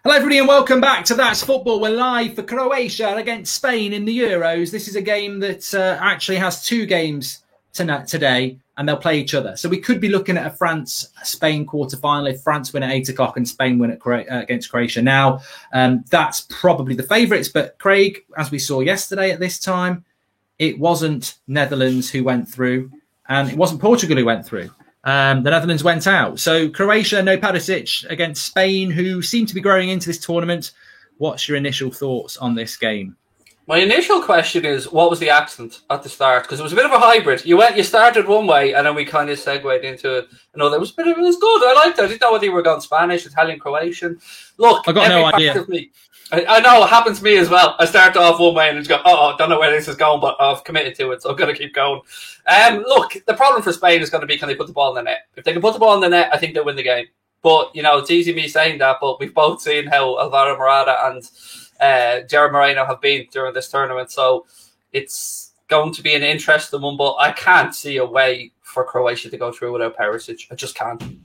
Hello everybody and welcome back to That's Football. We're live for Croatia against Spain in the Euros. This is a game that actually has two games today and they'll play each other. So we could be looking at a France-Spain quarter-final if France win at 8 o'clock and Spain win against Croatia. Now, that's probably the favourites. But Craig, as we saw yesterday at this time, it wasn't Netherlands who went through and it wasn't Portugal who went through. The Netherlands went out. So Croatia, no Perisic against Spain, who seem to be growing into this tournament. What's your initial thoughts on this game? My initial question is, what was the accent at the start? Because it was a bit of a hybrid. You started one way, and then we kind of segued into another. It was good. I liked it. I didn't know whether you were going Spanish, Italian, Croatian. Look, I got no idea. I know, it happened to me as well. I started off one way and just go, I don't know where this is going, but I've committed to it, so I'm going to keep going. Look, the problem for Spain is going to be, can they put the ball in the net? If they can put the ball in the net, I think they'll win the game. But, it's easy me saying that, but we've both seen how Alvaro Morata and Gerard Moreno have been during this tournament, so it's going to be an interesting one, but I can't see a way for Croatia to go through without Perisic. I just can't.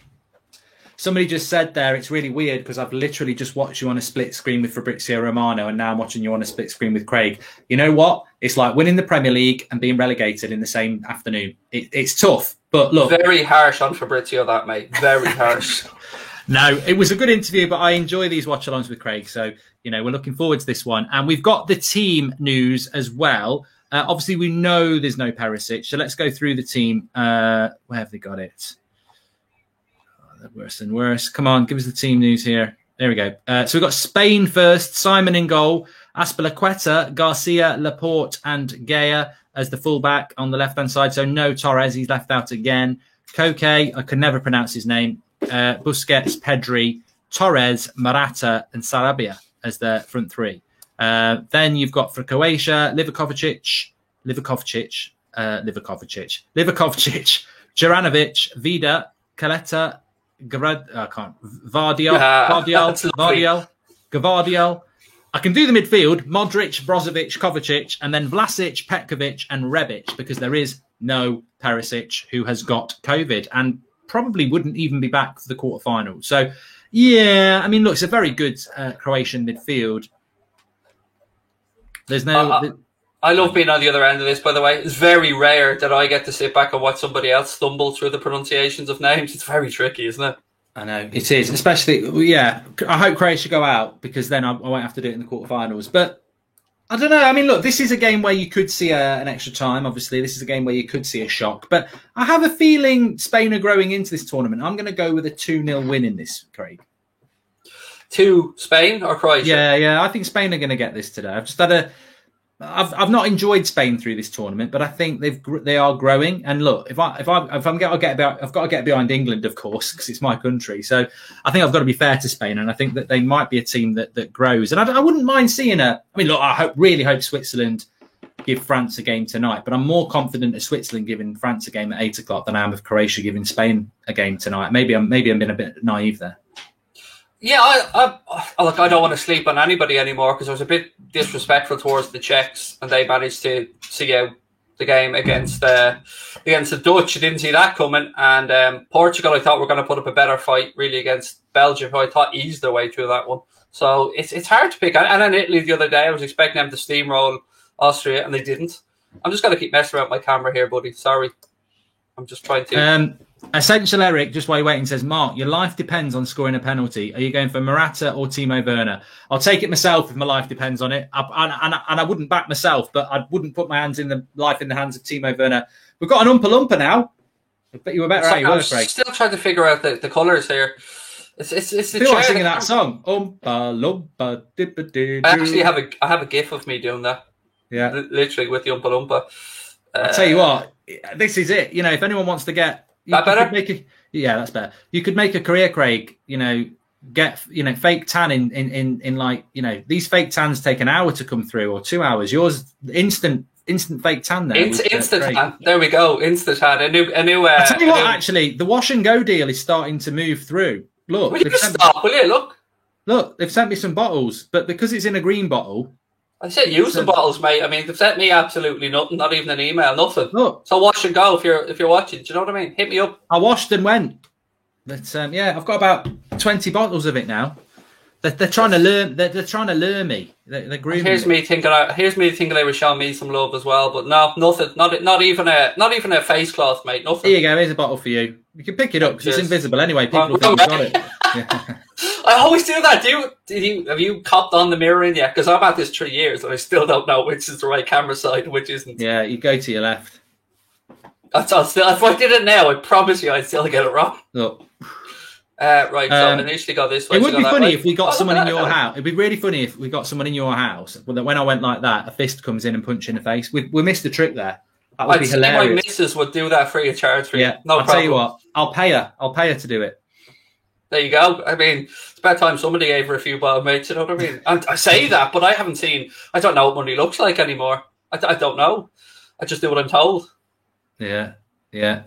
Somebody just said there, it's really weird because I've literally just watched you on a split screen with Fabrizio Romano and now I'm watching you on a split screen with Craig. You know what? It's like winning the Premier League and being relegated in the same afternoon. It's tough, but look. Very harsh on Fabrizio, that, mate. Very harsh. No, it was a good interview, but I enjoy these watch-alongs with Craig. So, we're looking forward to this one. And we've got the team news as well. Obviously, we know there's no Perisic. So let's go through the team. Where have they got it? Worse and worse. Come on, give us the team news here. There we go. So we've got Spain first. Simon in goal. Azpilicueta, Garcia, Laporte and Gaya as the fullback on the left-hand side. So no Torres. He's left out again. Koke, I can never pronounce his name. Busquets, Pedri, Torres, Morata and Sarabia as the front three. Then you've got for Croatia, Livakovic, Juranovic, Vida, Kaleta, Gvardiol. I can do the midfield, Modric, Brozovic, Kovacic, and then Vlasic, Petkovic, and Rebic, because there is no Perisic who has got COVID and probably wouldn't even be back for the quarterfinal. So, yeah, look, it's a very good Croatian midfield. There's no... I love being on the other end of this, by the way. It's very rare that I get to sit back and watch somebody else stumble through the pronunciations of names. It's very tricky, isn't it? I know, it is. Especially, yeah, I hope Croatia go out because then I won't have to do it in the quarterfinals. But I don't know. Look, this is a game where you could see an extra time. Obviously, this is a game where you could see a shock. But I have a feeling Spain are growing into this tournament. I'm going to go with a 2-0 win in this, Craig. To Spain or Croatia? Yeah. I think Spain are going to get this today. I've just had I've not enjoyed Spain through this tournament, but I think they are growing. And look, I've got to get behind England, of course, because it's my country. So I think I've got to be fair to Spain, and I think that they might be a team that grows. And I wouldn't mind seeing look, I really hope Switzerland give France a game tonight, but I'm more confident of Switzerland giving France a game at 8 o'clock than I am of Croatia giving Spain a game tonight. Maybe I'm being a bit naive there. Yeah, look, I don't want to sleep on anybody anymore because I was a bit disrespectful towards the Czechs and they managed to see out the game against the Dutch. I didn't see that coming. And Portugal, I thought were going to put up a better fight really against Belgium, who I thought eased their way through that one. So it's hard to pick. And then Italy the other day, I was expecting them to steamroll Austria and they didn't. I'm just going to keep messing around my camera here, buddy. Sorry. I'm just trying to... Essential Eric, just while you're waiting, says, Mark, your life depends on scoring a penalty. Are you going for Morata or Timo Werner? I'll take it myself if my life depends on it. And I wouldn't back myself, but I wouldn't put my life in the hands of Timo Werner. We've got an Oompa Loompa now. I bet you were better at your work, Craig. Still trying to figure out the colours here. It's the I feel like singing that song. Oompa Loompa, dippa-doo-doo. I actually have a gif of me doing that. Yeah. Literally with the Oompa Loompa. I'll tell you what, this is it. If anyone wants to get... That better? Yeah, that's better. You could make a career, Craig. Get fake tan in these fake tans take an hour to come through or 2 hours. Yours instant fake tan there. Instant tan. There we go. Instant tan. A new. I tell you what, actually, the wash and go deal is starting to move through. Look, will you stop? Will you look? Look, they've sent me some bottles, but because it's in a green bottle. I said use the bottles, mate. They've sent me absolutely nothing, not even an email, nothing. Look. So wash and go if you're watching. Do you know what I mean? Hit me up. I washed and went. But I've got about 20 bottles of it now. They're trying to learn. They're trying to lure me. They're grooming Here's me thinking they were showing me some love as well, but no, nothing. Not even a face cloth, mate. Nothing. Here you go. Here's a bottle for you. You can pick it up because it's invisible anyway. People think you've got it. Yeah. I always do that. Have you copped on the mirroring yet? Because I'm at this 3 years and I still don't know which is the right camera side and which isn't. Yeah, you go to your left. If I did it now, I promise you I'd still get it wrong. Look. Right, so I initially got this way. It would be funny if we got someone in your house. It'd be really funny if we got someone in your house. When I went like that, a fist comes in and punch in the face. We missed the trick there. That would be hilarious. My missus would do that free of charge for you. Yeah, no I'll problem. tell you what. I'll pay her to do it. There you go. I mean, it's about time somebody gave her a few wild mates. You know what I mean? And I say that, but I haven't seen. I don't know what money looks like anymore. I don't know. I just do what I'm told. Yeah. Craig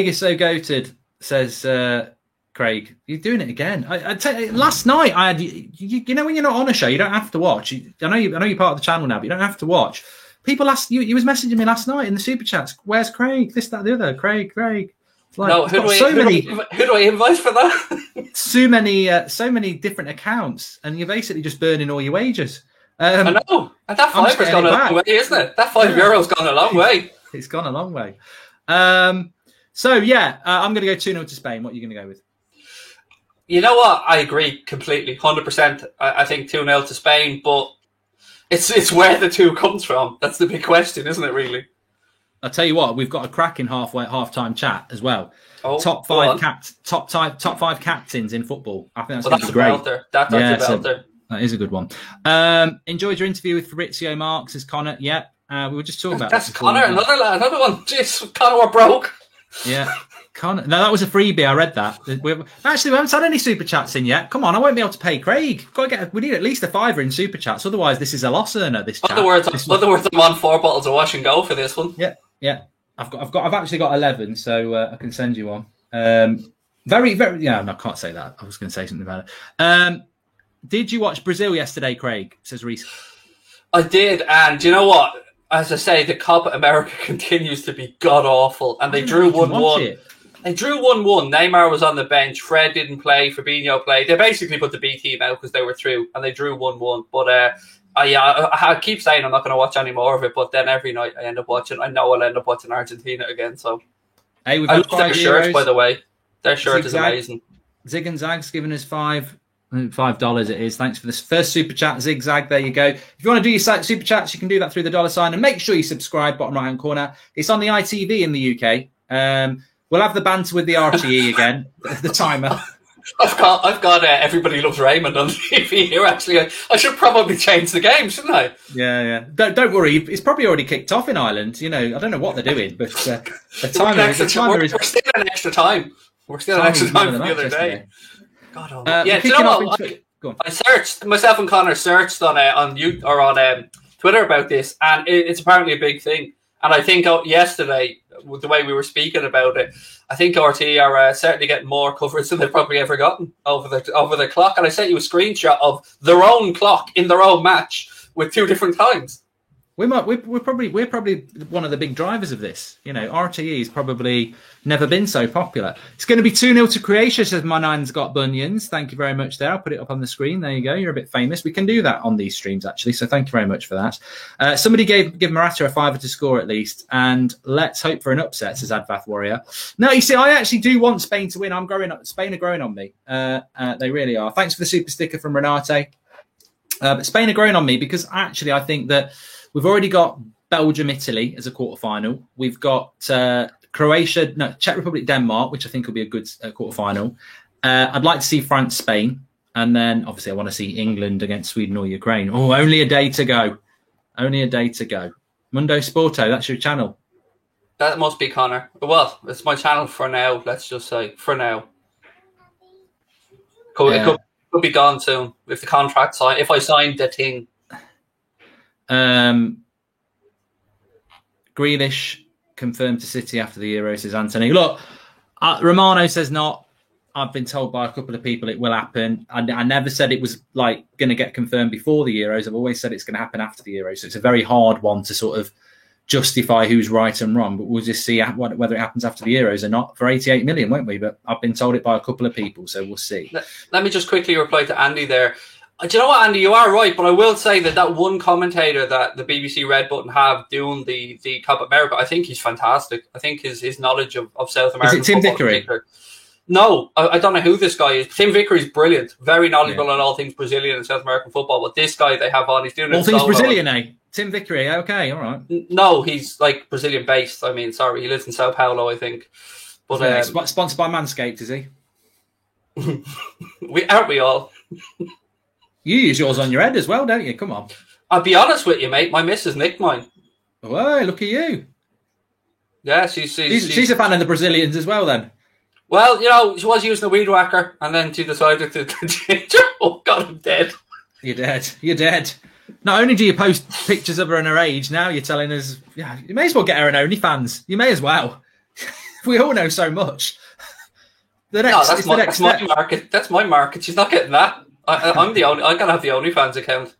is so goated. Says Craig, you're doing it again. I tell you, last night I had you know when you're not on a show, you don't have to watch. I know you're part of the channel now, but you don't have to watch. People asked you. He was messaging me last night in the super chats. Where's Craig? This, that, the other. Craig. It's like, no, who do I invite for that? so many different accounts, and you're basically just burning all your wages. I know, and that $5's gone a long way, isn't it? That €5's gone a long way. It's gone a long way. So yeah, I'm going to go 2-0 to Spain. What are you going to go with? You know what? I agree completely, 100%. I think 2-0 to Spain, but it's where the two comes from. That's the big question, isn't it? Really. I'll tell you what, we've got a cracking halftime chat as well. Oh, top five captains in football. I think that's great. Belter. That's a belter. That is a good one. Enjoyed your interview with Fabrizio Marx as Connor. Yeah, we were just talking about that's Connor. Another one. Jeez, Connor were broke. Yeah. Connor. No, that was a freebie. I read that. We haven't had any super chats in yet. Come on, I won't be able to pay Craig. We need at least a £5 in super chats. Otherwise, this is a loss earner. This chat. Other words, I'm on 4 bottles of wash and go for this one. Yeah. I've actually got 11, so I can send you one. Very. Yeah, no, I can't say that. I was going to say something about it. Did you watch Brazil yesterday, Craig? Says Reese. I did, and you know what? As I say, the Copa America continues to be god awful, and they drew 1-1. They drew 1-1. Neymar was on the bench. Fred didn't play. Fabinho played. They basically put the B team out because they were through, and they drew 1-1. But I keep saying I'm not going to watch any more of it, but then every night I end up watching. I know I'll end up watching Argentina again. So, hey, we've I got love their shirt, by the way. Their shirt is amazing. Zig and Zag's giving us $5 it is. Thanks for this first super chat, Zigzag. There you go. If you want to do your super chats, you can do that through the $sign, and make sure you subscribe. Bottom right hand corner. It's on the ITV in the UK. We'll have the banter with the RTE again. The timer. I've got Everybody Loves Raymond on TV here. Actually, I should probably change the game, shouldn't I? Yeah. Don't worry. It's probably already kicked off in Ireland. You know, I don't know what they're doing, but the timer is. We're still in extra time. We're still in extra time from the other day. God, yeah. Do you know what? I searched myself and Connor searched on Twitter about this, and it's apparently a big thing. And I think yesterday, with the way we were speaking about it, I think RT are certainly getting more coverage than they've probably ever gotten over the clock. And I sent you a screenshot of their own clock in their own match with 2 different times. We're probably one of the big drivers of this. You know, RTE's probably never been so popular. It's going to be 2-0 to Croatia, says my nan's got bunions. Thank you very much there. I'll put it up on the screen. There you go. You're a bit famous. We can do that on these streams, actually. So thank you very much for that. Somebody give Morata a $5 to score at least. And let's hope for an upset, says Advath Warrior. No, you see, I actually do want Spain to win. Spain are growing on me. They really are. Thanks for the super sticker from Renate. But Spain are growing on me because actually I think that we've already got Belgium, Italy as a quarterfinal. We've got Czech Republic, Denmark, which I think will be a good quarterfinal. I'd like to see France, Spain. And then obviously I want to see England against Sweden or Ukraine. Oh, only a day to go. Mundo Sporto, that's your channel. That must be Connor. Well, it's my channel for now. Let's just say for now. It could be gone soon if the contract sign. If I signed the thing. Grealish confirmed to City after the Euro, says Anthony. Look, Romano says not. I've been told by a couple of people it will happen. I never said it was like going to get confirmed before the Euros. I've always said it's going to happen after the Euros. So it's a very hard one to sort of justify who's right and wrong. But we'll just see whether it happens after the Euros or not for 88 million, won't we? But I've been told it by a couple of people, so we'll see. Let me just quickly reply to Andy there. Do you know what, Andy? You are right, but I will say that one commentator that the BBC Red Button have doing the Copa America, I think he's fantastic. I think his knowledge of South America. Is it Tim Vickery? No, I don't know who this guy is. Tim Vickery is brilliant, very knowledgeable on all things Brazilian and South American football. But this guy they have on, he's doing all things Brazilian, eh? Tim Vickery, okay, all right. No, he's like Brazilian based. I mean, sorry, he lives in Sao Paulo, I think. But sponsored by Manscaped, is he? Aren't we all? You use yours on your head as well, don't you? Come on. I'll be honest with you, mate. My missus nicked mine. Oh, look at you. Yeah, she's a fan of the Brazilians as well, then. Well, you know, she was using a weed whacker, and then she decided to change her. Oh, God, I'm dead. You're dead. Not only do you post pictures of her and her age, now you're telling us, yeah, you may as well get her an OnlyFans. You may as well. We all know so much. That's my market. That's my market. She's not getting that. I'm the only. I gotta have the OnlyFans account,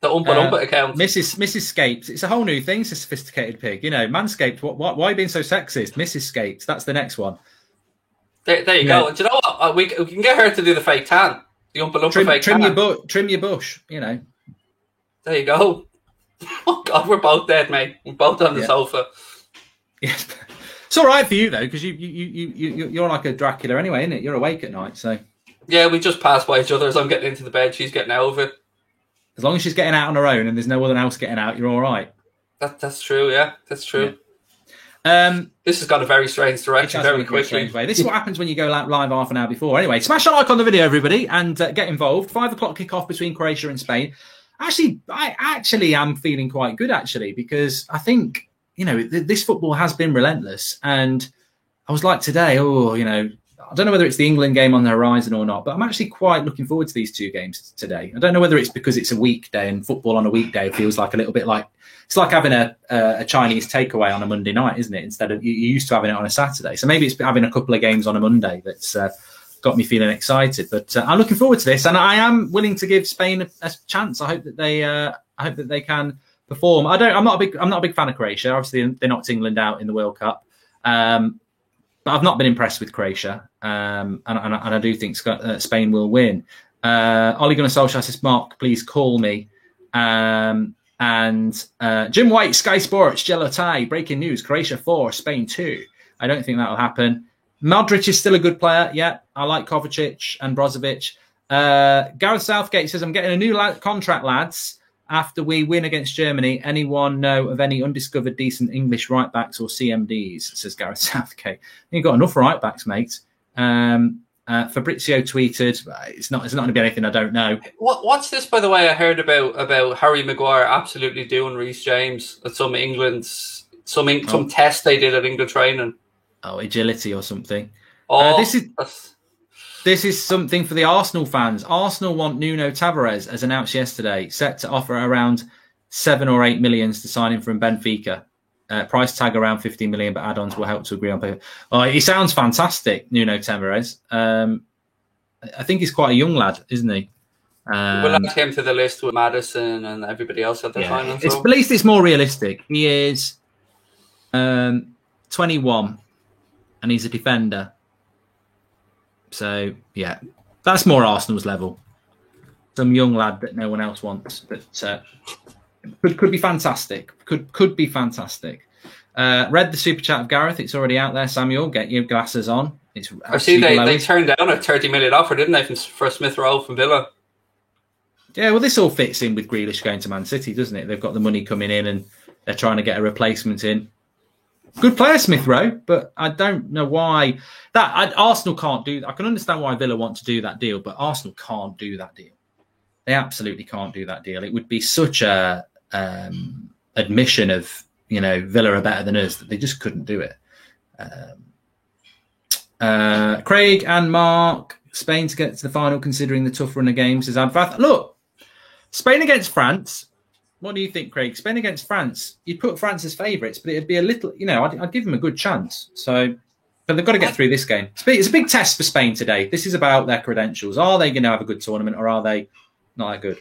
the Oompa account. Mrs. Scapes. It's a whole new thing. It's a sophisticated pig. You know, Manscaped. Why are you being so sexist, Mrs. Scapes? That's the next one. There you go. And do you know what? We can get her to do the fake tan, the Oompa fake tan. Trim your bush. You know. There you go. Oh God, we're both dead, mate. We're both on the sofa. Yes, it's all right for you though, because you're like a Dracula anyway, isn't it? You're awake at night, so. Yeah, we just pass by each other as I'm getting into the bed. She's getting out of it. As long as she's getting out on her own and there's no one else getting out, you're all right. That's true. Yeah, that's true. Yeah. This has gone a very strange direction very quickly. This is what happens when you go live half an hour before. Anyway, smash a like on the video, everybody, and get involved. 5 o'clock kickoff between Croatia and Spain. I actually am feeling quite good, actually, because I think, you know, this football has been relentless. And I was like today, I don't know whether it's the England game on the horizon or not, but I'm actually quite looking forward to these two games today. I don't know whether it's because it's a weekday and football on a weekday feels like a little bit like it's like having a Chinese takeaway on a Monday night, isn't it? Instead of you used to having it on a Saturday. So maybe it's having a couple of games on a Monday that's got me feeling excited. But I'm looking forward to this, and I am willing to give Spain a chance. I hope that they can perform. I'm not a big fan of Croatia. Obviously, they knocked England out in the World Cup. But I've not been impressed with Croatia, and I do think Spain will win. Ole Gunnar Solskjaer says, Mark, please call me. And Jim White, Sky Sports, Gelotai, breaking news, Croatia 4, Spain 2. I don't think that'll happen. Modric is still a good player. Yeah, I like Kovacic and Brozovic. Gareth Southgate says, I'm getting a new contract, lads. After we win against Germany, anyone know of any undiscovered decent English right-backs or CMDs, says Gareth Southgate. You've got enough right-backs, mate. Fabrizio tweeted, it's not going to be anything I don't know. What's this, by the way, I heard about Harry Maguire absolutely doing Reece James at some test they did at England training. Oh, agility or something. This is something for the Arsenal fans. Arsenal want Nuno Tavares, as announced yesterday, set to offer around 7 or 8 million to sign him from Benfica. Price tag around 15 million, but add-ons will help to agree on paper. He sounds fantastic, Nuno Tavares. I think he's quite a young lad, isn't he? We'll add him to the list with Maddison and everybody else at the time. At least it's more realistic. He is 21 and he's a defender. So, yeah, that's more Arsenal's level. Some young lad that no one else wants, but could be fantastic. Could be fantastic. Read the super chat of Gareth. It's already out there, Samuel. Get your glasses on. I see they turned down a 30 million offer, didn't they, for Smith Rowe from Villa? Yeah, well, this all fits in with Grealish going to Man City, doesn't it? They've got the money coming in and they're trying to get a replacement in. Good player, Smith Rowe, but I don't know why Arsenal can't do that. I can understand why Villa want to do that deal, but Arsenal can't do that deal. They absolutely can't do that deal. It would be such a admission of, Villa are better than us that they just couldn't do it. Craig and Mark, Spain to get to the final considering the tough run of games, says Advath. Look, Spain against France. What do you think, Craig? Spain against France. You'd put France as favourites, but it'd be a little, I'd give them a good chance. So, but they've got to get through this game. It's a big test for Spain today. This is about their credentials. Are they going to have a good tournament or are they not that good?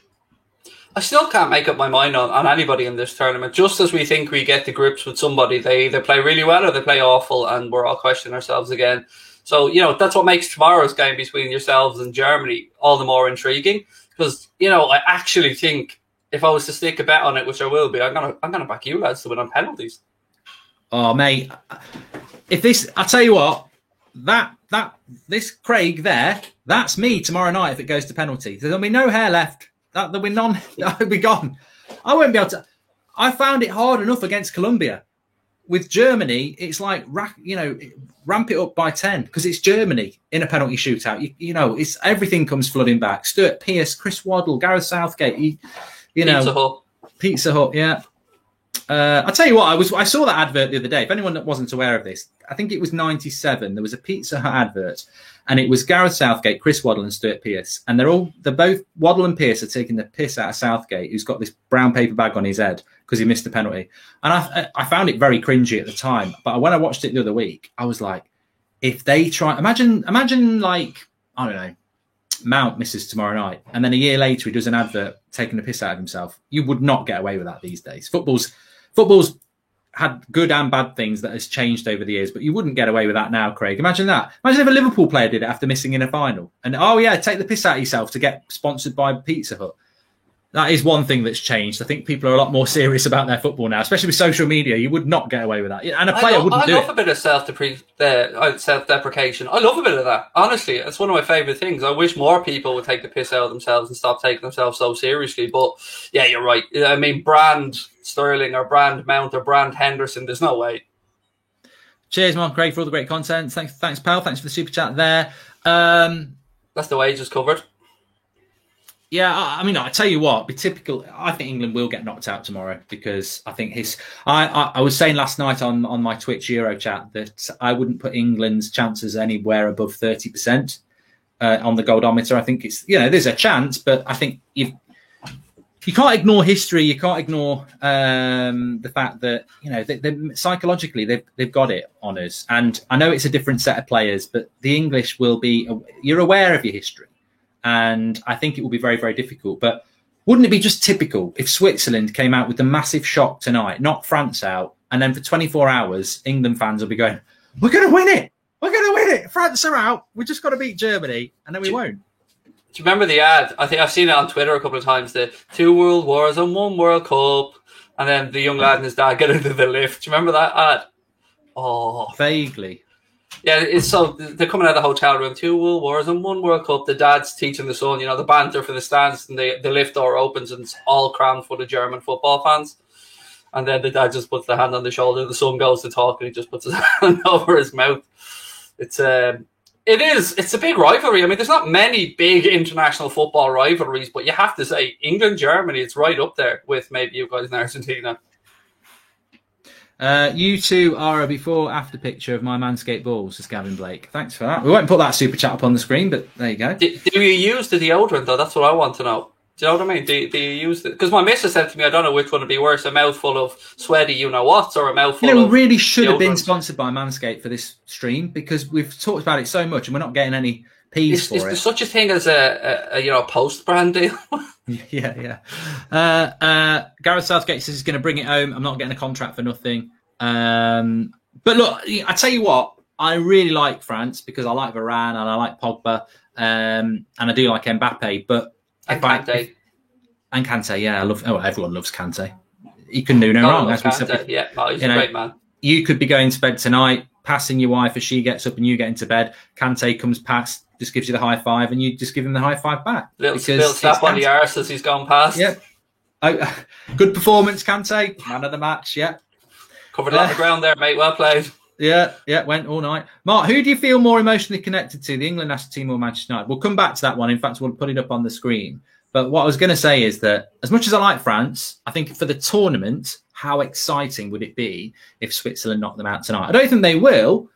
I still can't make up my mind on anybody in this tournament. Just as we think we get to grips with somebody, they either play really well or they play awful, and we're all questioning ourselves again. So, you know, that's what makes tomorrow's game between yourselves and Germany all the more intriguing. Because, you know, I actually think if I was to stick a bet on it, which I will be, I'm gonna back you lads to win on penalties. Oh, mate, if this, I tell you what, this Craig there, that's me tomorrow night if it goes to penalty. There'll be no hair left. There'll be none. That'll be gone. I won't be able to. I found it hard enough against Colombia. With Germany, it's like, you know, ramp it up by 10 because it's Germany in a penalty shootout. You know, it's everything comes flooding back. Stuart Pearce, Chris Waddle, Gareth Southgate. You know, Pizza Hut. Yeah. I'll tell you what. I saw that advert the other day. If anyone that wasn't aware of this, I think it was 97. There was a Pizza Hut advert, and it was Gareth Southgate, Chris Waddle, and Stuart Pearce. And they're both Waddle and Pearce are taking the piss out of Southgate, who's got this brown paper bag on his head because he missed the penalty. And I found it very cringy at the time. But when I watched it the other week, I was like, if they try, imagine like, I don't know, Mount misses tomorrow night, and then a year later he does an advert taking the piss out of himself. You would not get away with that these days. Football's had good and bad things that has changed over the years, but you wouldn't get away with that now, Craig. Imagine that. Imagine if a Liverpool player did it after missing in a final. And, oh, yeah, take the piss out of yourself to get sponsored by Pizza Hut. That is one thing that's changed. I think people are a lot more serious about their football now, especially with social media. You would not get away with that. And a player wouldn't do it. I love a bit of self-deprecation. I love a bit of that. Honestly, it's one of my favourite things. I wish more people would take the piss out of themselves and stop taking themselves so seriously. But, yeah, you're right. I mean, brand Sterling or brand Mount or brand Henderson, there's no way. Cheers, man. Great for all the great content. Thanks, pal. Thanks for the super chat there. That's the wages covered. Yeah, I mean, I tell you what, be typical. I think England will get knocked out tomorrow because I think I was saying last night on my Twitch Euro chat that I wouldn't put England's chances anywhere above 30% on the goldometer. I think it's, you know, there's a chance, but I think you can't ignore history. You can't ignore the fact that, you know, they psychologically they've got it on us. And I know it's a different set of players, but the English will be. You're aware of your history. And I think it will be very, very difficult. But wouldn't it be just typical if Switzerland came out with the massive shock tonight, knocked France out, and then for 24 hours, England fans will be going, we're going to win it. We're going to win it. France are out. We just got to beat Germany. And then we won't. Do you remember the ad? I think I've seen it on Twitter a couple of times. The 2 World Wars and 1 World Cup. And then the young lad and his dad get into the lift. Do you remember that ad? Oh, vaguely. Yeah, it's so they're coming out of the hotel room, 2 World Wars and 1 World Cup. The dad's teaching the son, you know, the banter for the stands, and the lift door opens and it's all crammed full of German football fans. And then the dad just puts the hand on the shoulder. The son goes to talk and he just puts his hand over his mouth. It's a big rivalry. I mean, there's not many big international football rivalries, but you have to say England, Germany, it's right up there with maybe you guys in Argentina. You two are a before-after picture of my Manscaped balls, says Gavin Blake. Thanks for that. We won't put that super chat up on the screen, but there you go. Do you use the deodorant, though? That's what I want to know. Do you know what I mean? Do you use it? Because my missus said to me, I don't know which one would be worse, a mouthful of sweaty you-know-whats or a mouthful of... You know, we really should have been sponsored by Manscaped for this stream because we've talked about it so much and we're not getting any peas for it. Is there such a thing as a post-brand deal? Yeah. Gareth Southgate says he's going to bring it home. I'm not getting a contract for nothing. But look, I tell you what, I really like France because I like Varane and I like Pogba, and I do like Mbappe. But Kante. And Kante, yeah, I love. Oh, everyone loves Kante. He can do no wrong. As we said, yeah, he's a great man. You could be going to bed tonight, passing your wife as she gets up, and you get into bed. Kante comes past, just gives you the high five, and you just give him the high five back. Little slap on the arse as he's gone past. Yeah, good performance, Kante, man of the match. Yeah, covered a lot of ground there, mate. Well played. Yeah, went all night. Mark, who do you feel more emotionally connected to, the England national team or Manchester United? We'll come back to that one. In fact, we'll put it up on the screen. But what I was going to say is that as much as I like France, I think for the tournament, how exciting would it be if Switzerland knocked them out tonight? I don't think they will,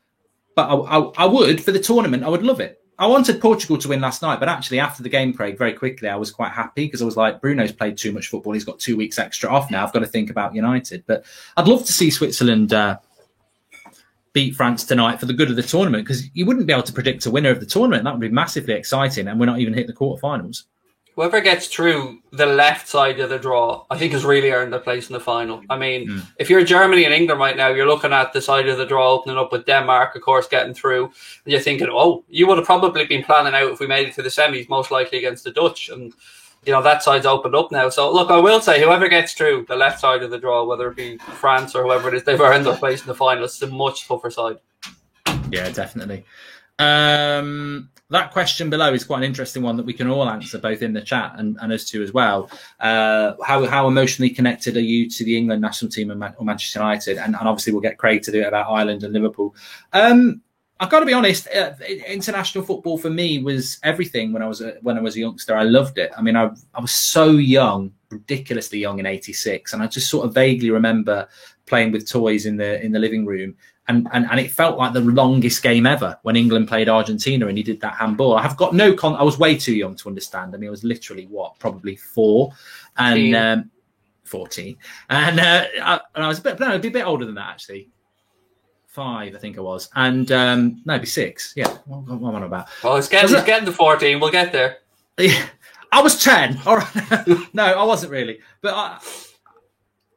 but I would. For the tournament, I would love it. I wanted Portugal to win last night, but actually after the game, Craig, very quickly, I was quite happy because I was like, Bruno's played too much football. He's got 2 weeks extra off now. I've got to think about United. But I'd love to see Switzerland beat France tonight for the good of the tournament because you wouldn't be able to predict a winner of the tournament. That would be massively exciting, and we're not even hit the quarterfinals. whoever gets through the left side of the draw, I think has really earned their place in the final. I mean, if you're Germany and England right now, you're looking at the side of the draw opening up with Denmark, of course, getting through. And you're thinking, oh, you would have probably been planning out if we made it to the semis, most likely against the Dutch. And, that side's opened up now. So, look, I will say, whoever gets through the left side of the draw, whether it be France or whoever it is, they've earned their place in the final. It's a much tougher side. Yeah, definitely. That question below is quite an interesting one that we can all answer, both in the chat and us two as well. How emotionally connected are you to the England national team or Manchester United? And obviously we'll get Craig to do it about Ireland and Liverpool. I've got to be honest, international football for me was everything when I was a youngster. I loved it. I mean, I was so young, ridiculously young in '86, and I just sort of vaguely remember playing with toys in the living room. And it felt like the longest game ever when England played Argentina and he did that handball. I have got no I was way too young to understand. I mean, I was literally probably 4 and 14. And I was a bit older than that, actually. 5, I think I was. And maybe 6. Yeah. What am I on about? Well, it's getting to 14. We'll get there. Yeah, I was 10. All right. No, I wasn't really. But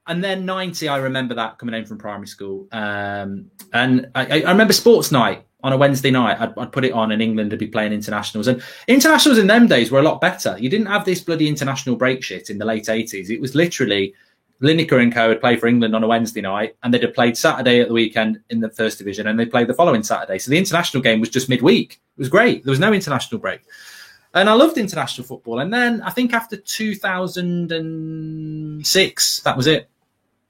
and then 90, I remember that coming home from primary school. And I remember sports night on a Wednesday night. I'd put it on and England would be playing internationals. And internationals in them days were a lot better. You didn't have this bloody international break shit in the late 80s. It was literally Lineker and co would play for England on a Wednesday night and they'd have played Saturday at the weekend in the first division and they'd play the following Saturday. So the international game was just midweek. It was great. There was no international break. And I loved international football. And then I think after 2006, that was it.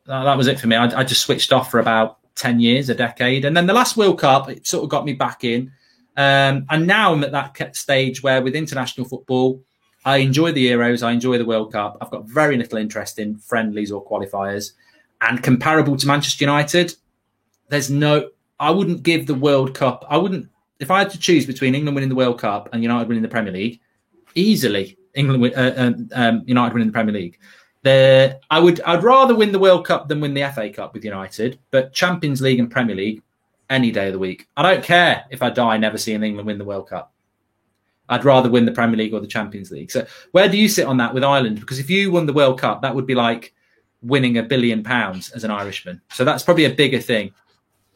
That was it for me. I just switched off for about 10 years, a decade. And then the last World Cup, it sort of got me back in. And now I'm at that stage where with international football, I enjoy the Euros. I enjoy the World Cup. I've got very little interest in friendlies or qualifiers. And comparable to Manchester United, I wouldn't give the World Cup. If I had to choose between England winning the World Cup and United winning the Premier League, easily United winning the Premier League. I'd rather win the World Cup than win the FA Cup with United, but Champions League and Premier League any day of the week. I don't care if I die never seeing England win the World Cup. I'd rather win the Premier League or the Champions League. So where do you sit on that with Ireland? Because if you won the World Cup, that would be like winning £1 billion as an Irishman. So that's probably a bigger thing.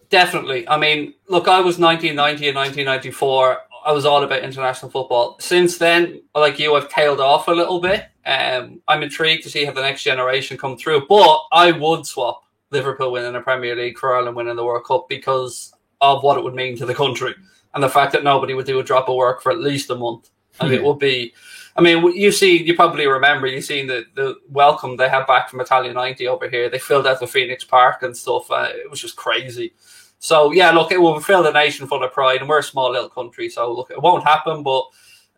Definitely. I mean, look, I was 1990 and 1994. I was all about international football. Since then, like you, I've tailed off a little bit. I'm intrigued to see how the next generation come through. But I would swap Liverpool winning the Premier League for Ireland winning the World Cup because of what it would mean to the country and the fact that nobody would do a drop of work for at least a month. And it would be... I mean, you probably remember, you've seen the welcome they had back from Italia 90 over here. They filled out the Phoenix Park and stuff. It was just crazy. So, yeah, look, it will fill the nation full of pride, and we're a small little country, so, look, it won't happen, but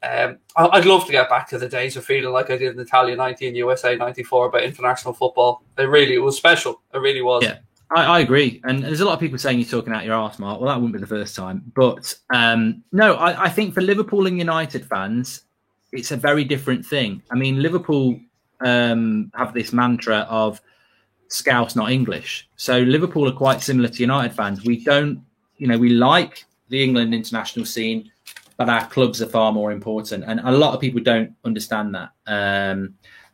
I'd love to get back to the days of feeling like I did in Italia 90 and USA 94 about international football. It was special. It really was. Yeah, I agree. And there's a lot of people saying you're talking out your arse, Mark. Well, that wouldn't be the first time. But, no, I think for Liverpool and United fans, it's a very different thing. I mean, Liverpool have this mantra of Scouse, not English. So Liverpool are quite similar to United fans. We don't, we like the England international scene, but our clubs are far more important. And a lot of people don't understand that.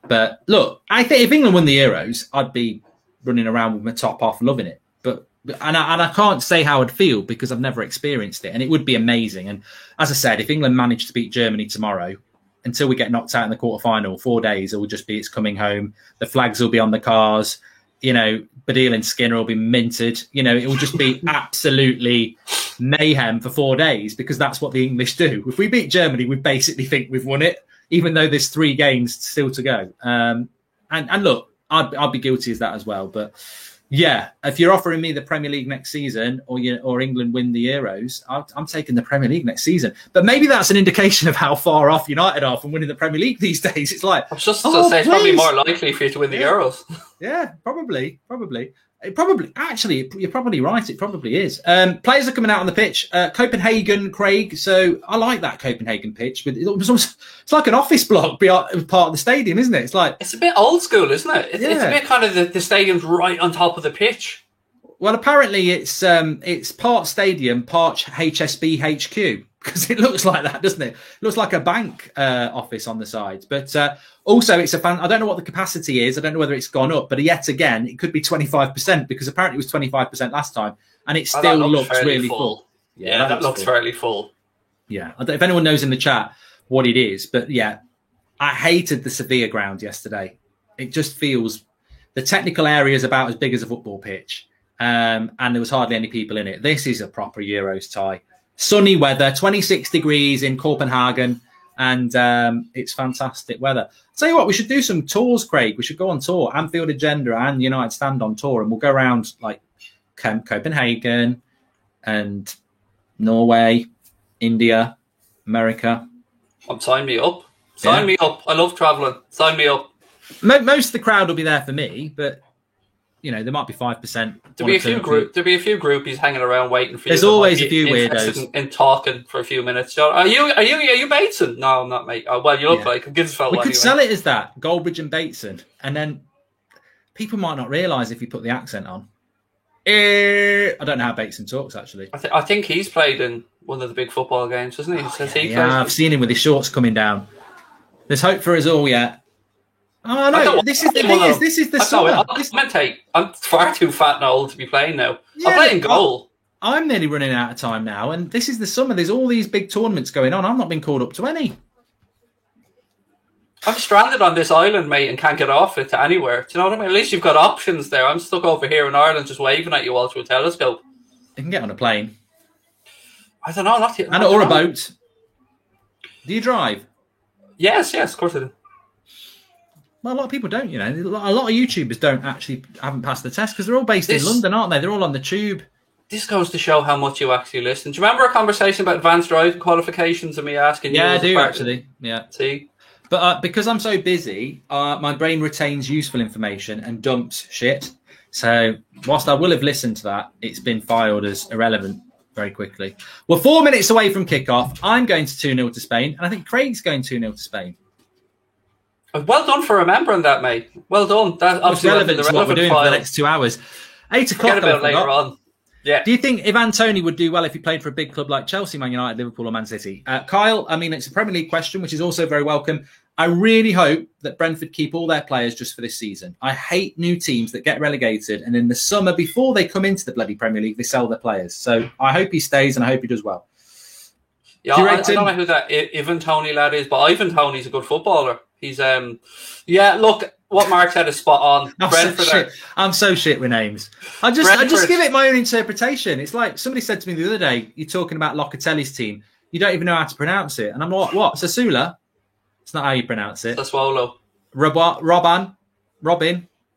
But look, I think if England won the Euros, I'd be running around with my top off, loving it. And I can't say how I'd feel because I've never experienced it. And it would be amazing. And as I said, if England managed to beat Germany tomorrow, until we get knocked out in the quarterfinal, 4 days, it will just be it's coming home. The flags will be on the cars. Badil and Skinner will be minted. It will just be absolutely mayhem for 4 days because that's what the English do. If we beat Germany, we basically think we've won it, even though there's 3 games still to go. And look, I'd be guilty of that as well. But yeah, if you're offering me the Premier League next season or England win the Euros, I'm taking the Premier League next season. But maybe that's an indication of how far off United are from winning the Premier League these days. It's like, I was just to say, it's probably more likely for you to win the Euros. Yeah, probably. Actually, you're probably right. It probably is. Players are coming out on the pitch. Copenhagen, Craig. So I like that Copenhagen pitch. But it's like an office block part of the stadium, isn't it? It's a bit old school, isn't it? It's a bit kind of the stadium's right on top of the pitch. Well, apparently it's part stadium, part HSB HQ. because it looks like that, doesn't it? It looks like a bank office on the sides. But also, it's a fan. I don't know what the capacity is. I don't know whether it's gone up, but yet again, it could be 25% because apparently it was 25% last time, and it still looks really full. Yeah, that looks fairly full. Yeah, I don't, if anyone knows in the chat what it is, but yeah, I hated the Sevilla ground yesterday. It just feels the technical area is about as big as a football pitch, and there was hardly any people in it. This is a proper Euros tie. Sunny weather, 26 degrees in Copenhagen, and it's fantastic weather. I'll tell you what, we should do some tours, Craig. We should go on tour. Anfield Agenda and United Stand on tour, and we'll go around like Copenhagen and Norway, India, America. Sign me up. Sign me up. I love traveling. Sign me up. Most of the crowd will be there for me, but there might be 5%. There'll be a few groupies hanging around waiting for you. There's always a few weirdos in talking for a few minutes. Are you Bateson? No, I'm not, mate. Oh, well, you look like a Ginsfeld. We could sell it as that, Goldbridge and Bateson, and then people might not realise if you put the accent on. I don't know how Bateson talks actually. I think he's played in one of the big football games, hasn't he? I've seen him with his shorts coming down. There's hope for us all yet. Oh no! This is the thing. This is the summer. I'm far too fat and old to be playing now. I'm playing goal. I'm nearly running out of time now, and this is the summer. There's all these big tournaments going on. I've not been called up to any. I'm stranded on this island, mate, and can't get off it to anywhere. Do you know what I mean? At least you've got options there. I'm stuck over here in Ireland, just waving at you all through a telescope. You can get on a plane. I don't know. Not yet. Or a boat. Do you drive? Yes, of course I do. Well, a lot of people don't, A lot of YouTubers haven't passed the test because they're all based in London, aren't they? They're all on the tube. This goes to show how much you actually listen. Do you remember a conversation about advanced driving qualifications and me asking you? Yeah, I do actually. Yeah. See? But because I'm so busy, my brain retains useful information and dumps shit. So whilst I will have listened to that, it's been filed as irrelevant very quickly. We're 4 minutes away from kickoff. I'm going to 2-0 to Spain, and I think Craig's going 2-0 to Spain. Well done for remembering that, mate. Well done. That's obviously relevant to what we're doing for the next 2 hours. 8 o'clock. Forget about later on. Yeah. Do you think Ivan Toney would do well if he played for a big club like Chelsea, Man United, Liverpool, or Man City? Kyle, I mean, it's a Premier League question, which is also very welcome. I really hope that Brentford keep all their players just for this season. I hate new teams that get relegated, and in the summer, before they come into the bloody Premier League, they sell their players. So I hope he stays, and I hope he does well. Yeah, I don't know who that Ivan Toney lad is, but Ivan Toney's a good footballer. He's look, what Mark said is spot on. I'm so shit with names. I just give it my own interpretation. It's like somebody said to me the other day, you're talking about Locatelli's team. You don't even know how to pronounce it. And I'm like, what? Sasula? It's not how you pronounce it. Sassuolo. Robin.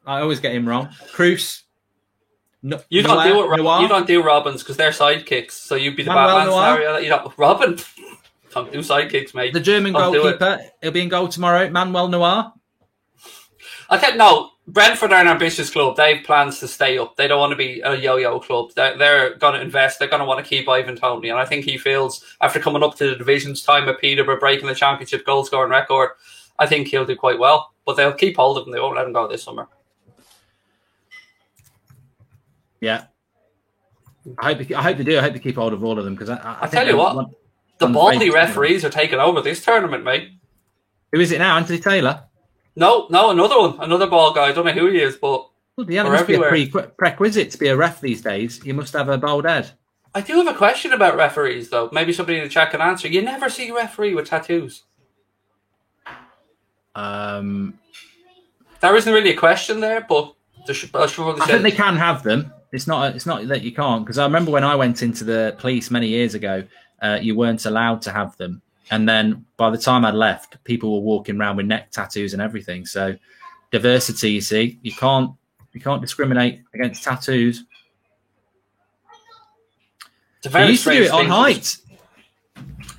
I always get him wrong. Cruz. You don't do Robins because they're sidekicks. So you'd be the Batman scenario. You don't Robin. Don't do sidekicks, mate. The German goalkeeper. He'll be in goal tomorrow. Manuel Noir. I think no. Brentford are an ambitious club. They have plans to stay up. They don't want to be a yo-yo club. They're going to invest. They're going to want to keep Ivan Toney. And I think he feels, after coming up to the division's time at Peterborough, breaking the championship goal-scoring record, I think he'll do quite well. But they'll keep hold of him. They won't let him go this summer. Yeah. I hope they do. I hope they keep hold of all of them. Because I tell you what, the baldy referees are taking over this tournament, mate. Who is it now? Anthony Taylor? No, another one. Another ball guy. I don't know who he is, but there must be a prerequisite to be a ref these days. You must have a bald head. I do have a question about referees, though. Maybe somebody in the chat can answer. You never see a referee with tattoos. There isn't really a question there, but I think they can have them. It's not that you can't, because I remember when I went into the police many years ago, you weren't allowed to have them. And then by the time I'd left, people were walking around with neck tattoos and everything. So diversity, you see, you can't discriminate against tattoos. They used to do it on height.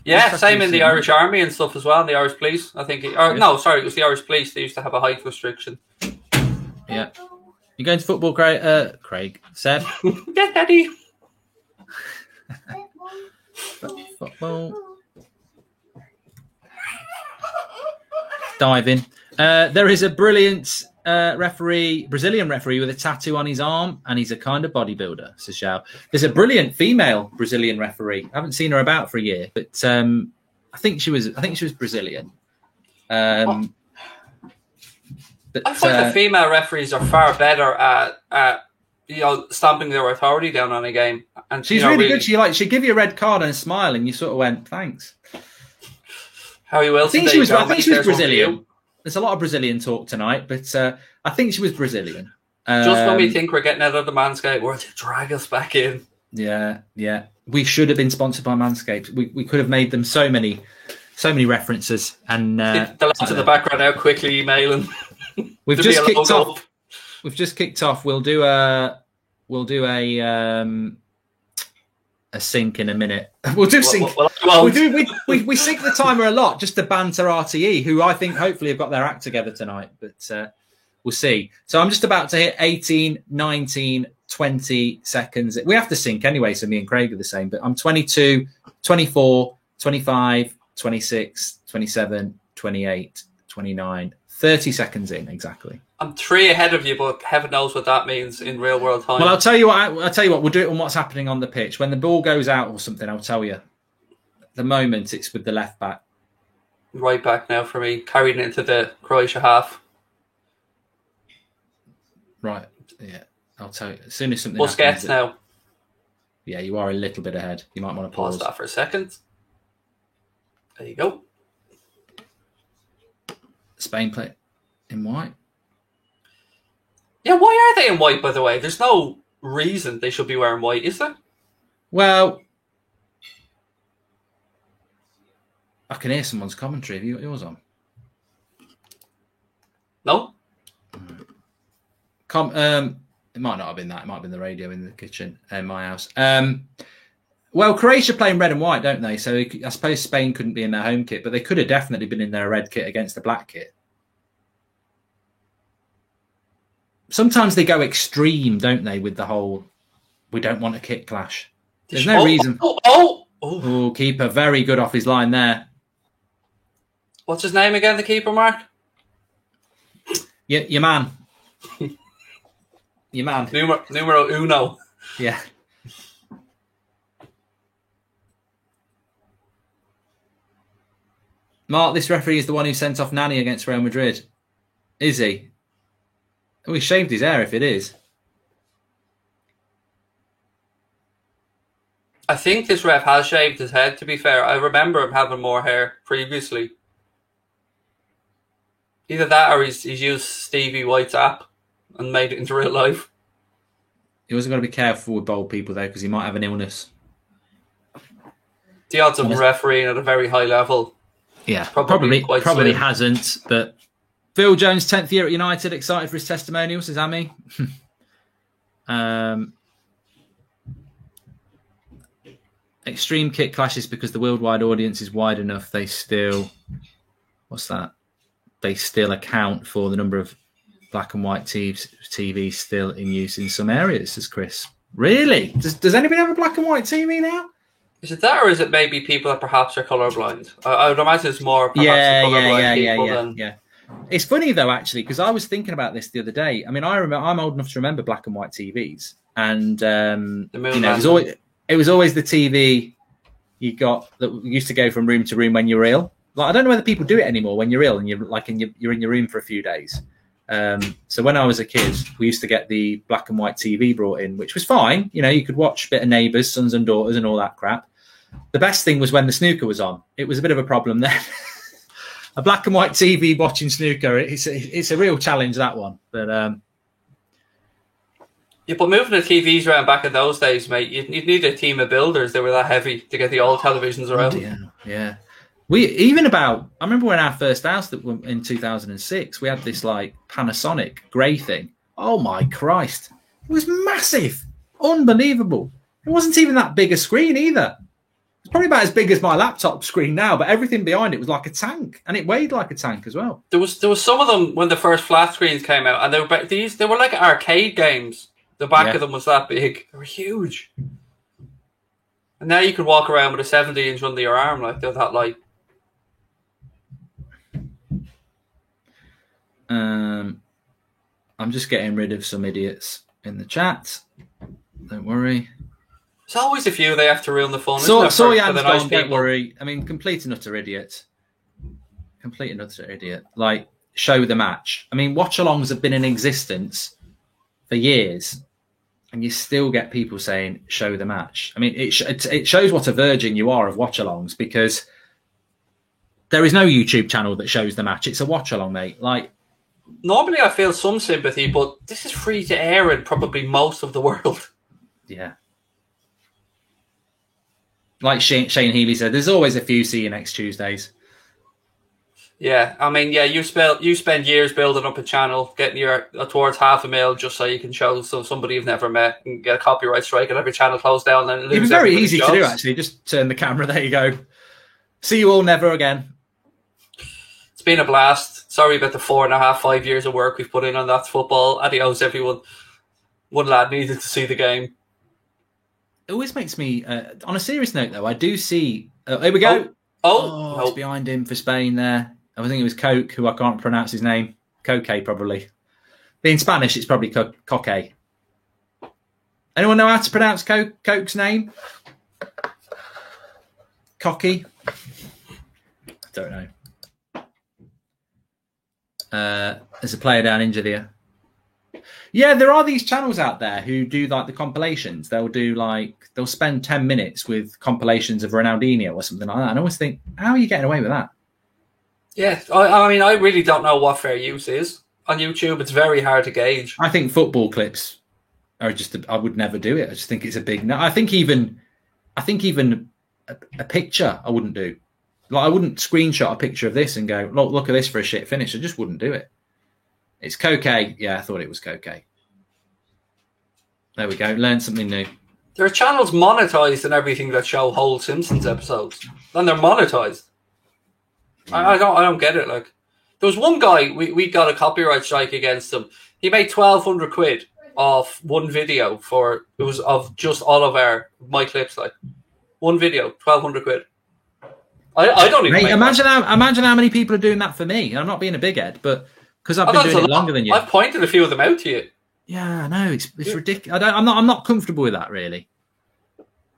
Yeah, same in the Irish Army and stuff as well, and the Irish Police. I think. It was the Irish Police. They used to have a height restriction. Yeah. You going to football, Craig? Seb? Yeah, Daddy. Football. Diving. There is a brilliant referee, Brazilian referee with a tattoo on his arm, and he's a kind of bodybuilder, says Xiao. There's a brilliant female Brazilian referee. I haven't seen her about for a year, but I think she was Brazilian. But, I find the female referees are far better at stamping their authority down on a game. And she's really good. She'd give you a red card and a smile, and you sort of went, "Thanks." How you will? I think she was Brazilian. There's a lot of Brazilian talk tonight, but I think she was Brazilian. Just when we think we're getting out of the Manscaped, we're to drag us back in. Yeah. We should have been sponsored by Manscaped. We could have made them so many references. And the lads in the background now quickly emailing. We've just kicked off. We've just kicked off. We'll do a sync in a minute. We'll do sync. We sync the timer a lot just to banter RTE, who I think hopefully have got their act together tonight, but we'll see. So I'm just about to hit 18, 19, 20 seconds. We have to sync anyway, so me and Craig are the same, but I'm 22, 24, 25, 26, 27, 28, 29, 30 seconds in exactly. I'm 3 ahead of you, but heaven knows what that means in real world time. Well, I'll tell you what. We'll do it on what's happening on the pitch. When the ball goes out or something, I'll tell you. At the moment, it's with the left back. Right back now for me, carrying it into the Croatia half. Right. Yeah. I'll tell you as soon as something. Busquets now. Yeah, you are a little bit ahead. You might want to pause that for a second. There you go. Spain play in white. Yeah, why are they in white, by the way? There's no reason they should be wearing white, is there? Well, I can hear someone's commentary. Have you got yours on? No. It might not have been that. It might have been the radio in the kitchen in my house. Well, Croatia playing red and white, don't they? So I suppose Spain couldn't be in their home kit, but they could have definitely been in their red kit against the black kit. Sometimes they go extreme, don't they, with the whole, we don't want a kit clash. There's no reason. Oh, keeper, very good off his line there. What's his name again, the keeper, Mark? Your man. Your man. Numero uno. Yeah. Mark, this referee is the one who sent off Nani against Real Madrid. Is he? Oh, he shaved his hair if it is. I think this ref has shaved his head, to be fair. I remember him having more hair previously. Either that or he's used Stevie White's app and made it into real life. He wasn't going to be careful with bold people, though, because he might have an illness. The odds of him refereeing at a very high level. Yeah, probably hasn't, but Phil Jones, 10th year at United, excited for his testimonial, says Amy. Extreme kit clashes because the worldwide audience is wide enough. They still, what's that? They still account for the number of black and white TVs still in use in some areas, says Chris. Really? Does anybody have a black and white TV now? Is it that, or is it maybe people that perhaps are colourblind? I would imagine it's more perhaps colourblind people. Yeah. It's funny though, actually, because I was thinking about this the other day. I mean, I'm old enough to remember black and white TVs, and it was always the TV you got that used to go from room to room when you were ill. Like, I don't know whether people do it anymore when you're ill and you're in your room for a few days. So when I was a kid, we used to get the black and white TV brought in, which was fine. You know, you could watch a bit of Neighbours, Sons and Daughters, and all that crap. The best thing was when the snooker was on. It was a bit of a problem then. A black and white TV watching snooker, it's a real challenge, that one. But yeah, but moving the TVs around back in those days, mate, you'd need a team of builders. They were that heavy to get the old televisions around. Yeah. I remember when our first house in 2006, we had this like Panasonic grey thing. Oh my Christ. It was massive. Unbelievable. It wasn't even that big a screen either. It's probably about as big as my laptop screen now, but everything behind it was like a tank, and it weighed like a tank as well. There was some of them when the first flat screens came out, and they were like arcade games. The back of them was that big. They were huge. And now you could walk around with a 70-inch under your arm, like they're that light. I'm just getting rid of some idiots in the chat. Don't worry. There's always a few they have to ruin the fun. Soryan's gone, don't worry. I mean, complete and utter idiot. Complete and utter idiot. Like, show the match. I mean, watch-alongs have been in existence for years, and you still get people saying, show the match. I mean, it shows what a virgin you are of watch-alongs, because there is no YouTube channel that shows the match. It's a watch-along, mate. Like, normally I feel some sympathy, but this is free to air in probably most of the world. Yeah. Like Shane Healy said, there's always a few see you next Tuesdays. Yeah, I mean, yeah, you spend years building up a channel, getting your towards $500,000 just so you can show somebody you've never met and get a copyright strike and have your channel closed down. And lose. It was very easy to do, actually. Just turn the camera. There you go. See you all never again. It's been a blast. Sorry about the 4.5, 5 years of work we've put in on That's Football. Adios, everyone. One lad needed to see the game. It always makes me, on a serious note, though, I do see... here we go. Oh, it's behind him for Spain there. I think it was Coke, who I can't pronounce his name. Coque, probably. In Spanish, it's probably Coque. Anyone know how to pronounce Coke's name? Cocky? I don't know. There's a player down injured here. Yeah, there are these channels out there who do like the compilations. They'll spend 10 minutes with compilations of Ronaldinho or something like that. And I always think, how are you getting away with that? Yeah, I mean, I really don't know what fair use is. On YouTube, it's very hard to gauge. I think football clips are just, I would never do it. I just think it's a big no. I think even a picture I wouldn't do. Like, I wouldn't screenshot a picture of this and go, look at this for a shit finish. I just wouldn't do it. It's Coque. Yeah, I thought it was Coque. There we go. Learn something new. There are channels monetized and everything that show whole Simpsons episodes. And they're monetized. I don't get it. Like, there was one guy, we got a copyright strike against him. He made 1,200 quid off one video it was of just all of my clips, like one video, 1,200 quid. I don't even. Mate, imagine how many people are doing that for me. I'm not being a big head, but because I've been doing it longer than you. I've pointed a few of them out to you. Yeah, I know, it's ridiculous. I'm not comfortable with that, really.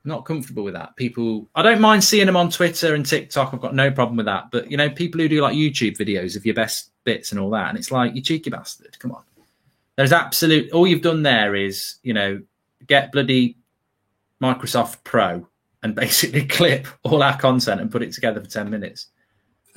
Not comfortable with that. People, I don't mind seeing them on Twitter and TikTok. I've got no problem with that. But, you know, people who do like YouTube videos of your best bits and all that, and it's like, you cheeky bastard, come on. There's all you've done there is, you know, get bloody Microsoft Pro and basically clip all our content and put it together for 10 minutes.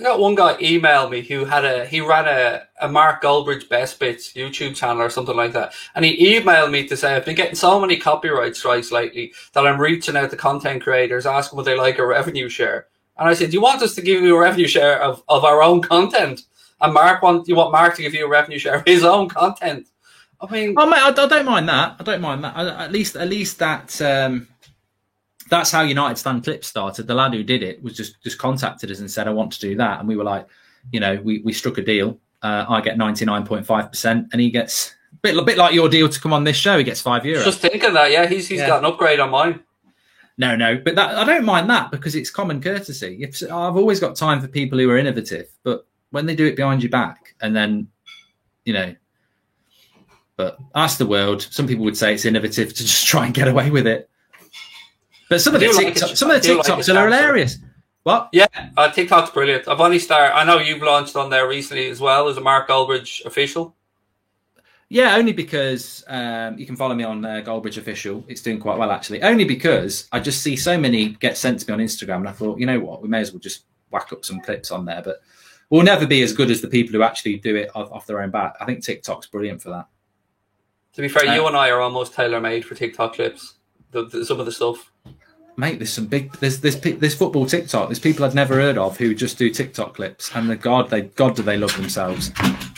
I got one guy email me who ran a Mark Goldbridge Best Bits YouTube channel or something like that. And he emailed me to say, I've been getting so many copyright strikes lately that I'm reaching out to content creators, asking what they like a revenue share. And I said, do you want us to give you a revenue share of our own content? And you want Mark to give you a revenue share of his own content? I mean... Oh, mate, I don't mind that. I don't mind that. At least that... That's how United Stand Clips started. The lad who did it was just contacted us and said, I want to do that. And we were like, you know, we struck a deal. I get 99.5% and he gets a bit like your deal to come on this show. He gets €5. Just thinking that, yeah, he's got an upgrade on mine. No, but I don't mind that because it's common courtesy. I've always got time for people who are innovative, but when they do it behind your back and then, you know, but ask the world. Some people would say it's innovative to just try and get away with it. But some of the TikToks are hilarious. What? Yeah, TikTok's brilliant. I've only started. I know you've launched on there recently as well as a Mark Goldbridge official. Yeah, only because you can follow me on Goldbridge official. It's doing quite well actually. Only because I just see so many get sent to me on Instagram, and I thought, you know what, we may as well just whack up some clips on there. But we'll never be as good as the people who actually do it off their own bat. I think TikTok's brilliant for that. To be fair, you and I are almost tailor-made for TikTok clips. Some of the stuff. Mate, there's some big there's football TikTok. There's people I'd never heard of who just do TikTok clips, and God do they love themselves.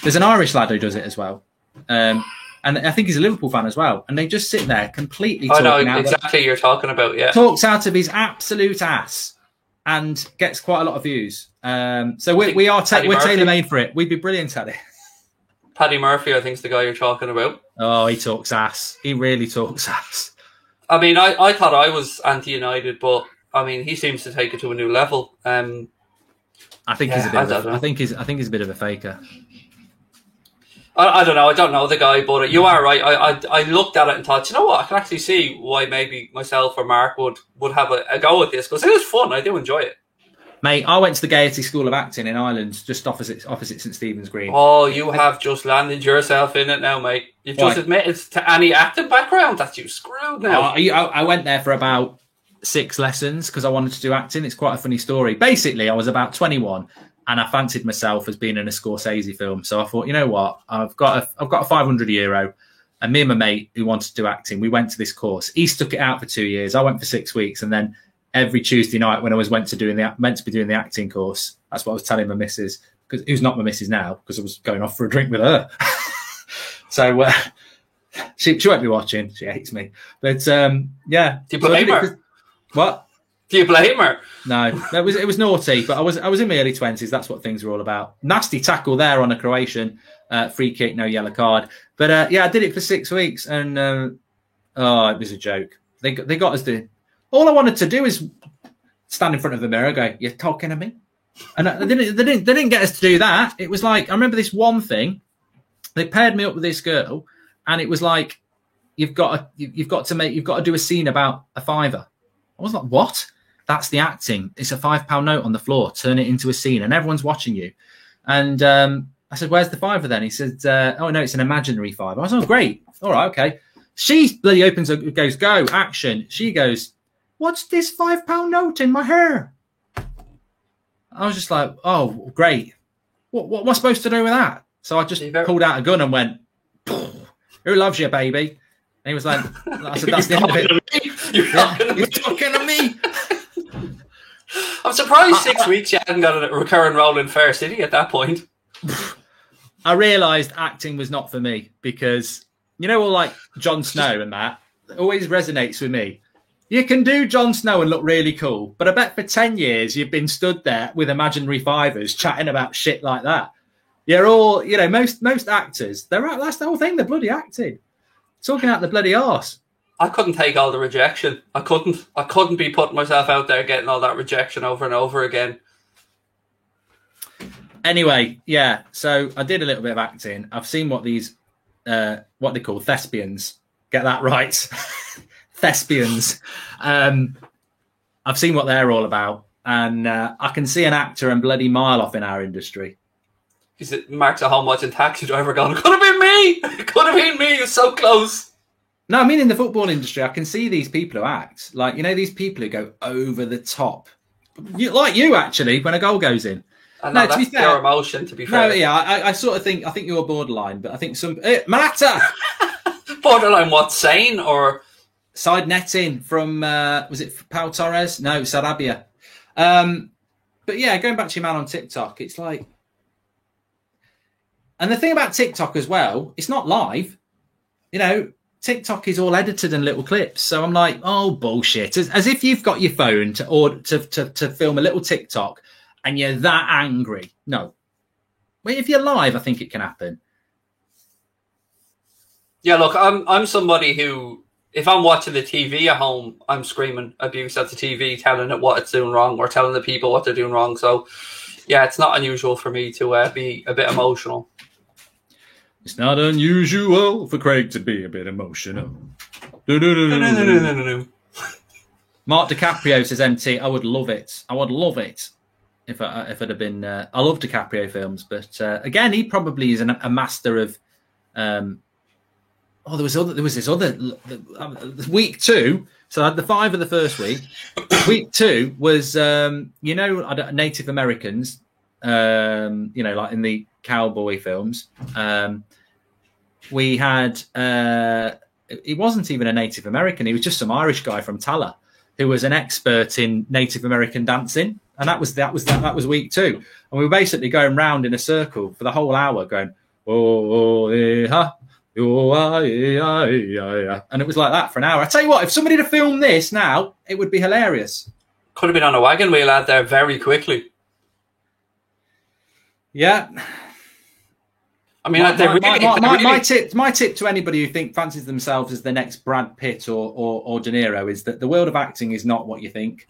There's an Irish lad who does it as well, and I think he's a Liverpool fan as well. And they just sit there completely. I know exactly you're talking about. Yeah, talks out of his absolute ass and gets quite a lot of views. So we're tailor made for it. We'd be brilliant at it. Paddy Murphy, I think, is the guy you're talking about. Oh, he talks ass. He really talks ass. I mean, I thought I was anti-United, but I mean, he seems to take it to a new level. I think he's a bit. I think he's a bit of a faker. I don't know. I don't know the guy, but you are right. I looked at it and thought, you know what? I can actually see why maybe myself or Mark would have a go at this, because it is fun. I do enjoy it. Mate, I went to the Gaiety School of Acting in Ireland, just opposite St Stephen's Green. Oh, you have just landed yourself in it now, mate. You've just admitted to any acting background that you screwed now. I went there for about 6 lessons because I wanted to do acting. It's quite a funny story. Basically, I was about 21 and I fancied myself as being in a Scorsese film. So I thought, you know what? I've got a €500, and me and my mate who wanted to do acting, we went to this course. He stuck it out for 2 years. I went for 6 weeks, and then every Tuesday night when I was meant to be doing the acting course, that's what I was telling my missus, because who's not my missus now, because I was going off for a drink with her. So she won't be watching. She hates me. But yeah. Do you blame her? What? Do you blame her? No, it was naughty, but I was in my early 20s. That's what things were all about. Nasty tackle there on a Croatian free kick, no yellow card. But yeah, I did it for 6 weeks, and it was a joke. They got us doing. All I wanted to do is stand in front of the mirror, and go, "You're talking to me," and they didn't get us to do that. It was like, I remember this one thing. They paired me up with this girl, and it was like, you've got to do a scene about a fiver. I was like, what? That's the acting. It's a £5 note on the floor. Turn it into a scene, and everyone's watching you. And I said, "Where's the fiver then?" He said, "Oh no, it's an imaginary fiver." I was like, "Oh, great. All right, okay." She bloody opens up, goes, "Go, action." She goes, "What's this £5 note in my hair?" I was just like, "Oh, great. What am I supposed to do with that?" So I just pulled out a gun and went, "Who loves you, baby?" And he was like, I said, "That's the end of it." You're talking to me. I'm surprised 6 weeks you hadn't got a recurring role in Fair City at that point. I realised acting was not for me, because, you know, all like Jon Snow and that, it always resonates with me. You can do Jon Snow and look really cool, but I bet for 10 years you've been stood there with imaginary fivers chatting about shit like that. You're all, you know, most actors, that's the whole thing, they're bloody acting. Talking out the bloody arse. I couldn't take all the rejection. I couldn't be putting myself out there getting all that rejection over and over again. Anyway, yeah, so I did a little bit of acting. I've seen what these, what they call thespians. Get that right. Thespians. I've seen what they're all about. And I can see an actor and bloody mile off in our industry. Is it Mark's at home watching Taxi Driver going, "It could have been me! It could have been me! It's so close!" No, I mean in the football industry, I can see these people who act. Like, you know, these people who go over the top. Like you, actually, when a goal goes in. I know, that's your emotion, to be fair. No, yeah, I sort of think, I think you're borderline, but I think some... Malata! Borderline what, sane, or... Side netting from, was it Pau Torres? No, Sarabia. But yeah, going back to your man on TikTok, it's like... And the thing about TikTok as well, it's not live. You know, TikTok is all edited in little clips. So I'm like, oh, bullshit. As if you've got your phone to film a little TikTok and you're that angry. No. Well, if you're live, I think it can happen. Yeah, look, I'm somebody who, if I'm watching the TV at home, I'm screaming abuse at the TV, telling it what it's doing wrong, or telling the people what they're doing wrong. So, yeah, it's not unusual for me to be a bit emotional. It's not unusual for Craig to be a bit emotional. No. Mark DiCaprio says, "MT, I would love it. I would love it if it had been. I love DiCaprio films, but again, he probably is a master of. There was this other week 2. So I had the 5 of the first week. Week 2 was Native Americans. Like in the cowboy films. We had he wasn't even a Native American, he was just some Irish guy from Tala who was an expert in Native American dancing, and that was week 2, and we were basically going round in a circle for the whole hour going and it was like that for an hour. I tell you what, if somebody had filmed this now, it would be hilarious. Could have been on a wagon wheel out there very quickly. Yeah. I mean, my tip to anybody who fancies themselves as the next Brad Pitt or De Niro is that the world of acting is not what you think.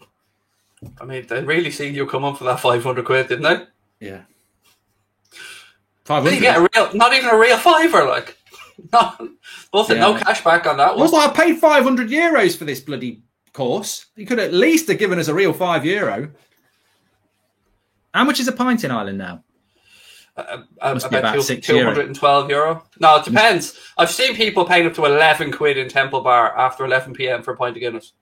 I mean, they really seen you come on for that 500 quid, didn't they? Yeah. 500. You get not even a real fiver, like. Nothing, no cash back on that one. Also, I paid €500 for this bloody course. You could at least have given us a real €5. How much is a pint in Ireland now? About €212. No, it depends. I've seen people paying up to 11 quid in Temple Bar after 11 p.m. for a pint of Guinness.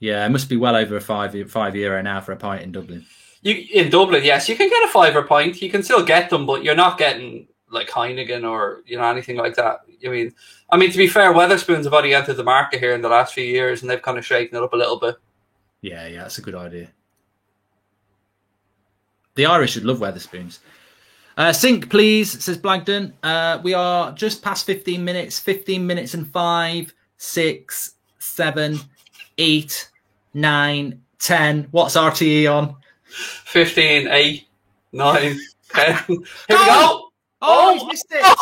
Yeah, it must be well over €5 now for a pint in Dublin. In Dublin, yes, you can get a fiver pint. You can still get them, but you're not getting like Heineken or anything like that. I mean, to be fair, Wetherspoons have only entered the market here in the last few years, and they've kind of shaken it up a little bit. Yeah, that's a good idea. The Irish should love Wetherspoons. Sync, please, says Blagden. We are just past 15 minutes. 15 minutes and 5, 6, 7, 8, 9, 10. What's RTE on? 15, 8, 9, 10. Here we go. Oh, he's missed it.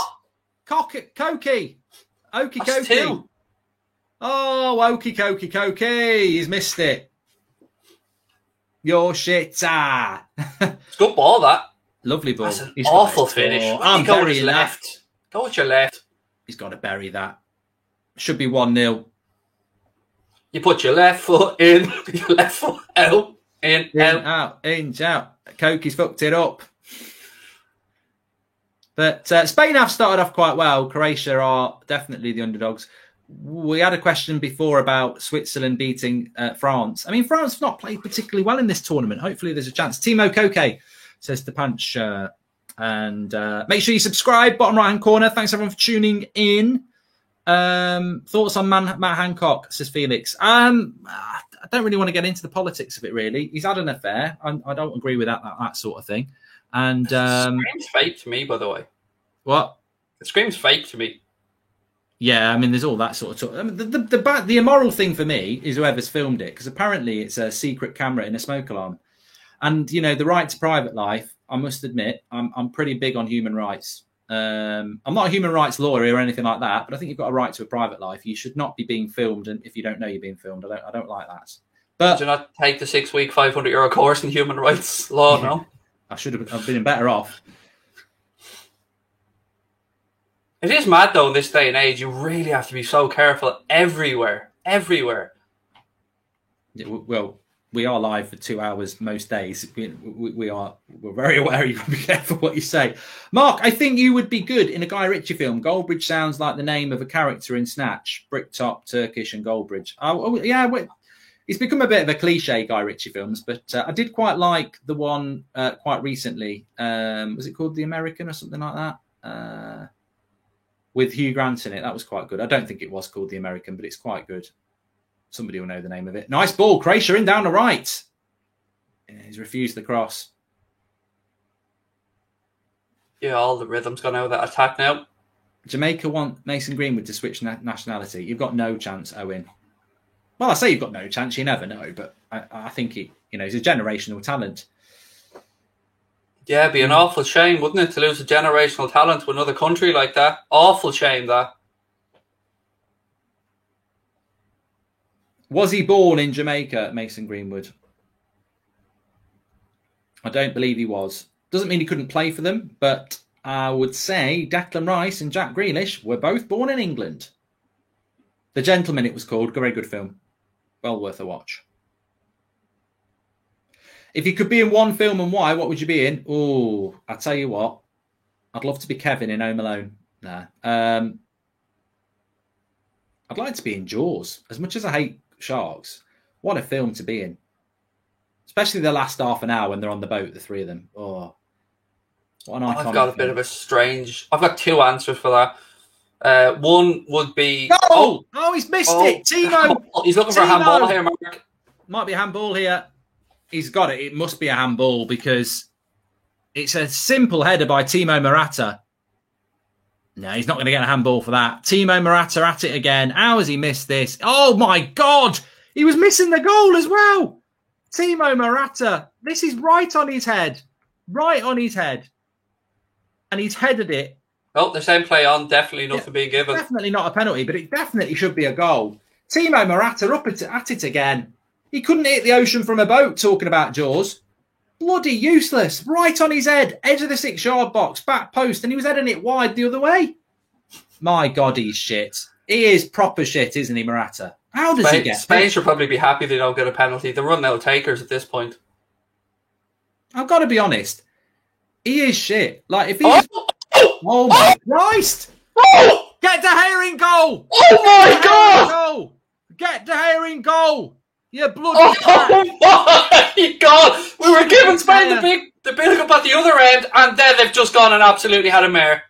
Koki. Okie Koki. Oh, Okie Koki. He's missed it. Your shit. It's a good ball, that. Lovely ball. That's an awful finish. I'm go with his left. Go with your left. He's got to bury that. Should be 1-0. You put your left foot in, your left foot out, in, out. Koki's fucked it up. But Spain have started off quite well. Croatia are definitely the underdogs. We had a question before about Switzerland beating France. I mean, France have not played particularly well in this tournament. Hopefully there's a chance. Timo Koke says to Punch. And make sure you subscribe, bottom right-hand corner. Thanks, everyone, for tuning in. Thoughts on Matt Hancock, says Felix. I don't really want to get into the politics of it, really. He's had an affair. I don't agree with that sort of thing. And it screams fake to me, by the way. What? It screams fake to me. Yeah, I mean, there's all that sort of talk. I mean, the immoral thing for me is whoever's filmed it, because apparently it's a secret camera in a smoke alarm. And, the right to private life, I must admit, I'm pretty big on human rights. I'm not a human rights lawyer or anything like that, but I think you've got a right to a private life. You should not be being filmed, and if you don't know you're being filmed, I don't like that. But do not take the 6-week €500 course in human rights law. No, I've been better off. It is mad though. In this day and age, you really have to be so careful everywhere. Yeah, well, we are live for 2 hours most days. We're very aware you've got to be careful what you say. Mark, I think you would be good in a Guy Ritchie film. Goldbridge sounds like the name of a character in Snatch. Bricktop, Turkish, and Goldbridge. Yeah, it's become a bit of a cliche, Guy Ritchie films, but I did quite like the one quite recently. Was it called The American or something like that? With Hugh Grant in it. That was quite good. I don't think it was called The American, but it's quite good. Somebody will know the name of it. Nice ball. Croatia in down the right. Yeah, he's refused the cross. Yeah, all the rhythm's gone out of that attack now. Jamaica want Mason Greenwood to switch nationality. You've got no chance, Owen. Well, I say you've got no chance. You never know. But I think he's a generational talent. Yeah, it'd be an awful shame, wouldn't it, to lose a generational talent to another country like that? Awful shame, that. Was he born in Jamaica, Mason Greenwood? I don't believe he was. Doesn't mean he couldn't play for them, but I would say Declan Rice and Jack Grealish were both born in England. The Gentleman, it was called. Very good film. Well worth a watch. If you could be in one film and why, what would you be in? Oh, I'll tell you what. I'd love to be Kevin in Home Alone. Nah. I'd like to be in Jaws. As much as I hate sharks, what a film to be in. Especially the last half an hour when they're on the boat, the three of them. Oh, what an iconic I've got a bit of a strange... I've got two answers for that. One would be... Oh, he's missed it. Timo. He's looking for a handball here, Mark. Might be a handball here. He's got it. It must be a handball because it's a simple header by Timo Morata. No, he's not going to get a handball for that. Timo Morata at it again. How has he missed this? Oh, my God. He was missing the goal as well. Timo Morata. This is right on his head. Right on his head. And he's headed it. Oh, the same play on. Definitely nothing being given. Definitely not a penalty, but it definitely should be a goal. Timo Morata up at it again. He couldn't hit the ocean from a boat, talking about Jaws. Bloody useless. Right on his head, edge of the 6-yard box, back post, and he was heading it wide the other way. My God, he's shit. He is proper shit, isn't he, Morata? How does he get Spain should probably be happy they don't get a penalty. They're run out takers at this point. I've got to be honest. He is shit. Like, if he's... Oh my Christ! Oh! Get De Gea in goal! Oh my God! Get De Gea in goal! You bloody Oh my God! We were giving Spain the big up at the other end, and then they've just gone and absolutely had a mare.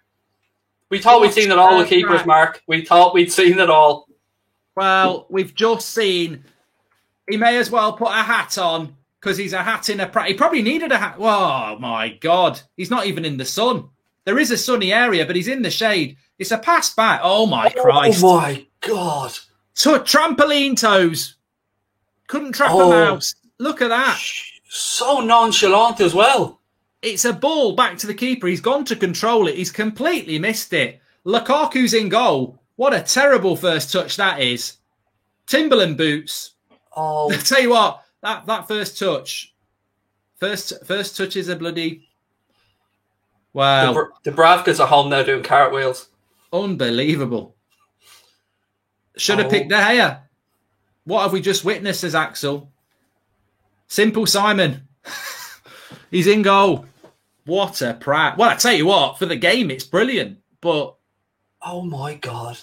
We thought we'd seen it all with keepers, Mark. We thought we'd seen it all. Well, we've just seen he may as well put a hat on because he's a hat in a... He probably needed a hat. Oh, my God. He's not even in the sun. There is a sunny area, but he's in the shade. It's a pass back. Oh, my Christ. Oh, my God. Trampoline toes. Couldn't trap a mouse. Look at that. So nonchalant as well. It's a ball back to the keeper. He's gone to control it. He's completely missed it. Lukaku's in goal. What a terrible first touch that is. Timberland boots. Oh, I'll tell you what, that first touch. First touch is a bloody... Wow. The Bravkas are home now doing cartwheels. Unbelievable. Should have picked De Gea. What have we just witnessed as Axel? Simple Simon. He's in goal. What a prat. Well, I tell you what, for the game, it's brilliant. But... Oh, my God.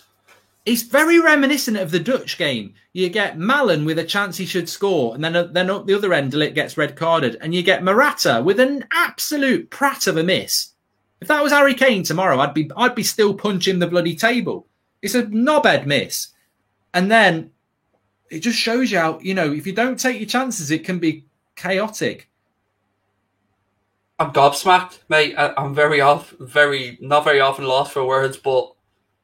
It's very reminiscent of the Dutch game. You get Malen with a chance he should score, and then up the other end, De Ligt gets red carded, and you get Morata with an absolute prat of a miss. If that was Harry Kane tomorrow, I'd be still punching the bloody table. It's a knobhead miss, and then it just shows you how, if you don't take your chances, it can be chaotic. I'm gobsmacked, mate. I'm not very often lost for words, but.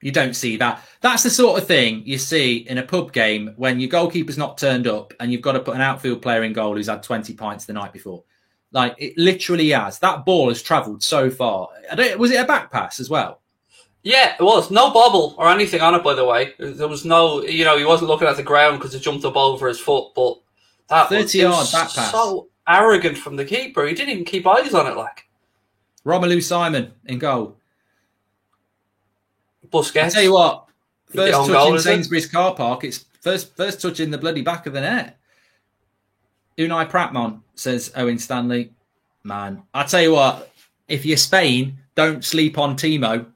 You don't see that. That's the sort of thing you see in a pub game when your goalkeeper's not turned up and you've got to put an outfield player in goal who's had 20 pints the night before. Like, it literally has. That ball has travelled so far. Was it a back pass as well? Yeah, it was. No bobble or anything on it, by the way. There was no, he wasn't looking at the ground because it jumped up over his foot, but that 30-yard back pass. So arrogant from the keeper. He didn't even keep eyes on it, like. Romelu Simon in goal. Busquets. I tell you what, first touch goal, in Sainsbury's car park, it's first touch in the bloody back of the net. Unai Pratmon, says Owen Stanley. Man, I tell you what, if you're Spain, don't sleep on Timo.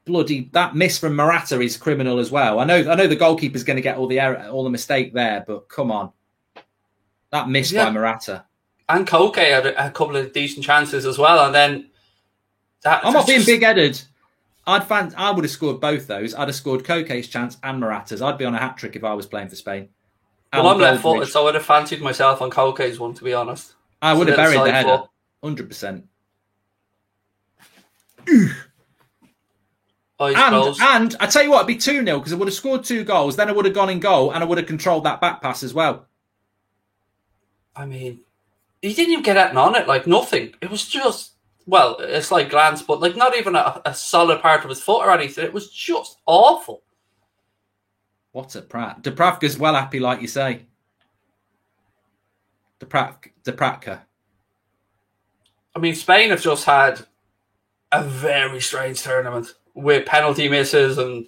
Bloody, that miss from Morata is criminal as well. I know the goalkeeper's going to get all the mistake there, but come on. That miss by Morata. And Koke had a couple of decent chances as well, and then... I'm not being big-headed. I would have scored both those. I'd have scored Koke's chance and Morata's. I'd be on a hat-trick if I was playing for Spain. Well, I'm left-footed, so I'd have fancied myself on Koke's one, to be honest. I would have buried the header. 100%. And I tell you what, it'd be 2-0 because I would have scored 2 goals, then I would have gone in goal and I would have controlled that back pass as well. I mean, he didn't even get on it, like nothing. It was just... Well, a slight glance, but like not even a solid part of his foot or anything. It was just awful. What a prat. Dubravka's well happy, like you say. Dubravka. I mean, Spain have just had a very strange tournament with penalty misses and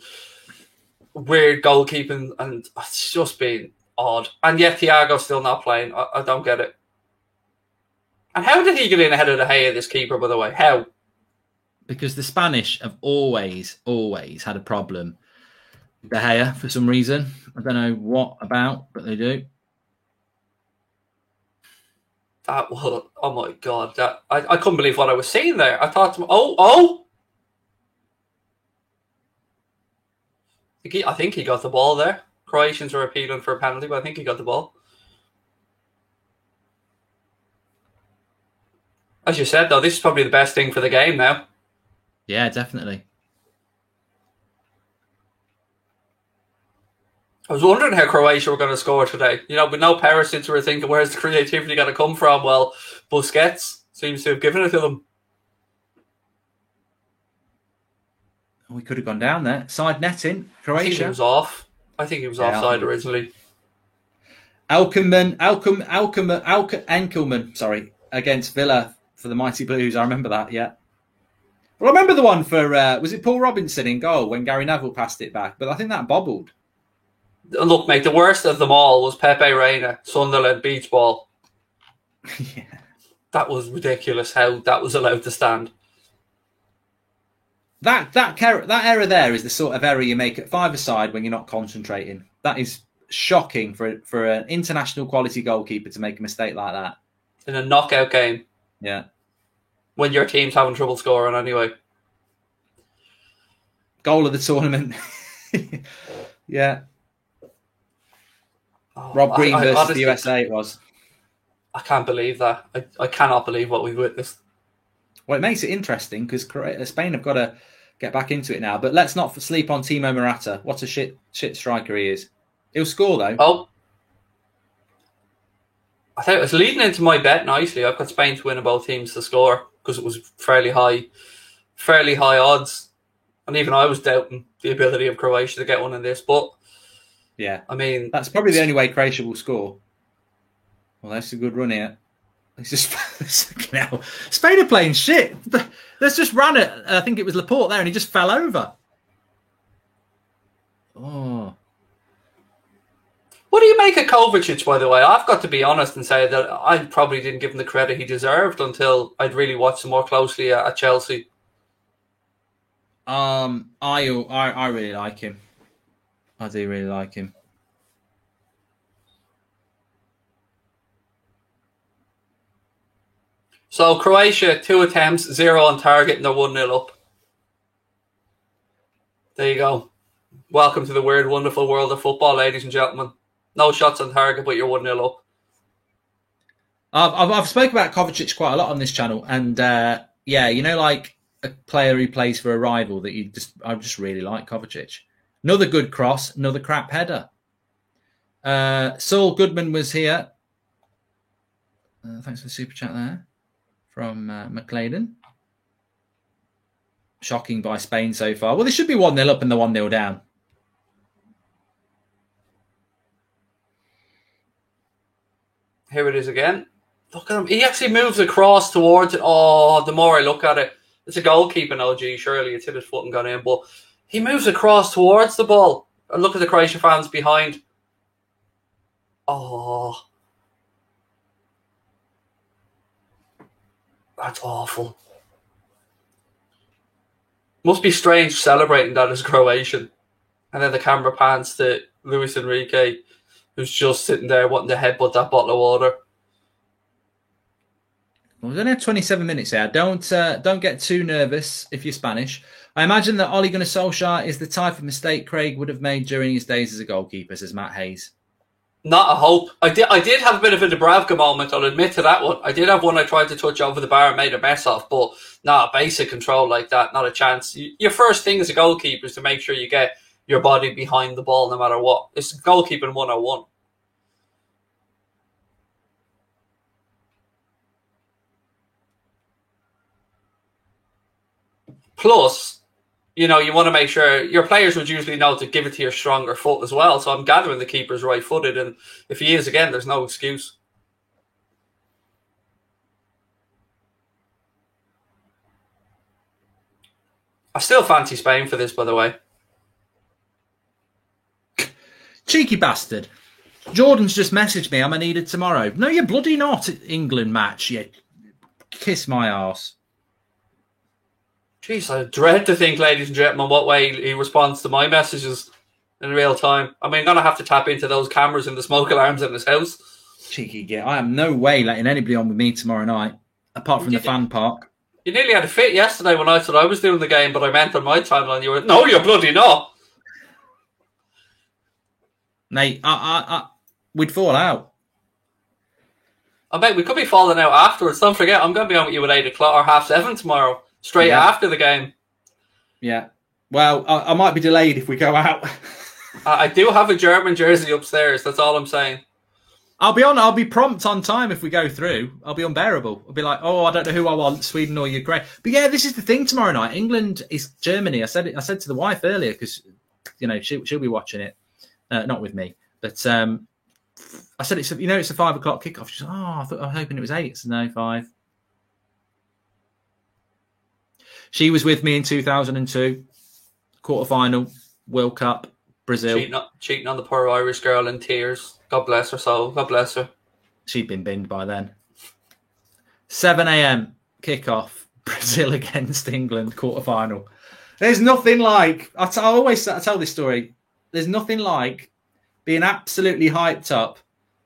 weird goalkeeping, and it's just been odd. And yet Thiago's still not playing. I don't get it. And how did he get in ahead of De Gea, this keeper, by the way? How? Because the Spanish have always had a problem. De Gea, for some reason. I don't know what about, but they do. That was, oh my God. I couldn't believe what I was seeing there. I thought, I think he got the ball there. Croatians were appealing for a penalty, but I think he got the ball. As you said, though, this is probably the best thing for the game now. Yeah, definitely. I was wondering how Croatia were going to score today. With no Perisic, we were thinking, where's the creativity going to come from? Well, Busquets seems to have given it to them. We could have gone down there. Side netting, Croatia. I think he was off. I think he was offside originally. Enkelman, sorry. against Villa for the Mighty Blues. I remember that, yeah. Well, I remember the one for, was it Paul Robinson in goal when Gary Neville passed it back? But I think that bobbled. Look, mate, the worst of them all was Pepe Reina, Sunderland beach ball. Yeah. That was ridiculous how that was allowed to stand. That error there is the sort of error you make at five-a-side when you're not concentrating. That is shocking for an international quality goalkeeper to make a mistake like that. In a knockout game. Yeah. When your team's having trouble scoring anyway. Goal of the tournament. Yeah. Oh, Rob Green versus honestly, the USA it was. I can't believe that. I cannot believe what we've witnessed. Well, it makes it interesting because Spain have got to get back into it now. But let's not sleep on Timo Morata. What a shit striker he is. He'll score, though. Oh. I think it's leading into my bet nicely. I've got Spain to win and both teams to score because it was fairly high odds. And even I was doubting the ability of Croatia to get one in this. But, yeah, I mean... That's probably the only way Croatia will score. Well, that's a good run here. It's just... Spain are playing shit. Let's just run it. I think it was Laporte there and he just fell over. Oh... What do you make of Kovacic, by the way? I've got to be honest and say that I probably didn't give him the credit he deserved until I'd really watched him more closely at Chelsea. I really like him. I do really like him. So Croatia, 2 attempts, 0 on target, and they're 1-0 up. There you go. Welcome to the weird, wonderful world of football, ladies and gentlemen. No shots on target, but you're 1-0 up. I've spoken about Kovacic quite a lot on this channel, and yeah, you know, like a player who plays for a rival that I just really like Kovacic. Another good cross, another crap header. Saul Goodman was here. Thanks for the super chat there from McCladen. Shocking by Spain so far. Well, they should be 1-0 up and they're 1-0 down. Here it is again. Look at him. He actually moves across towards it. Oh, the more I look at it, it's a goalkeeping OG. Surely it's hit his foot and gone in. But he moves across towards the ball. And look at the Croatian fans behind. Oh. That's awful. Must be strange celebrating that as Croatian. And then the camera pans to Luis Enrique, who's just sitting there wanting to headbutt that bottle of water. Well, we've only had 27 minutes here. Don't get too nervous if you're Spanish. I imagine that Ole Gunnar Solskjaer is the type of mistake Craig would have made during his days as a goalkeeper, says Matt Hayes. Not a hope. I did have a bit of a Dubravka moment, I'll admit to that one. I did have one I tried to touch over the bar and made a mess of, but not basic control like that, not a chance. Your first thing as a goalkeeper is to make sure you get your body behind the ball no matter what. It's goalkeeping 101. Plus, you know, you want to make sure your players would usually know to give it to your stronger foot as well. So I'm gathering the keeper's right-footed, and if he is again, there's no excuse. I still fancy Spain for this, by the way. Cheeky bastard. Jordan's just messaged me. I'm needed tomorrow. No, you're bloody not. England match. You kiss my arse. Jeez, I dread to think, ladies and gentlemen, what way he responds to my messages in real time. I mean, I'm going to have to tap into those cameras and the smoke alarms in his house. Cheeky git. I am no way letting anybody on with me tomorrow night, apart from the fan park. You nearly had a fit yesterday when I said I was doing the game, but I meant on my timeline you were, no, you're bloody not. Mate, we'd fall out. I bet we could be falling out afterwards. Don't forget, I'm going to be on with you at 8 o'clock or 7:30 tomorrow. Straight after the game. Yeah. Well, I might be delayed if we go out. I do have a German jersey upstairs. That's all I'm saying. I'll be prompt on time if we go through. I'll be unbearable. I'll be like, oh, I don't know who I want, Sweden or Ukraine. But yeah, this is the thing tomorrow night. England is Germany. I said to the wife earlier because, you know, she'll be watching it. Not with me. But I said, it's a 5 o'clock kickoff. She's like, I was hoping it was 8. So no, 5. She was with me in 2002, quarterfinal, World Cup, Brazil. Cheating on the poor Irish girl in tears. God bless her soul. God bless her. She'd been binned by then. 7 a.m. kickoff, Brazil against England, quarterfinal. There's nothing like, I tell this story, there's nothing like being absolutely hyped up.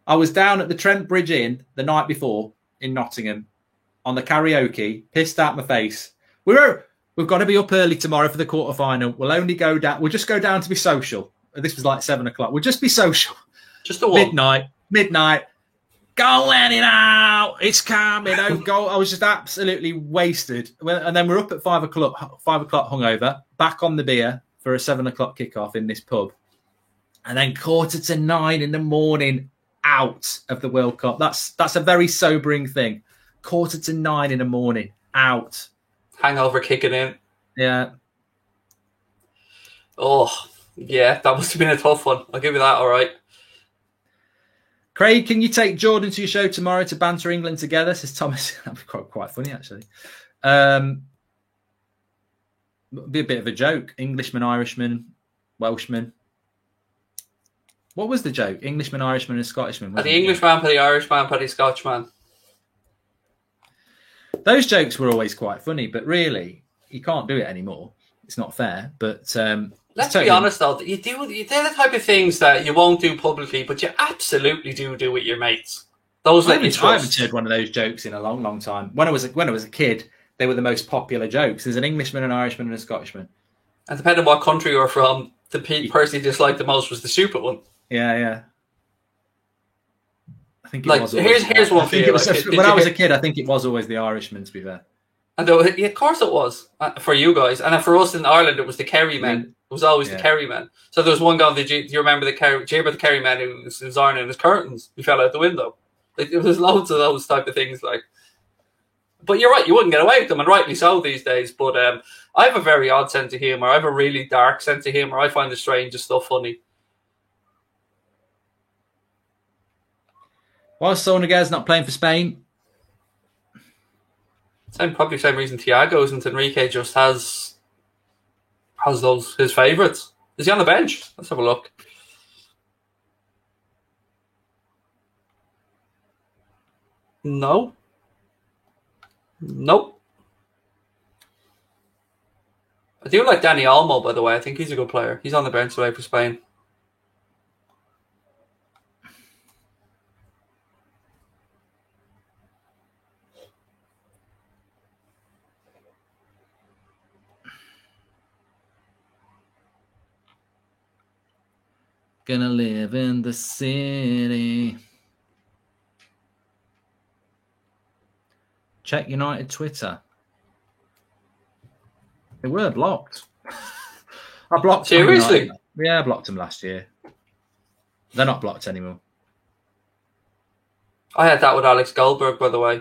I was down at the Trent Bridge Inn the night before in Nottingham on the karaoke, pissed out my face. We've got to be up early tomorrow for the quarterfinal. We'll just go down to be social. This was like 7 o'clock. We'll just be social. Just a one. Midnight. Go let it out. It's coming. Don't go. I was just absolutely wasted. And then we're up at 5 o'clock hungover, back on the beer for a 7 o'clock kickoff in this pub. And then 8:45 in the morning out of the World Cup. That's a very sobering thing. 8:45 in the morning out. Hangover kicking in. Yeah. Oh, yeah. That must have been a tough one. I'll give you that. All right. Craig, can you take Jordan to your show tomorrow to banter England together? Says Thomas. That'd be quite funny, actually. Be a bit of a joke. Englishman, Irishman, Welshman. What was the joke? Englishman, Irishman, and Scottishman. The Englishman for the Irishman for the Scotchman. Those jokes were always quite funny, but really, you can't do it anymore. It's not fair. But let's be honest, though. They're the type of things that you won't do publicly, but you absolutely do with your mates. I haven't heard one of those jokes in a long, long time. When I was a kid, they were the most popular jokes. There's an Englishman, an Irishman, and a Scottishman. And depending on what country you're from, the person you disliked the most was the stupid one. Yeah. I think it was. Here's one for you. When I was a kid, I think it was always the Irishman, to be fair. And of course it was for you guys, and for us in Ireland, it was the Kerry men. It was always the Kerry men. So there was one guy. Do you remember the Kerry man who was ironing his curtains? He fell out the window. There was loads of those type of things. But you're right. You wouldn't get away with them, and rightly so these days. But I have a very odd sense of humor. I have a really dark sense of humor. I find the strangest stuff funny. Why is Sonaga's not playing for Spain? Probably the same reason Thiago isn't. Enrique just has his favourites. Is he on the bench? Let's have a look. No. Nope. I do like Dani Olmo, by the way. I think he's a good player. He's on the bench today for Spain. Gonna live in the city. Check United Twitter. They were blocked. I blocked them. Seriously? Yeah, I blocked them last year. They're not blocked anymore. I had that with Alex Goldberg, by the way.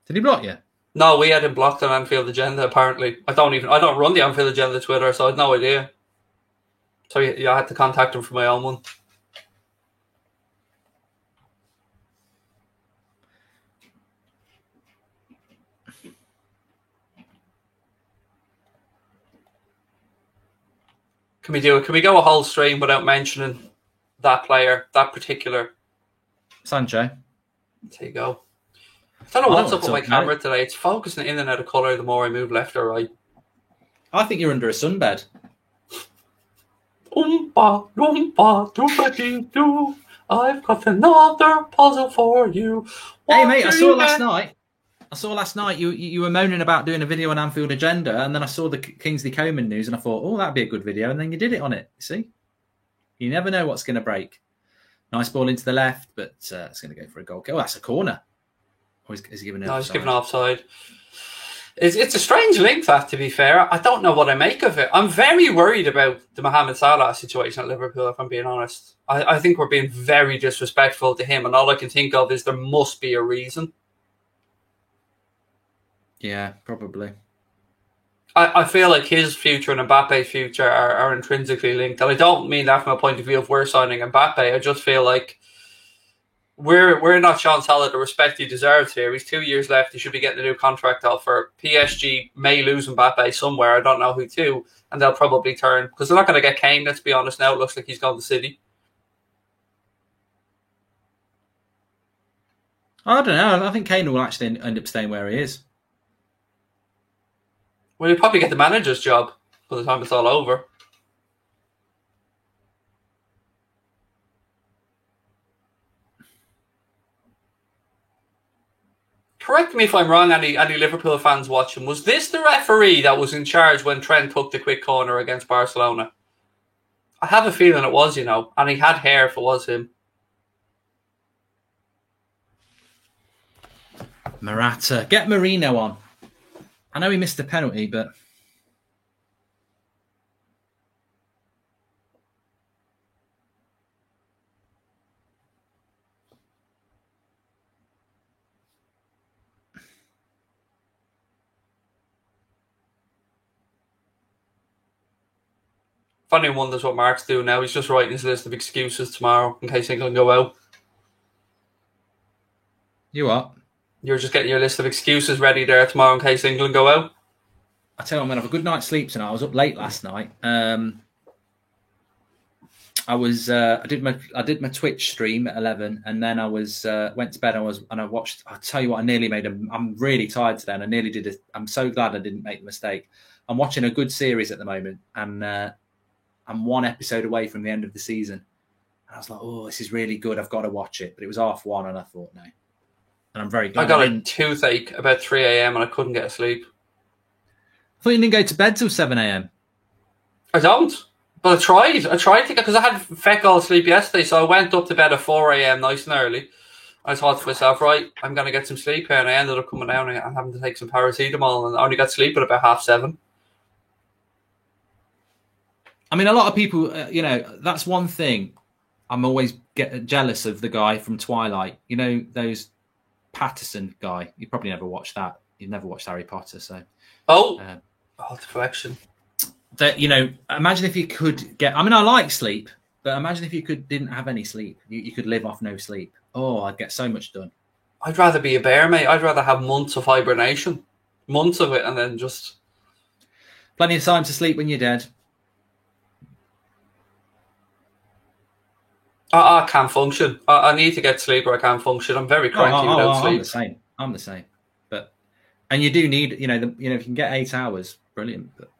Did he block you? No, we had him blocked on Anfield Agenda, apparently. I don't run the Anfield Agenda Twitter, so I had no idea. So yeah, I had to contact him for my own one. Can we go a whole stream without mentioning that player, that particular Sancho? There you go. I don't know what's up with my camera today. It's focusing in and out of colour the more I move left or right. I think you're under a sunbed. Oompa, loompa, doompa-dee-doo. I've got another puzzle for you. Hey, mate, I saw last night you were moaning about doing a video on Anfield Agenda, and then I saw the Kingsley Coman news, and I thought, oh, that'd be a good video, and then you did it on it. See? You never know what's going to break. Nice ball into the left, but it's going to go for a goal. Oh, that's a corner. Or is he giving it? No, he's giving offside. It's a strange link, that, to be fair. I don't know what I make of it. I'm very worried about the Mohamed Salah situation at Liverpool, if I'm being honest. I think we're being very disrespectful to him, and all I can think of is there must be a reason. Yeah, probably. I feel like his future and Mbappe's future are intrinsically linked. And I don't mean that from a point of view of we're signing Mbappe. I just feel like we're not Sean Salah the respect he deserves here. He's 2 years left. He should be getting a new contract offer. PSG may lose Mbappe somewhere. I don't know who to, and they'll probably turn because they're not going to get Kane. Let's be honest. Now it looks like he's gone to City. I don't know. I think Kane will actually end up staying where he is. Well, he'll probably get the manager's job by the time it's all over. Correct me if I'm wrong, any Liverpool fans watching. Was this the referee that was in charge when Trent took the quick corner against Barcelona? I have a feeling it was, and he had hair if it was him. Morata. Get Marino on. I know he missed the penalty, but... If anyone wonders what Mark's doing now, he's just writing his list of excuses tomorrow in case England go out. You what? You're just getting your list of excuses ready there tomorrow in case England go out? I tell you, I'm going to have a good night's sleep tonight. I was up late last night. I did my Twitch stream at 11, and then I went to bed. I watched. I'll tell you what, I nearly made I'm really tired today, and I nearly did it. I'm so glad I didn't make the mistake. I'm watching a good series at the moment, and I'm one episode away from the end of the season. And I was like, oh, this is really good. I've got to watch it. But it was 1:30, and I thought no. And I'm very glad. I got a toothache about 3 a.m. and I couldn't get asleep. I thought you didn't go to bed till 7 a.m. I don't. But I tried to, because I had feck all sleep yesterday, so I went up to bed at 4 a.m. nice and early. I thought to myself, right, I'm going to get some sleep here, and I ended up coming down and having to take some paracetamol, and I only got sleep at about 7:30. I mean, a lot of people, that's one thing. I'm always jealous of the guy from Twilight. Those Patterson guy. You probably never watched that. You've never watched Harry Potter, so. Deflection. That imagine if you could get. I mean, I like sleep, but imagine if you didn't have any sleep. You could live off no sleep. Oh, I'd get so much done. I'd rather be a bear, mate. I'd rather have months of hibernation, months of it, and then just plenty of time to sleep when you're dead. I can't function. I need to get sleep or I can't function. I'm very cranky without sleep. I'm the same. And you do need, if you can get 8 hours, brilliant. But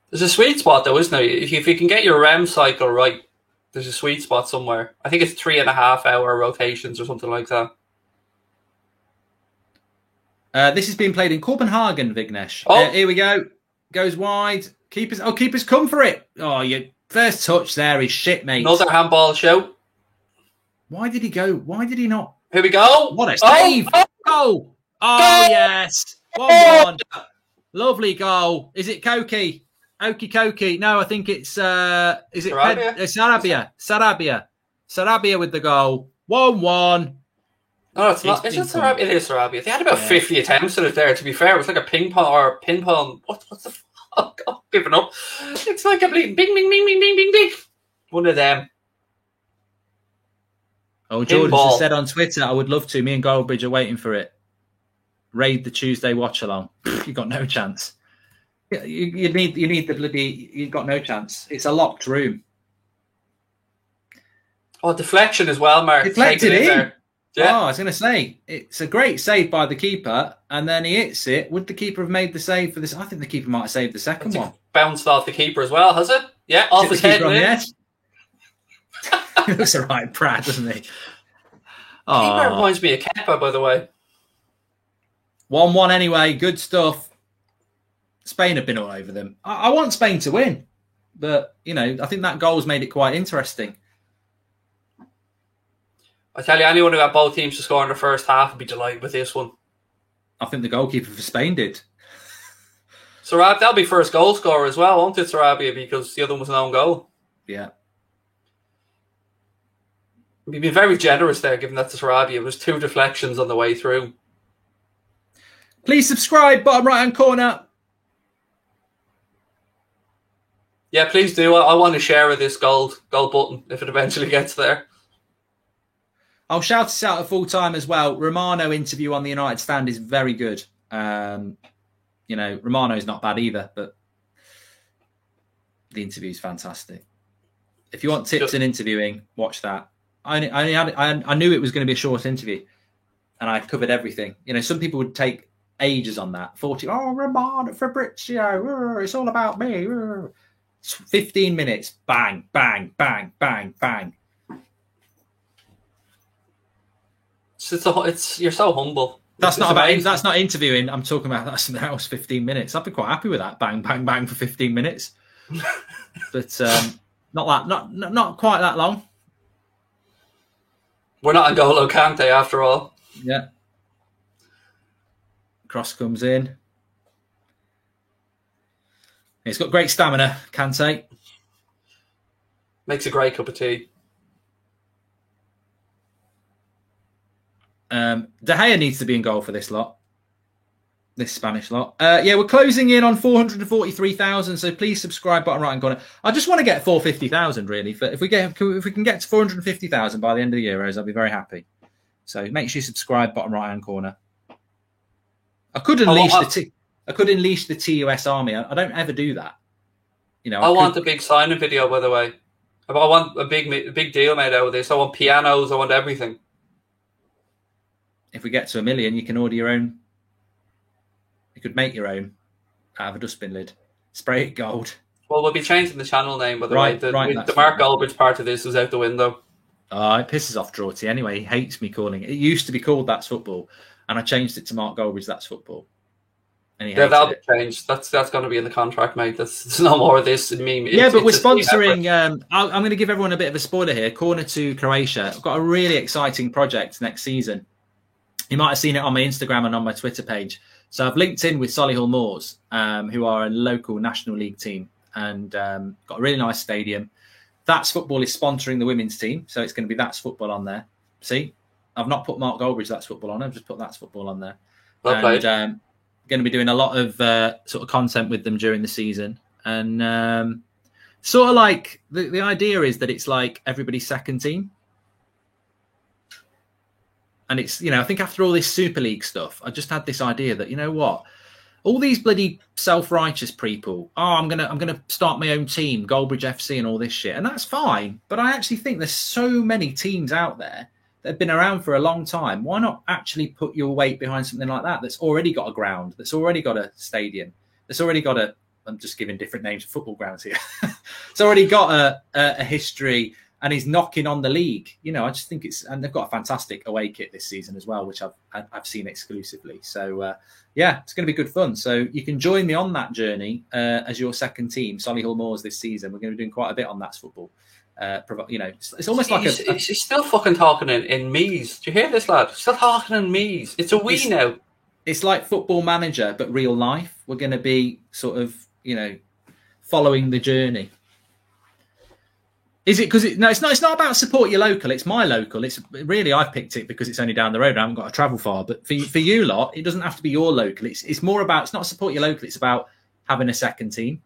there's a sweet spot, though, isn't there? If you can get your REM cycle right, there's a sweet spot somewhere. I think it's 3.5 hour rotations or something like that. This is being played in Copenhagen, Vignesh. Oh. Here we go. Goes wide. Keeper's come for it. Oh, your first touch there is shit, mate. Another handball show. Why did he go? Why did he not? Here we go. What a save. Goal. Oh, yes. 1-1. Lovely goal. Is it Koki? Okie Koki. No, I think it's... is it Sarabia? Sarabia with the goal. 1-1. No, it's not. Is it Sarabia? It is Sarabia. They had about 50 attempts at it there, to be fair. It was like a ping pong. What's the fuck? I'm giving up. It's like a bling, bing, bing, bing, bing, bing, bing, bing. One of them. Oh, Jordan just said on Twitter, I would love to. Me and Goldbridge are waiting for it. Raid the Tuesday watch along. You got no chance. You need the bloody. You've got no chance. It's a locked room. Oh, deflection as well, Mark. Deflected in. There. Yeah. Oh, I was going to say it's a great save by the keeper, and then he hits it. Would the keeper have made the save for this? I think the keeper might have saved the second one. Bounced off the keeper as well, has it? Yeah, off his head. He looks a right brat, doesn't he? Keeper reminds me of Kepa, by the way. 1-1 anyway. Good stuff. Spain have been all over them. I want Spain to win, but I think that goal's made it quite interesting. I tell you, anyone who had both teams to score in the first half would be delighted with this one. I think the goalkeeper for Spain did. Sarabia, that'll be first goal scorer as well, won't it, Sarabia? Because the other one was an own goal. Yeah. We've been very generous there, given that to Sarabia. It was 2 deflections on the way through. Please subscribe, bottom right-hand corner. Yeah, please do. I want to share this gold button if it eventually gets there. I'll shout this out at full time as well. Romano interview on the United Stand is very good. Romano's not bad either, but the interview is fantastic. If you want tips in interviewing, watch that. I knew it was going to be a short interview, and I covered everything. Some people would take ages on that. 40. Oh, Romano, Fabrizio, it's all about me. 15 minutes. Bang, bang, bang, bang, bang. You're so humble. That's not interviewing. I'm talking about that's something else. 15 minutes. I'd be quite happy with that. Bang, bang, bang for 15 minutes. But not quite that long. We're not N'Golo Kante after all. Yeah. Cross comes in. He's got great stamina, Kante. Makes a great cup of tea. De Gea needs to be in goal for this lot. This Spanish lot. We're closing in on 443,000. So please subscribe, bottom right hand corner. I just want to get 450,000 really. If we can get to 450,000 by the end of the Euros, I'll be very happy. So make sure you subscribe, bottom right hand corner. I could unleash the TUS army. I don't ever do that. I want a big signing video, by the way. I want a big deal made out of this. I want pianos. I want everything. If we get to 1 million, you can order your own. You could make your own out of a dustbin lid. Spray it gold. Well, we'll be changing the channel name, by the way. The Mark Goldbridge part of this was out the window. Oh, it pisses off Draughty anyway. He hates me calling it. It used to be called That's Football, and I changed it to Mark Goldbridge That's Football. And that'll be changed. That's going to be in the contract, mate. There's no more of this in me. But we're sponsoring. I'm going to give everyone a bit of a spoiler here. Corner to Croatia. I've got a really exciting project next season. You might have seen it on my Instagram and on my Twitter page. So I've linked in with Solihull Moors, who are a local National League team, and got a really nice stadium. That's Football is sponsoring the women's team, so it's going to be That's Football on there. See, I've not put Mark Goldbridge That's Football on. I've just put That's Football on there. Well played. And going to be doing a lot of sort of content with them during the season, and sort of like the idea is that it's like everybody's second team. And it's, I think after all this Super League stuff, I just had this idea that, all these bloody self-righteous people, I'm gonna start my own team, Goldbridge FC and all this shit. And that's fine. But I actually think there's so many teams out there that have been around for a long time. Why not actually put your weight behind something like that that's already got a ground, that's already got a stadium, that's already got I'm just giving different names of football grounds here. It's already got a history, and he's knocking on the league. I just think and they've got a fantastic away kit this season as well, which I've seen exclusively. So it's going to be good fun. So you can join me on that journey as your second team, Solihull Moors, this season. We're going to be doing quite a bit on That's Football. It's almost like he's still fucking talking in me's. Do you hear this, lad? He's still talking in me's. It's a we now. It's like Football Manager, but real life. We're going to be sort of, following the journey. Is it because it's not about support your local. It's my local. It's really, I've picked it because it's only down the road. I haven't got to travel far. But for you lot, it doesn't have to be your local. It's more about, it's not support your local. It's about having a second team.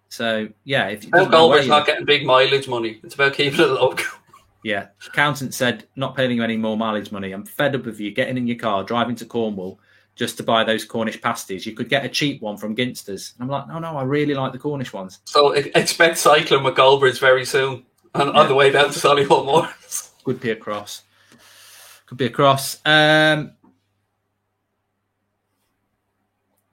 So yeah, if Goldberg's not getting big mileage money, it's about keeping it local. Yeah, accountant said not paying you any more mileage money. I'm fed up of you getting in your car, driving to Cornwall just to buy those Cornish pasties. You could get a cheap one from Ginsters. And I'm like, no, I really like the Cornish ones. So expect cycling with Goldbridge very soon. On the way down to Solihull Moors. Could be a cross.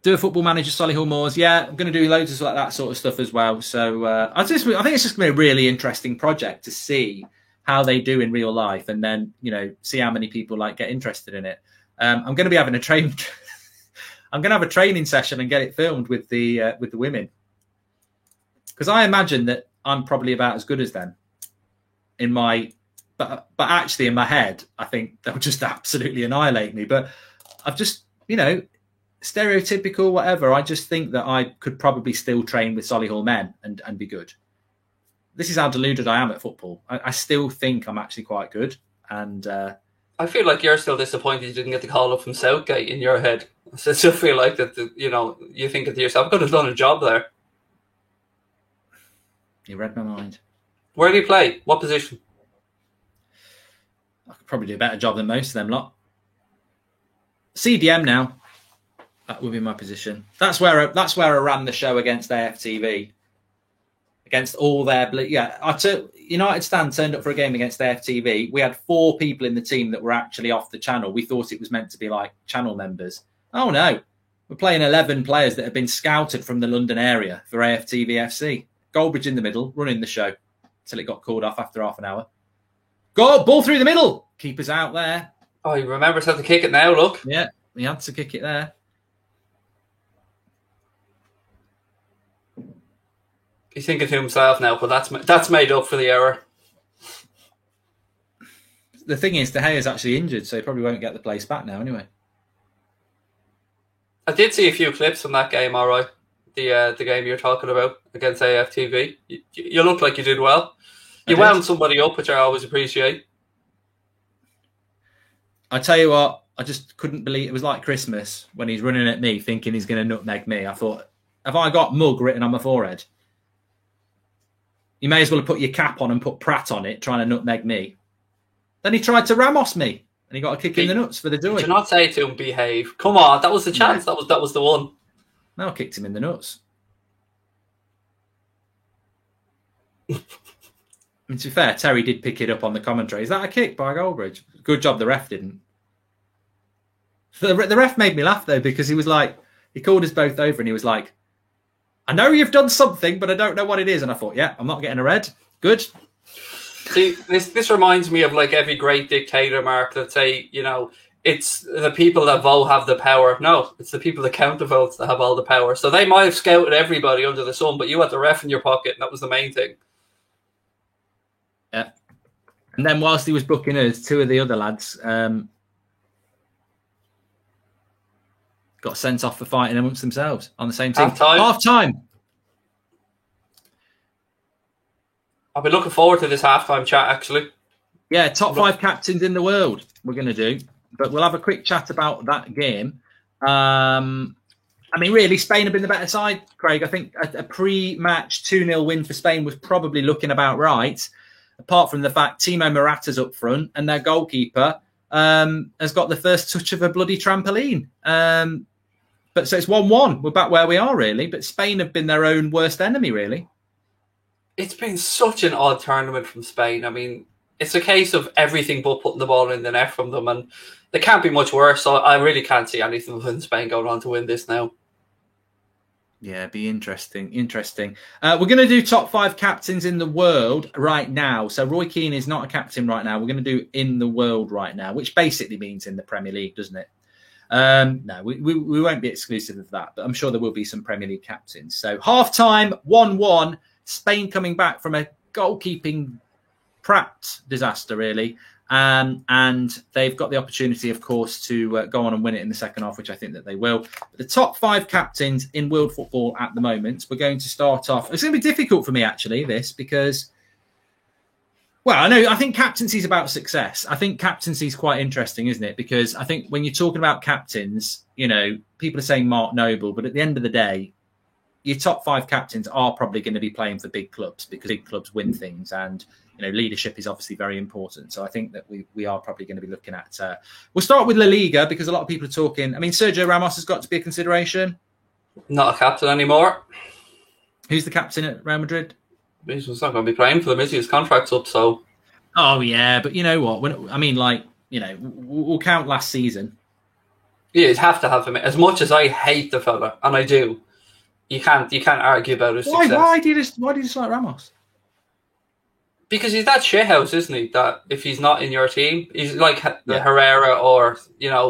Do a Football Manager Solihull Moors. Yeah, I'm going to do loads of that sort of stuff as well. So I think it's just going to be a really interesting project to see how they do in real life, and then see how many people get interested in it. I'm going to be having I'm going to have a training session and get it filmed with the women, because I imagine that I'm probably about as good as them. But actually in my head, I think they'll just absolutely annihilate me. But I've just, stereotypical, whatever. I just think that I could probably still train with Solihull men and be good. This is how deluded I am at football. I still think I'm actually quite good. And I feel like you're still disappointed you didn't get the call up from Southgate in your head. I still feel like that, you think to yourself, I could have done a job there. You read my mind. Where do you play? What position? I could Probably do a better job than most of them lot. CDM now. That would be my position. That's where I ran the show against AFTV. Against all their... United Stand turned up for a game against AFTV. We had 4 people in the team that were actually off the channel. We thought it was meant to be like channel members. Oh, no. We're playing 11 players that have been scouted from the London area for AFTV FC. Goldbridge in the middle, running the show until it got called off after half an hour. Ball through the middle. Keeper's out there. Oh, he remembers how to kick it now, look. Yeah, he had to kick it there. He's thinking to himself now, but that's made up for the error. The thing is, De Gea's actually injured, so he probably won't get the place back now anyway. I did see a few clips from that game, all right. The game you're talking about against AFTV. You looked like you did well. You wound somebody up, which I always appreciate. I tell you what, I just couldn't believe it was like Christmas when he's running at me thinking he's going to nutmeg me. I thought, have I got mug written on my forehead? You may as well have put your cap on and put Pratt on it, trying to nutmeg me. Then he tried to Ramos me, and he got a kick in the nuts for the doing. Did you not say to him, behave? Come on, that was the chance. Yeah. That was the one. No, I kicked him in the nuts. I mean, to be fair, Terry did pick it up on the commentary. Is that a kick by Goldbridge? Good job the ref didn't. The ref made me laugh, though, because he was like, he called us both over and he was like, I know you've done something, but I don't know what it is. And I thought, yeah, I'm not getting a red. Good. See, this reminds me of like every great dictator, Mark, that say, it's the people that vote have the power. No, it's the people that count the votes that have all the power. So they might have scouted everybody under the sun, but you had the ref in your pocket, and that was the main thing. Yeah. And then whilst he was booking us, 2 of the other lads got sent off for fighting amongst themselves on the same team. Half time. I've been looking forward to this halftime chat, actually. Yeah, top 5 captains in the world we're going to do. But we'll have a quick chat about that game. I mean, really, Spain have been the better side, Craig. I think a pre-match 2-0 win for Spain was probably looking about right, apart from the fact Timo Morata's up front and their goalkeeper has got the first touch of a bloody trampoline. But so it's 1-1. We're back where we are, really. But Spain have been their own worst enemy, really. It's been such an odd tournament from Spain. I mean, it's a case of everything but putting the ball in the net from them, and they can't be much worse. So I really can't see anything than Spain going on to win this now. Yeah, it'd be interesting. We're going to do top 5 captains in the world right now. So Roy Keane is not a captain right now. We're going to do in the world right now, which basically means in the Premier League, doesn't it? No, we won't be exclusive of that, but I'm sure there will be some Premier League captains. So half-time, 1-1. Spain coming back from a goalkeeping Pratt disaster, really. And they've got the opportunity, of course, to go on and win it in the second half, which I think that they will. But the top 5 captains in world football at the moment, we're going to start off. It's going to be difficult for me, actually, this, because, well, I think captaincy is about success. I think captaincy is quite interesting, isn't it? Because I think when you're talking about captains, people are saying Mark Noble, but at the end of the day, your top 5 captains are probably going to be playing for big clubs because big clubs win things, and leadership is obviously very important. So I think that we are probably going to be looking at. We'll start with La Liga because a lot of people are talking. I mean, Sergio Ramos has got to be a consideration. Not a captain anymore. Who's the captain at Real Madrid? He's not going to be playing for them, is he? His contract's up, so. Oh yeah, but you know what? We'll count last season. Yeah, you'd have to have him. As much as I hate the fella, and I do. You can't argue about his success. Why do you dislike Ramos? Because he's that shithouse, isn't he? That if he's not in your team, he's like the Herrera or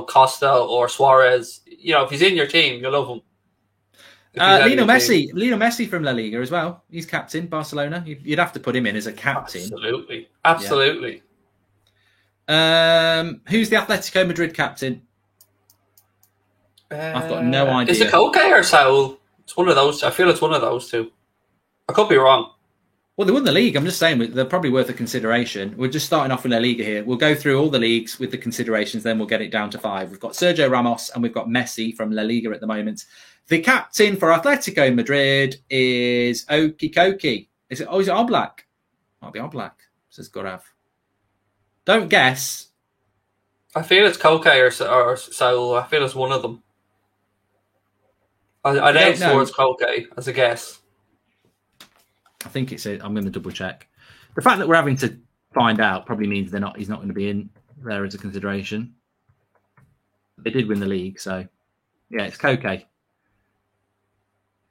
Costa or Suarez. If he's in your team, you love him. Lionel Messi from La Liga as well. He's captain Barcelona. You'd have to put him in as a captain. Absolutely. Yeah. Who's the Atletico Madrid captain? I've got no idea. Is it Koke or Saul? It's one of those. I feel it's one of those two. I could be wrong. Well, they won the league. I'm just saying they're probably worth a consideration. We're just starting off with La Liga here. We'll go through all the leagues with the considerations, then we'll get it down to 5. We've got Sergio Ramos and we've got Messi from La Liga at the moment. The captain for Atletico Madrid is Okikoki. Is it Oblak? Might be Oblak, says Gorav. Don't guess. I feel it's Koke or Saul. I feel it's one of them. I'd aim towards Koke as a guess. I think it's it. I'm going to double check. The fact that we're having to find out probably means he's not going to be in there as a consideration. They did win the league, so yeah, it's Koke.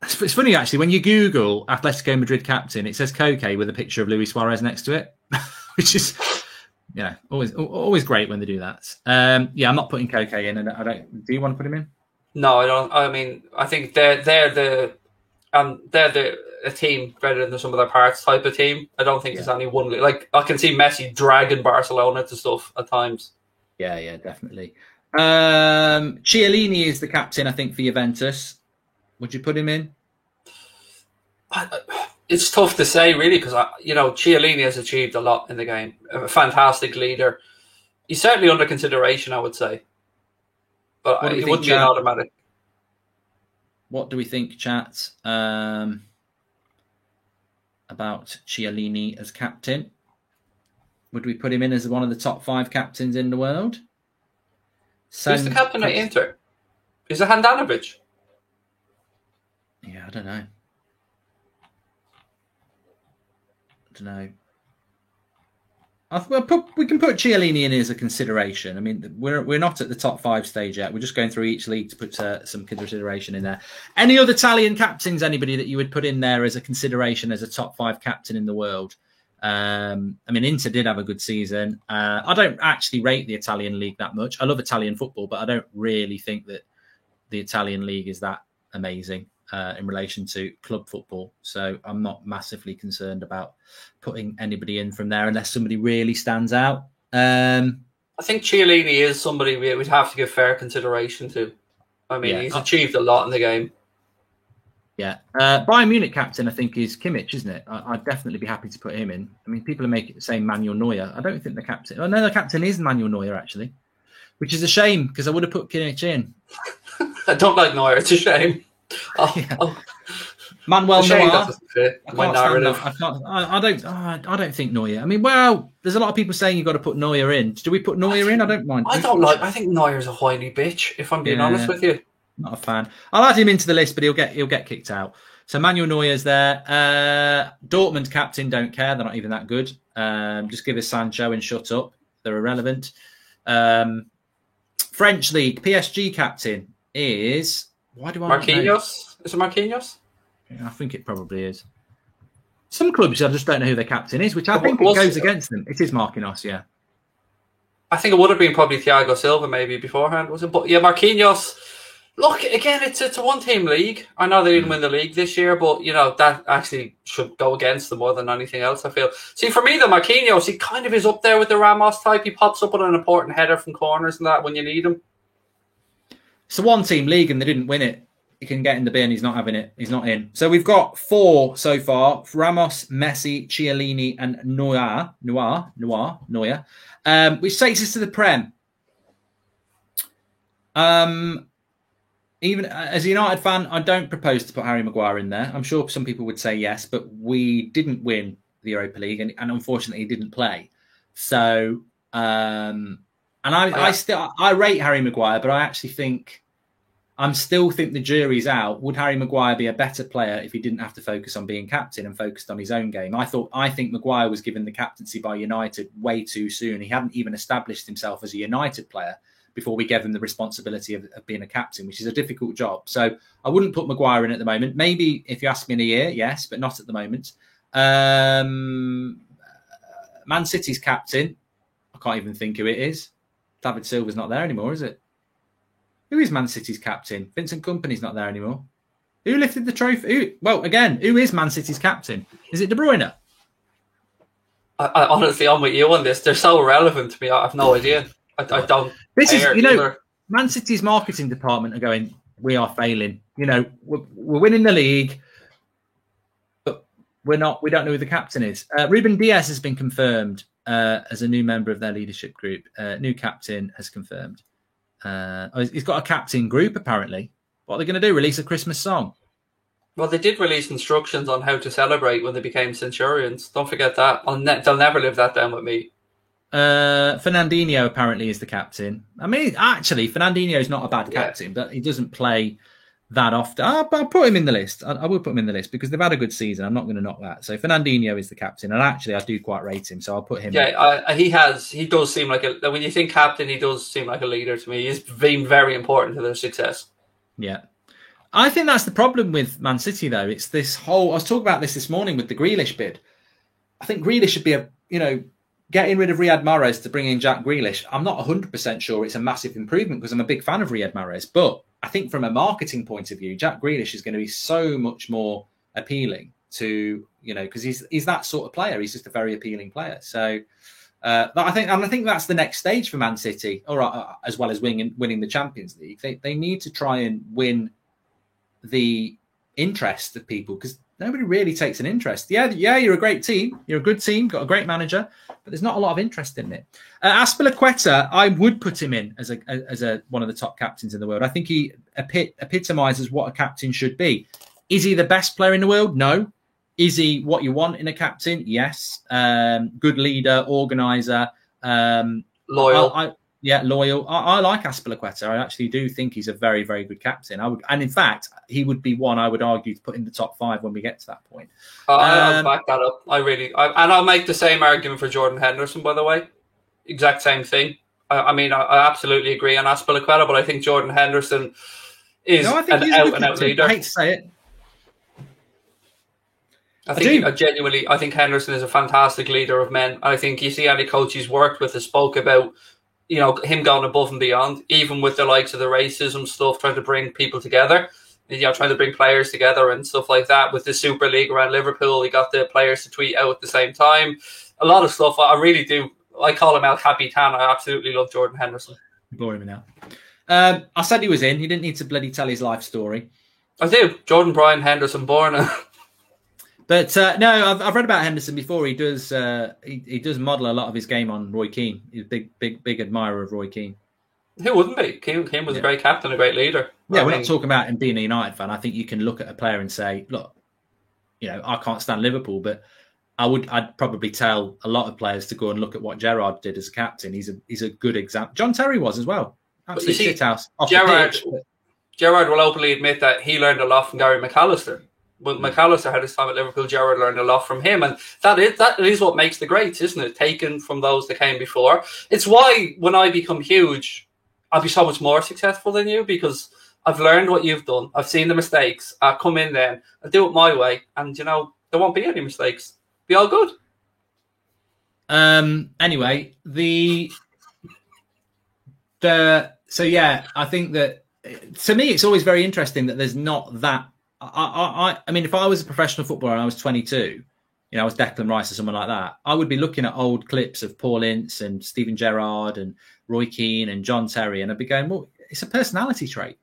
It's funny actually when you Google Atletico Madrid captain, it says Koke with a picture of Luis Suarez next to it, which is always great when they do that. Yeah, I'm not putting Koke in, and I don't. Do you want to put him in? No, I don't. I mean, I think they're a team better than some of their parts type of team. I don't think there's any one. Like I can see Messi dragging Barcelona to stuff at times. Yeah, definitely. Chiellini is the captain, I think, for Juventus. Would you put him in? It's tough to say, really, because Chiellini has achieved a lot in the game. A fantastic leader. He's certainly under consideration, I would say, but it wouldn't be an automatic. What do we think, chat, about Chiellini as captain? Would we put him in as one of the top 5 captains in the world? Who's the captain at Inter? Is it Handanovic? Yeah, I don't know. We can put Chiellini in as a consideration. I mean, we're not at the top 5 stage yet. We're just going through each league to put some consideration in there. Any other Italian captains? Anybody that you would put in there as a consideration as a top 5 captain in the world? I mean, Inter did have a good season. I don't actually rate the Italian league that much. I love Italian football, but I don't really think that the Italian league is that amazing in relation to club football. So I'm not massively concerned about putting anybody in from there unless somebody really stands out. I think Chiellini is somebody we'd have to give fair consideration to. I mean, he's achieved a lot in the game. Yeah. Bayern Munich captain, I think, is Kimmich, isn't it? I'd definitely be happy to put him in. I mean, people are saying Manuel Neuer. I don't think the captain... Oh, no, the captain is Manuel Neuer, actually, which is a shame because I would have put Kimmich in. I don't like Neuer. It's a shame. Manuel Neuer. I don't think Neuer. I mean, well, there's a lot of people saying you've got to put Neuer in. Do we put Neuer in? I don't mind. I think Neuer's a whiny bitch, if I'm being honest with you. Not a fan. I'll add him into the list, but he'll get kicked out. So Manuel Neuer's there. Dortmund captain, don't care. They're not even that good. Just give us Sancho and shut up. They're irrelevant. French league PSG captain is Marquinhos. Is it Marquinhos? Yeah, I think it probably is. Some clubs I just don't know who their captain is, which I think it goes against them. It is Marquinhos, yeah. I think it would have been probably Thiago Silva maybe beforehand, was it? But yeah, Marquinhos. Look, again, it's a one-team league. I know they didn't win the league this year, but, that actually should go against them more than anything else, I feel. See, for me, the Marquinhos, he kind of is up there with the Ramos type. He pops up with an important header from corners and that when you need him. It's a one-team league and they didn't win it. He can get in the bin. He's not having it. He's not in. So we've got 4 so far. Ramos, Messi, Chiellini and Neuer, which takes us to the Prem. Even as a United fan, I don't propose to put Harry Maguire in there. I'm sure some people would say yes, but we didn't win the Europa League, and unfortunately, he didn't play. So, I rate Harry Maguire, but I still think the jury's out. Would Harry Maguire be a better player if he didn't have to focus on being captain and focused on his own game? I think Maguire was given the captaincy by United way too soon. He hadn't even established himself as a United player before we gave him the responsibility of being a captain, which is a difficult job. So I wouldn't put Maguire in at the moment. Maybe if you ask me in a year, yes, but not at the moment. Man City's captain, I can't even think who it is. David Silva's not there anymore, is it? Who is Man City's captain? Vincent Kompany's not there anymore. Who lifted the trophy? Who is Man City's captain? Is it De Bruyne? I honestly, I'm with you on this. They're so relevant to me. I have no idea. I don't. This is, either. Man City's marketing department are going, we are failing. We're winning the league, but we don't know who the captain is. Ruben Diaz has been confirmed as a new member of their leadership group. New captain has confirmed. He's got a captain group, apparently. What are they going to do? Release a Christmas song? Well, they did release instructions on how to celebrate when they became Centurions. Don't forget that. They'll never live that down with me. Fernandinho apparently is the captain. I mean, actually, Fernandinho is not a bad captain, but he doesn't play that often. I'll put him in the list. I will put him in the list because they've had a good season. I'm not going to knock that. So Fernandinho is the captain, and actually, I do quite rate him. So I'll put him. Yeah, he does seem like when you think captain, he does seem like a leader to me. He's been very important to their success. Yeah. I think that's the problem with Man City, though. It's this whole. I was talking about this morning with the Grealish bid. I think Grealish should be getting rid of Riyad Mahrez to bring in Jack Grealish. I'm not 100% sure it's a massive improvement because I'm a big fan of Riyad Mahrez. But I think from a marketing point of view, Jack Grealish is going to be so much more appealing to, because he's that sort of player. He's just a very appealing player. So I think that's the next stage for Man City, as well as winning the Champions League. They need to try and win the interest of people because nobody really takes an interest. Yeah, you're a great team. You're a good team, got a great manager, but there's not a lot of interest in it. Azpilicueta, I would put him in as one of the top captains in the world. I think he epitomizes what a captain should be. Is he the best player in the world? No. Is he what you want in a captain? Yes. Good leader, organizer, loyal. Loyal. I like Azpilicueta. I actually do think he's a very, very good captain. And in fact, he would be one I would argue to put in the top 5 when we get to that point. I'll back that up. And I'll make the same argument for Jordan Henderson, by the way. Exact same thing. I absolutely agree on Azpilicueta, but I think Jordan Henderson is an out-and-out leader. I hate to say it. I think Henderson is a fantastic leader of men. I think you see any coach he's worked with has spoke about him going above and beyond, even with the likes of the racism stuff, trying to bring people together, trying to bring players together and stuff like that. With the Super League around Liverpool, he got the players to tweet out at the same time. A lot of stuff. I really do. I call him El Capitan. I absolutely love Jordan Henderson. Boring me now. I said he was in. He didn't need to bloody tell his life story. I do. Jordan Brian Henderson, born. But no, I've read about Henderson before. He does he does model a lot of his game on Roy Keane. He's a big admirer of Roy Keane. Who wouldn't be? Keane was a great captain, a great leader. Yeah, we're not talking about him being a United fan. I think you can look at a player and say, look, I can't stand Liverpool, but I'd probably tell a lot of players to go and look at what Gerrard did as a captain. He's a good example. John Terry was as well. Absolute shithouse. Gerrard will openly admit that he learned a lot from Gary McAllister. When McAllister had his time at Liverpool, Gerrard learned a lot from him, and that is what makes the greats, isn't it? Taken from those that came before. It's why when I become huge, I'll be so much more successful than you because I've learned what you've done. I've seen the mistakes. I'll come in then and do it my way, and there won't be any mistakes. Be all good. Anyway, I think that to me it's always very interesting that there's not that. I mean, if I was a professional footballer and I was 22, I was Declan Rice or someone like that, I would be looking at old clips of Paul Ince and Steven Gerrard and Roy Keane and John Terry, and I'd be going, well, it's a personality trait.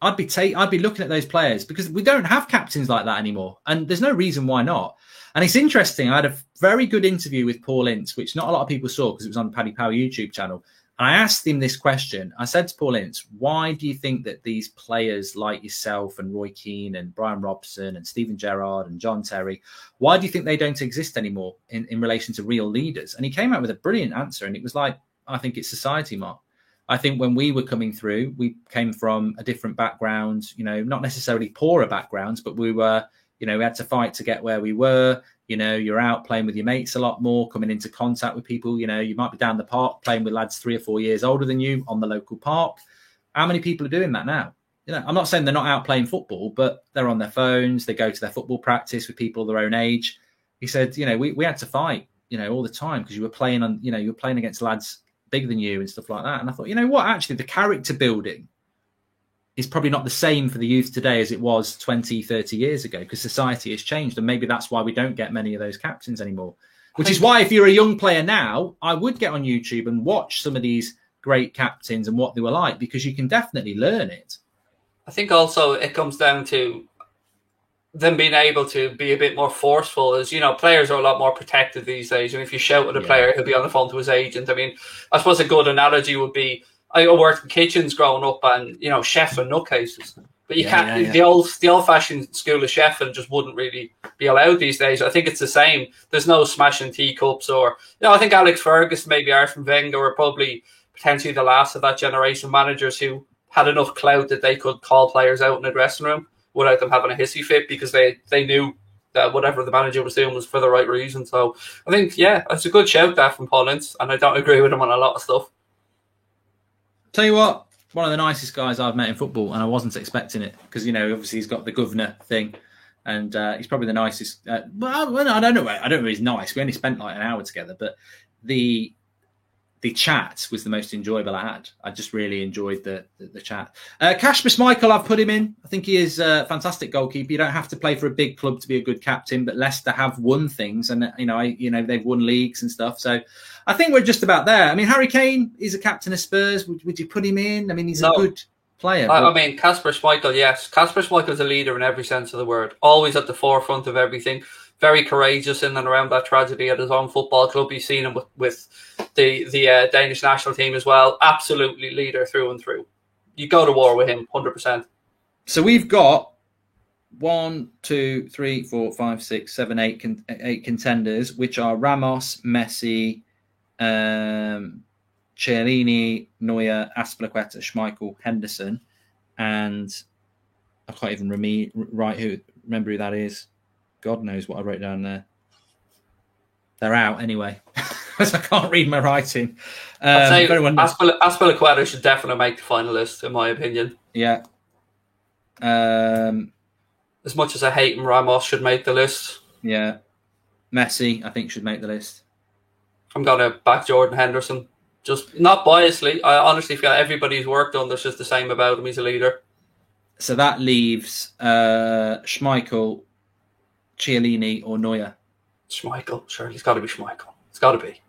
I'd be looking at those players because we don't have captains like that anymore, and there's no reason why not. And it's interesting. I had a very good interview with Paul Ince, which not a lot of people saw because it was on the Paddy Power YouTube channel. And I asked him this question. I said to Paul Ince, why do you think that these players like yourself and Roy Keane and Brian Robson and Steven Gerrard and John Terry, why do you think they don't exist anymore in relation to real leaders? And he came out with a brilliant answer. And it was like, I think it's society, Mark. I think when we were coming through, we came from a different background, not necessarily poorer backgrounds, but we were, we had to fight to get where we were. You're out playing with your mates a lot more, coming into contact with people. You might be down the park playing with lads 3 or 4 years older than you on the local park. How many people are doing that now? I'm not saying they're not out playing football, but they're on their phones. They go to their football practice with people their own age. He said, we had to fight, all the time because you were playing on, you were playing against lads bigger than you and stuff like that. And I thought, what? Actually, the character building is probably not the same for the youth today as it was 20, 30 years ago because society has changed. And maybe that's why we don't get many of those captains anymore, which is why if you're a young player now, I would get on YouTube and watch some of these great captains and what they were like because you can definitely learn it. I think also it comes down to them being able to be a bit more forceful as, players are a lot more protected these days. And if you shout at a player, he'll be on the phone to his agent. I mean, I suppose a good analogy would be, I worked in kitchens growing up and, chefs are nutcases. But you can't. The old fashioned school of chefing just wouldn't really be allowed these days. I think it's the same. There's no smashing teacups, or I think Alex Ferguson, maybe Arsene Wenger, were probably potentially the last of that generation of managers who had enough clout that they could call players out in a dressing room without them having a hissy fit, because they knew that whatever the manager was doing was for the right reason. So I think, it's a good shout that from Paul Ince, and I don't agree with him on a lot of stuff. Tell you what, one of the nicest guys I've met in football, and I wasn't expecting it, because, obviously he's got the governor thing, and he's probably the nicest. Well, I don't know if he's nice. We only spent like an hour together, but the chat was the most enjoyable I had. I just really enjoyed the chat. Kasper Schmeichel, I've put him in. I think he is a fantastic goalkeeper. You don't have to play for a big club to be a good captain, but Leicester have won things, and they've won leagues and stuff. So I think we're just about there. I mean, Harry Kane is a captain of Spurs. Would you put him in? I mean, he's a good player. I mean, Kasper Schmeichel, yes. Kasper Schmeichel's a leader in every sense of the word. Always at the forefront of everything. Very courageous in and around that tragedy at his own football club. You've seen him with the Danish national team as well. Absolutely leader through and through. You go to war with him, 100%. So we've got 1, 2, 3, 4, 5, 6, 7, 8 contenders, which are Ramos, Messi, Chiellini, Neuer, Azpilicueta, Schmeichel, Henderson, and I can't even remember who that is. God knows what I wrote down there. They're out anyway, because I can't read my writing. I'd say Azpilicueta should definitely make the final list, in my opinion. Yeah. As much as I hate him, Ramos should make the list. Yeah. Messi, I think, should make the list. I'm going to back Jordan Henderson. Just not biasly. I honestly feel everybody's work done, there's just the same about him. He's a leader. So that leaves Schmeichel, Chiellini, or Neuer. Schmeichel, sure. He's got to be Schmeichel. It's got to be.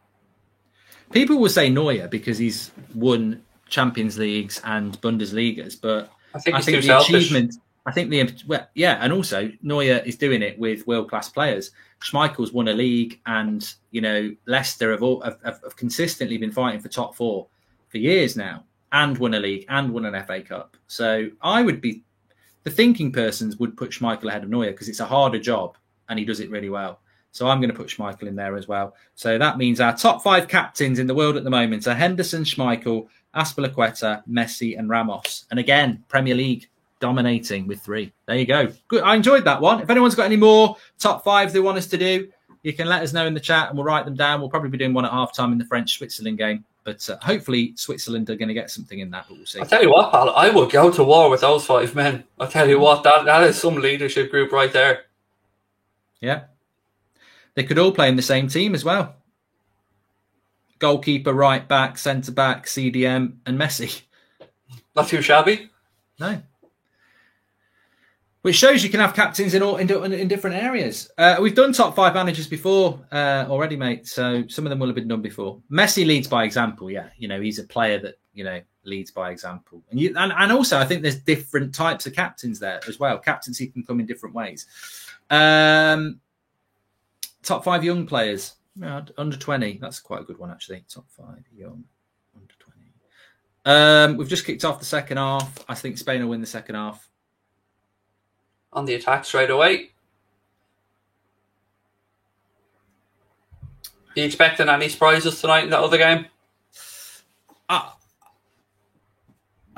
People will say Neuer because he's won Champions Leagues and Bundesligas, but I think the achievement. And also Neuer is doing it with world-class players. Schmeichel's won a league, and Leicester have consistently been fighting for top four for years now, and won a league and won an FA Cup. So the thinking persons would put Schmeichel ahead of Neuer because it's a harder job and he does it really well. So I'm going to put Schmeichel in there as well. So that means our top 5 captains in the world at the moment are Henderson, Schmeichel, Azpilicueta, Messi, and Ramos. And again, Premier League dominating with 3. There you go. Good. I enjoyed that one. If anyone's got any more top 5 they want us to do, you can let us know in the chat and we'll write them down. We'll probably be doing one at halftime in the French-Switzerland game. But hopefully Switzerland are going to get something in that, but we'll see. I'll tell you what, pal, I would go to war with those 5 men. I'll tell you what, that is some leadership group right there. Yeah. They could all play in the same team as well. Goalkeeper, right back, centre back, CDM, and Messi. Not too shabby. No. Which shows you can have captains in different areas. We've done top 5 managers before already, mate. So some of them will have been done before. Messi leads by example. Yeah, he's a player that leads by example. And also, I think there's different types of captains there as well. Captaincy can come in different ways. Top 5 young players, under 20. That's quite a good one, actually. Top 5 young, under 20. We've just kicked off the second half. I think Spain will win the second half. On the attack straight away. Are you expecting any surprises tonight in that other game? I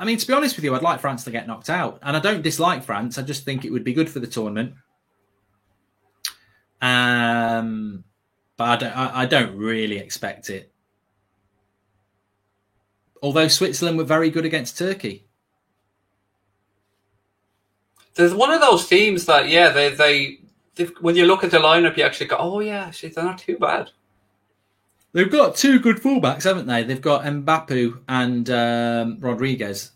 mean, to be honest with you, I'd like France to get knocked out. And I don't dislike France. I just think it would be good for the tournament. But I don't really expect it. Although Switzerland were very good against Turkey. There's one of those teams that, they when you look at the lineup, you actually go, oh yeah, actually they're not too bad. They've got 2 good fullbacks, haven't they? They've got Mbappé and Rodriguez.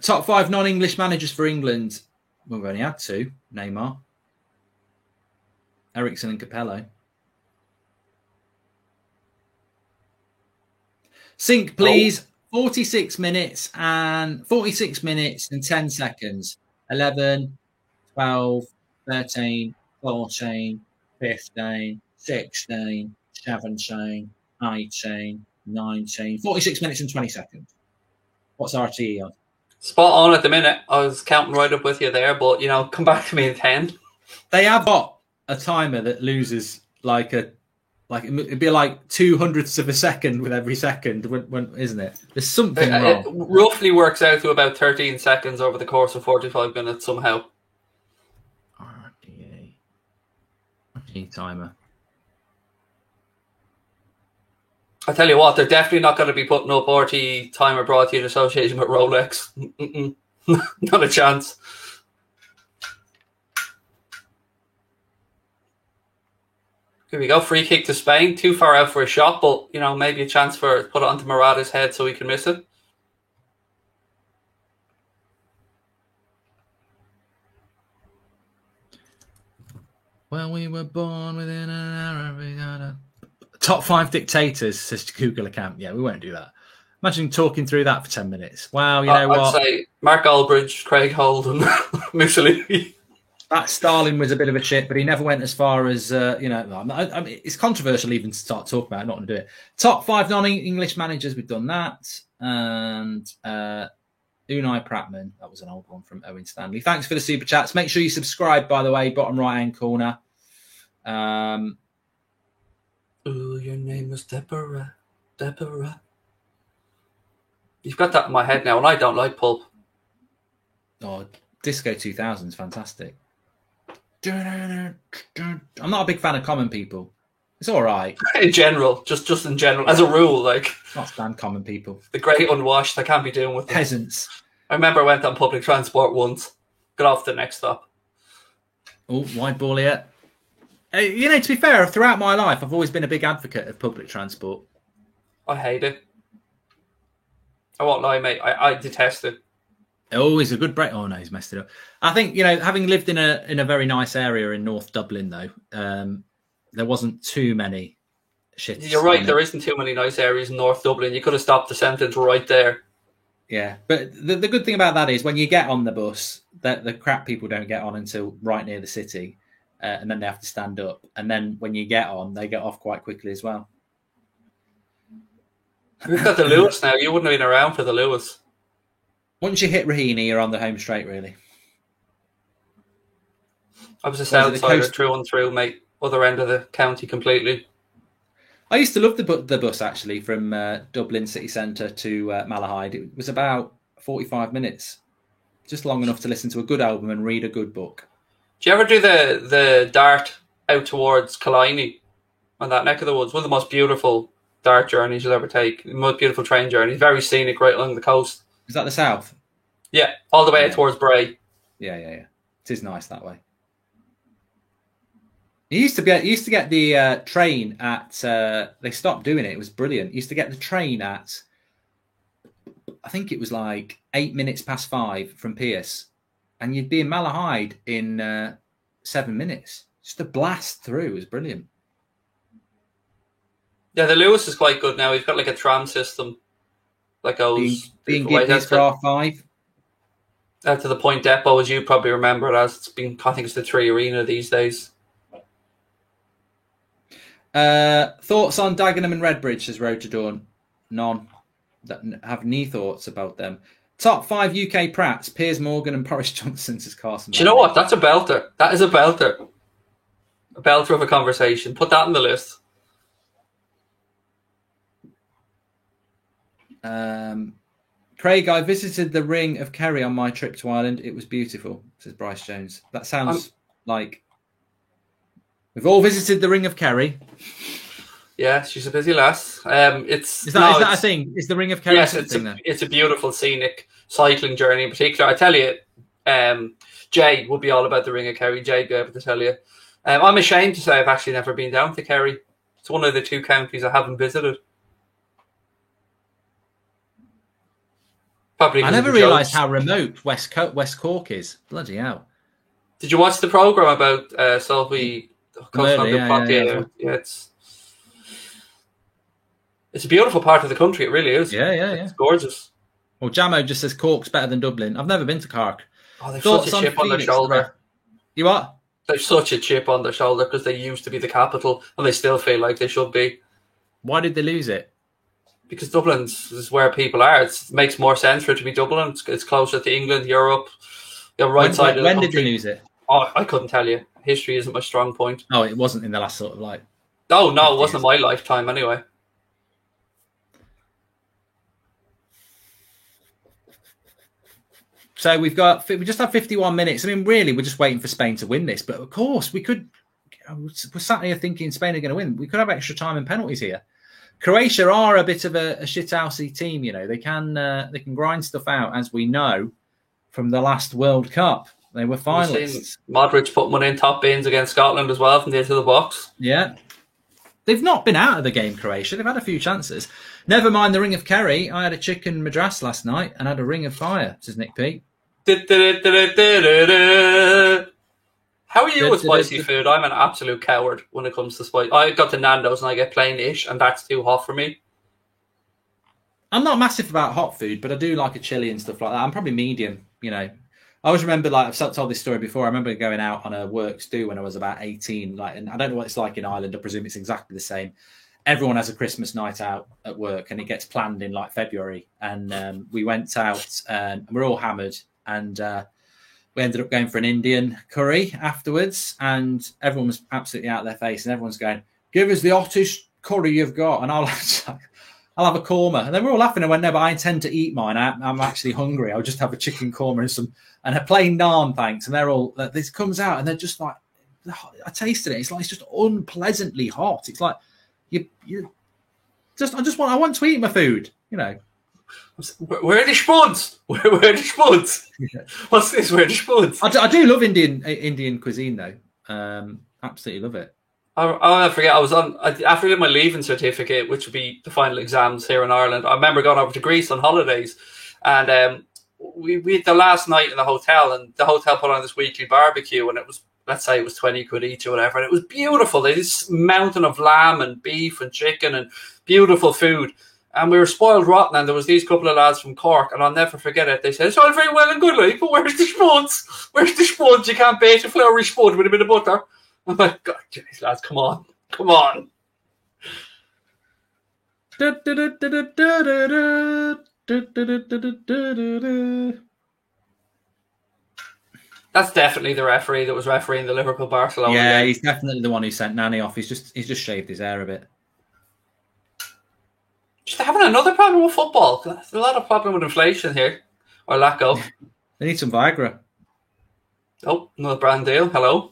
Top 5 non-English managers for England. Well, we've only had 2. Neymar, Eriksen and Capello. Sync, please. 46 minutes and 10 seconds. 11, 12, 13, 14, 15, 16, 17, 18, 19. 46 minutes and 20 seconds. What's RTE on? Spot on at the minute. I was counting right up with you there, but come back to me in 10. They have got a timer that loses it'd be like 200ths of a second with every second, when isn't it? There's something wrong. It roughly works out to about 13 seconds over the course of 45 minutes somehow. RTA timer. I tell you what, they're definitely not going to be putting up RT timer brought to you in association with Rolex. Not a chance. Here we go, free kick to Spain. Too far out for a shot, but maybe a chance for put it onto Morata's head so he can miss it. Well, we were born within an hour of each other. Top 5 dictators, says Google account. Yeah, we won't do that. Imagine talking through that for 10 minutes. Wow, you know what? I'd say Mark Aldridge, Craig Holden, Mussolini. That Stalin was a bit of a shit, but he never went as far as, I mean, it's controversial even to start talking about it. I'm not going to do it. Top 5 non-English managers, we've done that. And Unai Prattman, that was an old one from Owen Stanley. Thanks for the super chats. Make sure you subscribe, by the way, bottom right-hand corner. Ooh, your name was Deborah. Deborah. You've got that in my head now, and I don't like Pulp. Oh, Disco 2000 is fantastic. I'm not a big fan of Common People. It's all right. In general, just in general, as a rule, like... Not stand Common People. The great unwashed, I can't be doing with them. Peasants. I remember I went on public transport once. Got off the next stop. Oh, wide ball here. To be fair, throughout my life, I've always been a big advocate of public transport. I hate it. I won't lie, mate. I detest it. Oh, he's a good break. Oh, no, he's messed it up. I think, having lived in a very nice area in North Dublin, though, there wasn't too many shits. You're right. There isn't too many nice areas in North Dublin. You could have stopped the sentence right there. Yeah, but the good thing about that is when you get on the bus, the crap people don't get on until right near the city. And then they have to stand up. And then when you get on, they get off quite quickly as well. We've got the Lewis now. You wouldn't have been around for the Lewis. Once you hit Raheny, you're on the home straight, really. I was a Southsider through and through, mate. Other end of the county completely. I used to love the bus, actually, from Dublin city centre to Malahide. It was about 45 minutes. Just long enough to listen to a good album and read a good book. Do you ever do the dart out towards Killiney on that neck of the woods? One of the most beautiful dart journeys you'll ever take. The most beautiful train journey. Very scenic right along the coast. Is that the south? Yeah, all the way out towards Bray. Yeah. It is nice that way. You used to get the train at... they stopped doing it. It was brilliant. You used to get the train at... I think it was like 8 minutes past 5 from Pierce. And you'd be in Malahide in 7 minutes. Just a blast through. It was brilliant. Yeah, the Lewis is quite good now. He's got like a tram system that goes... Being given for R5. Out to the Point Depot, as you probably remember it as. I think it's the 3 Arena these days. Thoughts on Dagenham and Redbridge, says Road to Dawn? None. Have any thoughts about them. Top 5 UK Prats, Piers Morgan and Boris Johnson, says Carson. Do you know what? That's a belter. That is a belter. A belter of a conversation. Put that on the list. Craig, I visited the Ring of Kerry on my trip to Ireland. It was beautiful, says Bryce Jones. That sounds like... We've all visited the Ring of Kerry. Yeah, she's a busy lass. Is that a thing? Is the Ring of Kerry yes, a thing then? It's a beautiful scenic cycling journey in particular. I tell you, Jay will be all about the Ring of Kerry. Jay will be able to tell you. I'm ashamed to say I've actually never been down to Kerry. It's one of the 2 counties I haven't visited. Probably I never realised how remote West Cork is. Bloody hell. Did you watch the programme about Sophie? Yeah, it's a beautiful part of the country. It really is. Yeah. It's gorgeous. Well, Jamo just says Cork's better than Dublin. I've never been to Cork. Oh, they've such a chip on their shoulder. You what? They've such a chip on their shoulder because they used to be the capital and they still feel like they should be. Why did they lose it? because Dublin is where people are. It makes more sense for it to be Dublin. It's closer to England, Europe. The right side of the country. When did they lose it? Oh, I couldn't tell you. History isn't my strong point. Oh, it wasn't in the last sort of like. Oh no, it wasn't in my lifetime anyway. So we just have 51 minutes. I mean, really, we're just waiting for Spain to win this. But of course, we're sat here thinking Spain are going to win. We could have extra time and penalties here. Croatia are a bit of a shithousey team. You know, they can grind stuff out, as we know from the last World Cup. They were finalists. Modric put one in top bins against Scotland as well from the edge of the box. Yeah. They've not been out of the game, Croatia. They've had a few chances. Never mind the Ring of Kerry. I had a chicken madras last night and had a Ring of Fire, says Nick P. How are you with spicy food? I'm an absolute coward when it comes to spice. I got to Nando's and I get plain-ish, and that's too hot for me. I'm not massive about hot food, but I do like a chili and stuff like that. I'm probably medium, you know. I always remember, like, I've told this story before. I remember going out on a work stew when I was about 18. Like, and I don't know what it's like in Ireland. I presume it's exactly the same. Everyone has a Christmas night out at work, and it gets planned in like February. And we went out, and we're all hammered, and we ended up going for an Indian curry afterwards. And everyone was absolutely out of their face, and everyone's going, "Give us the hottest curry you've got," and I'll have a korma. And they were all laughing. I went, "No, but I intend to eat mine. I'm actually hungry. I'll just have a chicken korma and a plain naan, thanks." And they're all, this comes out and they're just like, I tasted it. It's like, it's just unpleasantly hot. It's like, I want to eat my food, you know. Where are the spuds? Where are the spuds? Yeah. What's this? Where are the spuds? I do love Indian cuisine though. Absolutely love it. I'll never forget. I was after getting my leaving certificate, which would be the final exams here in Ireland. I remember going over to Greece on holidays, and we had the last night in the hotel, and the hotel put on this weekly barbecue, and it was, let's say it was 20 quid each or whatever, and it was beautiful. They had this mountain of lamb and beef and chicken and beautiful food, and we were spoiled rotten. And there was these couple of lads from Cork, and I'll never forget it. They said, "It's all very well and good, like, but where's the spuds? Where's the spuds? You can't bake a floury spud with a bit of butter." I'm like, "God, geez, lads, come on. That's definitely the referee that was refereeing the Liverpool-Barcelona game. Yeah, he's definitely the one who sent Nani off. He's just shaved his hair a bit. Just having another problem with football. There's a lot of problem with inflation here, or lack of. They need some Viagra. Oh, another brand deal. Hello.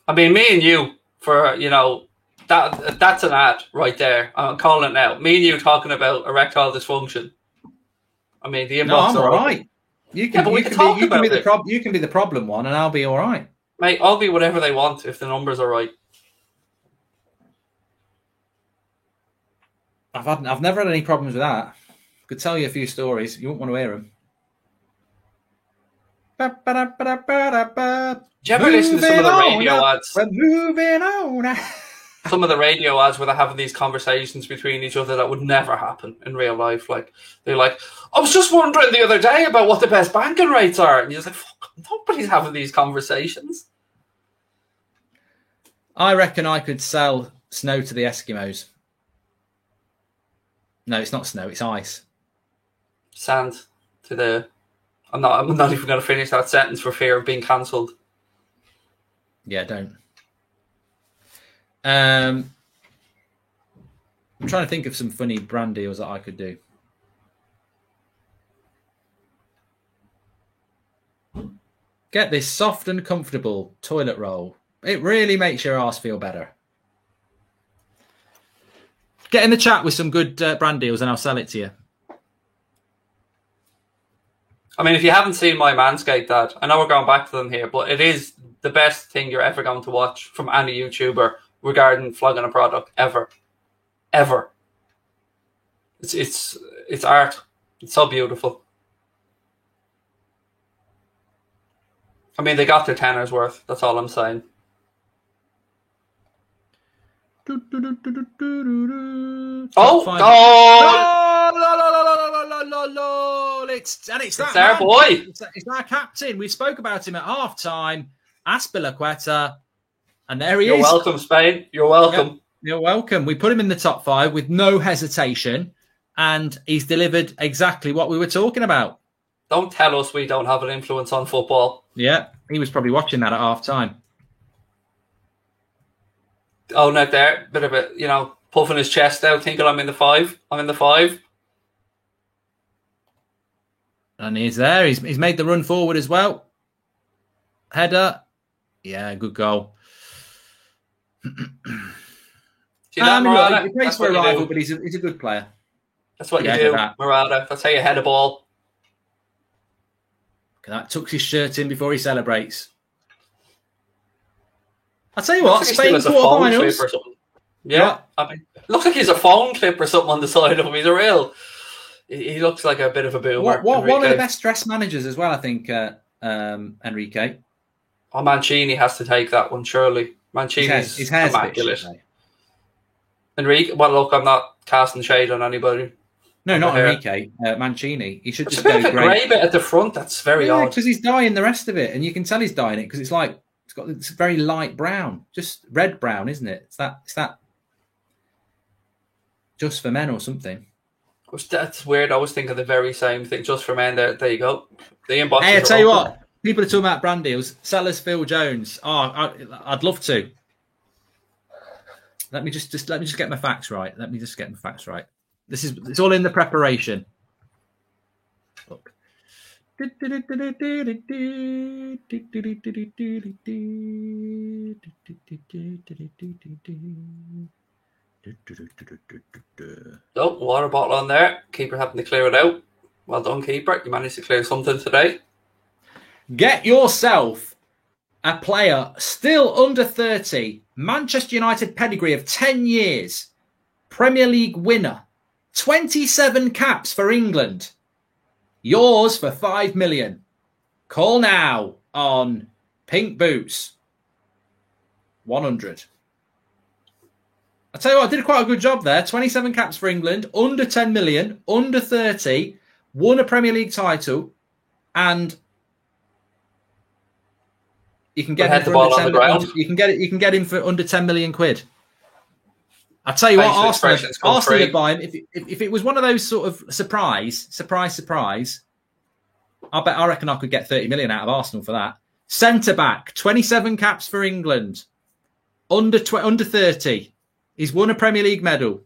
I mean, me and you, for, you know, that's an ad right there. I'm calling it now. Me and you talking about erectile dysfunction. I mean, the inbox. No, I'm all right. You can be the problem one, and I'll be all right. Mate, I'll be whatever they want if the numbers are right. I've never had any problems with that. I could tell you a few stories. You won't want to hear them. Do you ever listen to some of the radio ads? We're moving on. Some of the radio ads where they're having these conversations between each other that would never happen in real life. Like, they're like, "I was just wondering the other day about what the best banking rates are." And you're just like, fuck, nobody's having these conversations. I reckon I could sell snow to the Eskimos. No, it's not snow, it's ice. Sand to the... I'm not even going to finish that sentence for fear of being cancelled. Yeah, don't. I'm trying to think of some funny brand deals that I could do. Get this soft and comfortable toilet roll. It really makes your ass feel better. Get in the chat with some good brand deals and I'll sell it to you. I mean, if you haven't seen my Manscaped ad, I know we're going back to them here, but it is the best thing you're ever going to watch from any YouTuber regarding flogging a product ever. It's art. It's so beautiful. I mean, they got their tenner's worth. That's all I'm saying. It's that our boy. It's our captain. We spoke about him at half time. Azpilicueta. And there he is. You're welcome, Spain. You're welcome. You're welcome. We put him in the top 5 with no hesitation, and he's delivered exactly what we were talking about. Don't tell us we don't have an influence on football. Yeah, he was probably watching that at half-time. Oh, not there. Bit of a, puffing his chest out, thinking I'm in the 5. I'm in the 5. And he's there. He's made the run forward as well. Header. Yeah, good goal. See that, Morata? He plays for a rival, but he's a good player. That's what you do, Morata. That's how you head a ball. That tucks his shirt in before he celebrates. I'll tell you what, Spain quarterfinals. Yeah, I mean, looks like he's a phone clip or something on the side of him. He's a real. He looks like a bit of a boomer. One of the best dressed managers as well, I think. Enrique. Oh, Mancini has to take that one, surely. Mancini's his hair's immaculate. Enrique. Well, look, I'm not casting shade on anybody. No, not Enrique. Mancini. He should just go a grey bit at the front. That's very odd. Because he's dyeing the rest of it, and you can tell he's dyeing it because it's very light brown, just red brown, isn't it? It's that Just for Men or something. That's weird. I was thinking the very same thing. Just for Men. There you go. The inbox. Hey, I tell you what. People are talking about brand deals. Sellers Phil Jones. Oh, I'd love to. Let me just get my facts right. It's all in the preparation. Look. Oh, water bottle on there. Keeper having to clear it out. Well done, keeper. You managed to clear something today. Get yourself a player still under 30, Manchester United pedigree of 10 years, Premier League winner, 27 caps for England. Yours for 5 million. Call now on Pink Boots. 100. I tell you what, I did quite a good job there. 27 caps for England, under 10 million, under 30, won a Premier League title, and you can get him for under 10 million. You can get him for under 10 million quid. I tell you what, Arsenal would buy him if it was one of those sort of surprise. I reckon I could get 30 million out of Arsenal for that. Centre back, 27 caps for England, under 30. He's won a Premier League medal.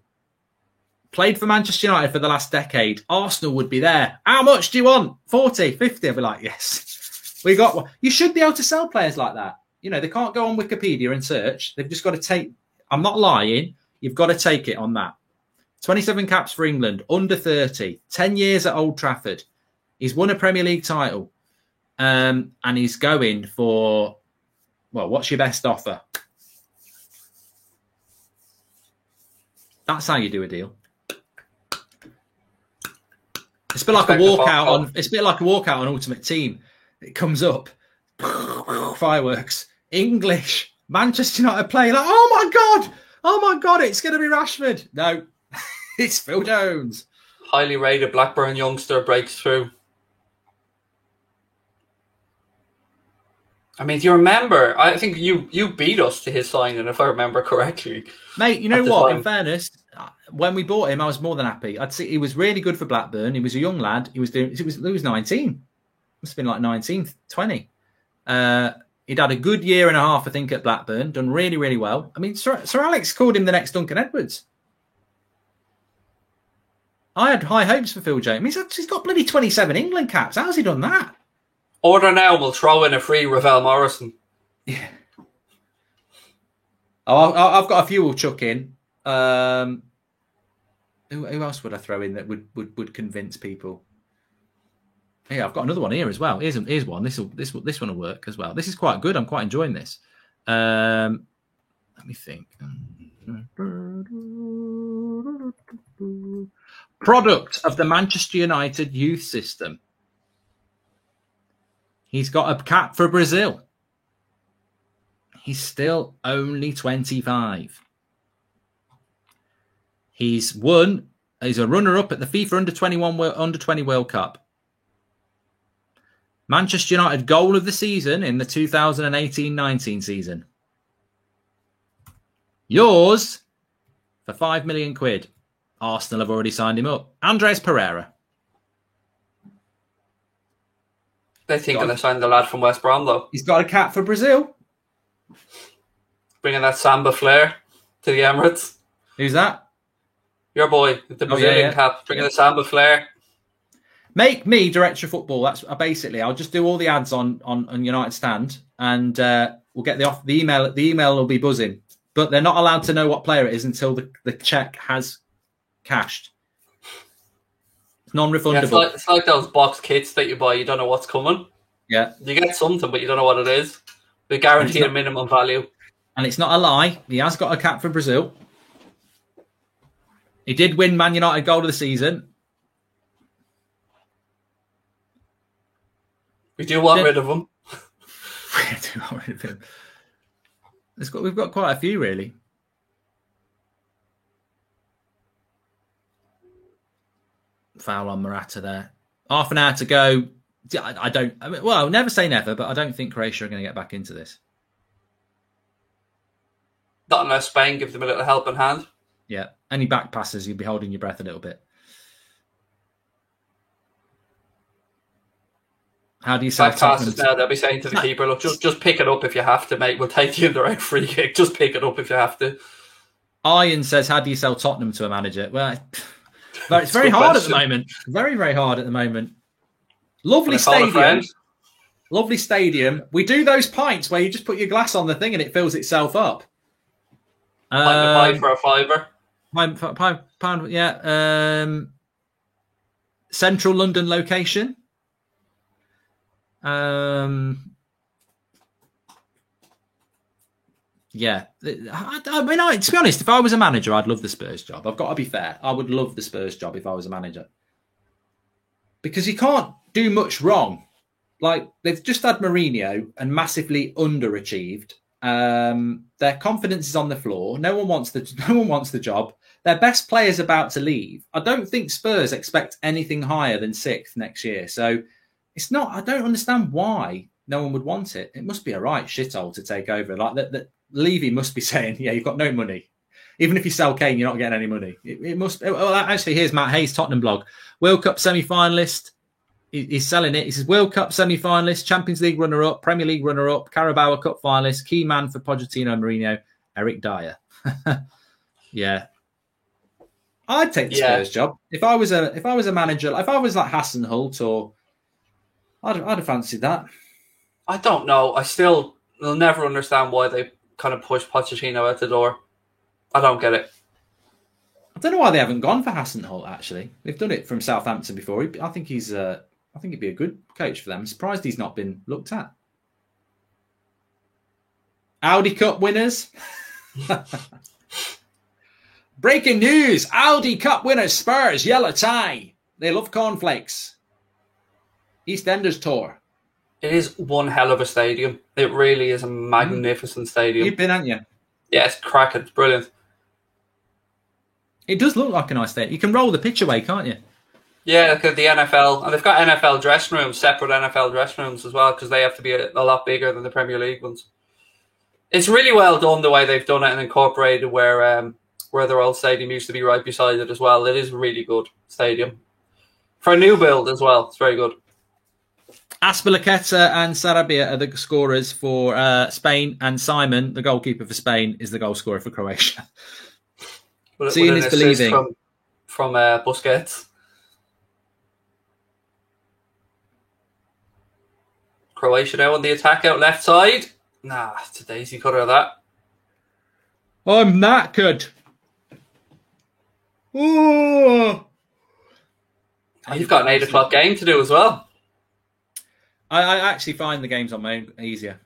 Played for Manchester United for the last decade. Arsenal would be there. How much do you want? 40, 50? I'd be like, yes. We got one. You should be able to sell players like that. They can't go on Wikipedia and search. They've just got to take... I'm not lying. You've got to take it on that. 27 caps for England, under 30. 10 years at Old Trafford. He's won a Premier League title. And he's going for... Well, what's your best offer? That's how you do a deal. It's a bit like a walkout on Ultimate Team. It comes up, fireworks, English, Manchester United play. Like, oh my god, it's going to be Rashford. No, it's Phil Jones. Highly rated Blackburn youngster breaks through. I mean, do you remember? I think you beat us to his signing, if I remember correctly. Mate, you know what? In fairness, when we bought him, I was more than happy. I'd say he was really good for Blackburn. He was a young lad. He was 19. Must have been like 19, 20. He'd had a good year and a half, I think, at Blackburn. Done really, really well. I mean, Sir Alex called him the next Duncan Edwards. I had high hopes for Phil Jones. I mean, he's got bloody 27 England caps. How's he done that? Order now, we'll throw in a free Ravel Morrison. Yeah. Oh, I've got a few we'll chuck in. Who else would I throw in that would convince people? Yeah, I've got another one here as well. Here's one. This one will work as well. This is quite good. I'm quite enjoying this. Let me think. Product of the Manchester United youth system. He's got a cap for Brazil. He's still only 25. He's a runner-up at the FIFA Under-20 World Cup. Manchester United goal of the season in the 2018-19 season. Yours for £5 million. Arsenal have already signed him up. Andres Pereira. They think they're signing the lad from West Brom, though. He's got a cap for Brazil. Bringing that Samba flair to the Emirates. Who's that? Your boy, the Brazilian cap. Bringing the Samba flair. Make me director of football. That's basically. I'll just do all the ads on United Stand, and we'll get the email. The email will be buzzing, but they're not allowed to know what player it is until the check has cashed. It's non-refundable. Yeah, it's like those box kits that you buy. You don't know what's coming. Yeah, you get something, but you don't know what it is. They guarantee a minimum value, and it's not a lie. He has got a cap for Brazil. He did win Man United goal of the season. We do want rid of him. We do want rid of him. We've got quite a few, really. Foul on Morata there. Half an hour to go. Well, never say never, but I don't think Croatia are going to get back into this. Not unless Spain give them a little helping hand. Yeah. Any back passes, you'd be holding your breath a little bit. How do you sell passes now? They'll be saying to the keeper, look, just pick it up if you have to, mate. We'll take the indirect free kick. Just pick it up if you have to. Ian says, how do you sell Tottenham to a manager? Well, it's very hard at the moment. Very, very hard at the moment. Lovely stadium. Lovely stadium. We do those pints where you just put your glass on the thing and it fills itself up. Pint for a fiver. Pound, yeah. Central London location. Yeah. I mean, to be honest, if I was a manager, I'd love the Spurs job. I've got to be fair. I would love the Spurs job if I was a manager. Because you can't do much wrong. Like, they've just had Mourinho and massively underachieved. Their confidence is on the floor. No one wants the job. Their best player's about to leave. I don't think Spurs expect anything higher than 6th next year. So it's not. I don't understand why no one would want it. It must be a right shithole to take over. Like that Levy must be saying, yeah, you've got no money. Even if you sell Kane, you're not getting any money. It must. Well, actually, here's Matt Hayes, Tottenham blog. World Cup semi-finalist. He's selling it. He says World Cup semi-finalist, Champions League runner-up, Premier League runner-up, Carabao Cup finalist, key man for Pochettino and Mourinho, Eric Dyer. Yeah, I'd take the Spurs job if I was a manager. If I was like Hasenhüttl, or I'd have fancied that. I don't know. I'll never understand why they kind of pushed Pochettino out the door. I don't get it. I don't know why they haven't gone for Hasenhüttl. Actually, they've done it from Southampton before. I think he'd be a good coach for them. I'm surprised he's not been looked at. Audi Cup winners. Breaking news. Audi Cup winners Spurs, yellow tie. They love cornflakes. EastEnders tour. It is one hell of a stadium. It really is a magnificent stadium. You've been, haven't you? Yeah, it's cracking. It's brilliant. It does look like a nice stadium. You can roll the pitch away, can't you? Yeah, look at the NFL. And they've got NFL dressing rooms, separate NFL dressing rooms as well, because they have to be a lot bigger than the Premier League ones. It's really well done the way they've done it and incorporated where their old stadium used to be right beside it as well. It is a really good stadium. For a new build as well, it's very good. Azpilicueta and Sarabia are the scorers for Spain, and Simon, the goalkeeper for Spain, is the goal scorer for Croatia. Seeing is believing. From Busquets. Croatia now on the attack out left side. Nah, it's a daisy cutter of that. I'm knackered. Oh. You've got an 8 o'clock game to do as well. I actually find the games on my own easier.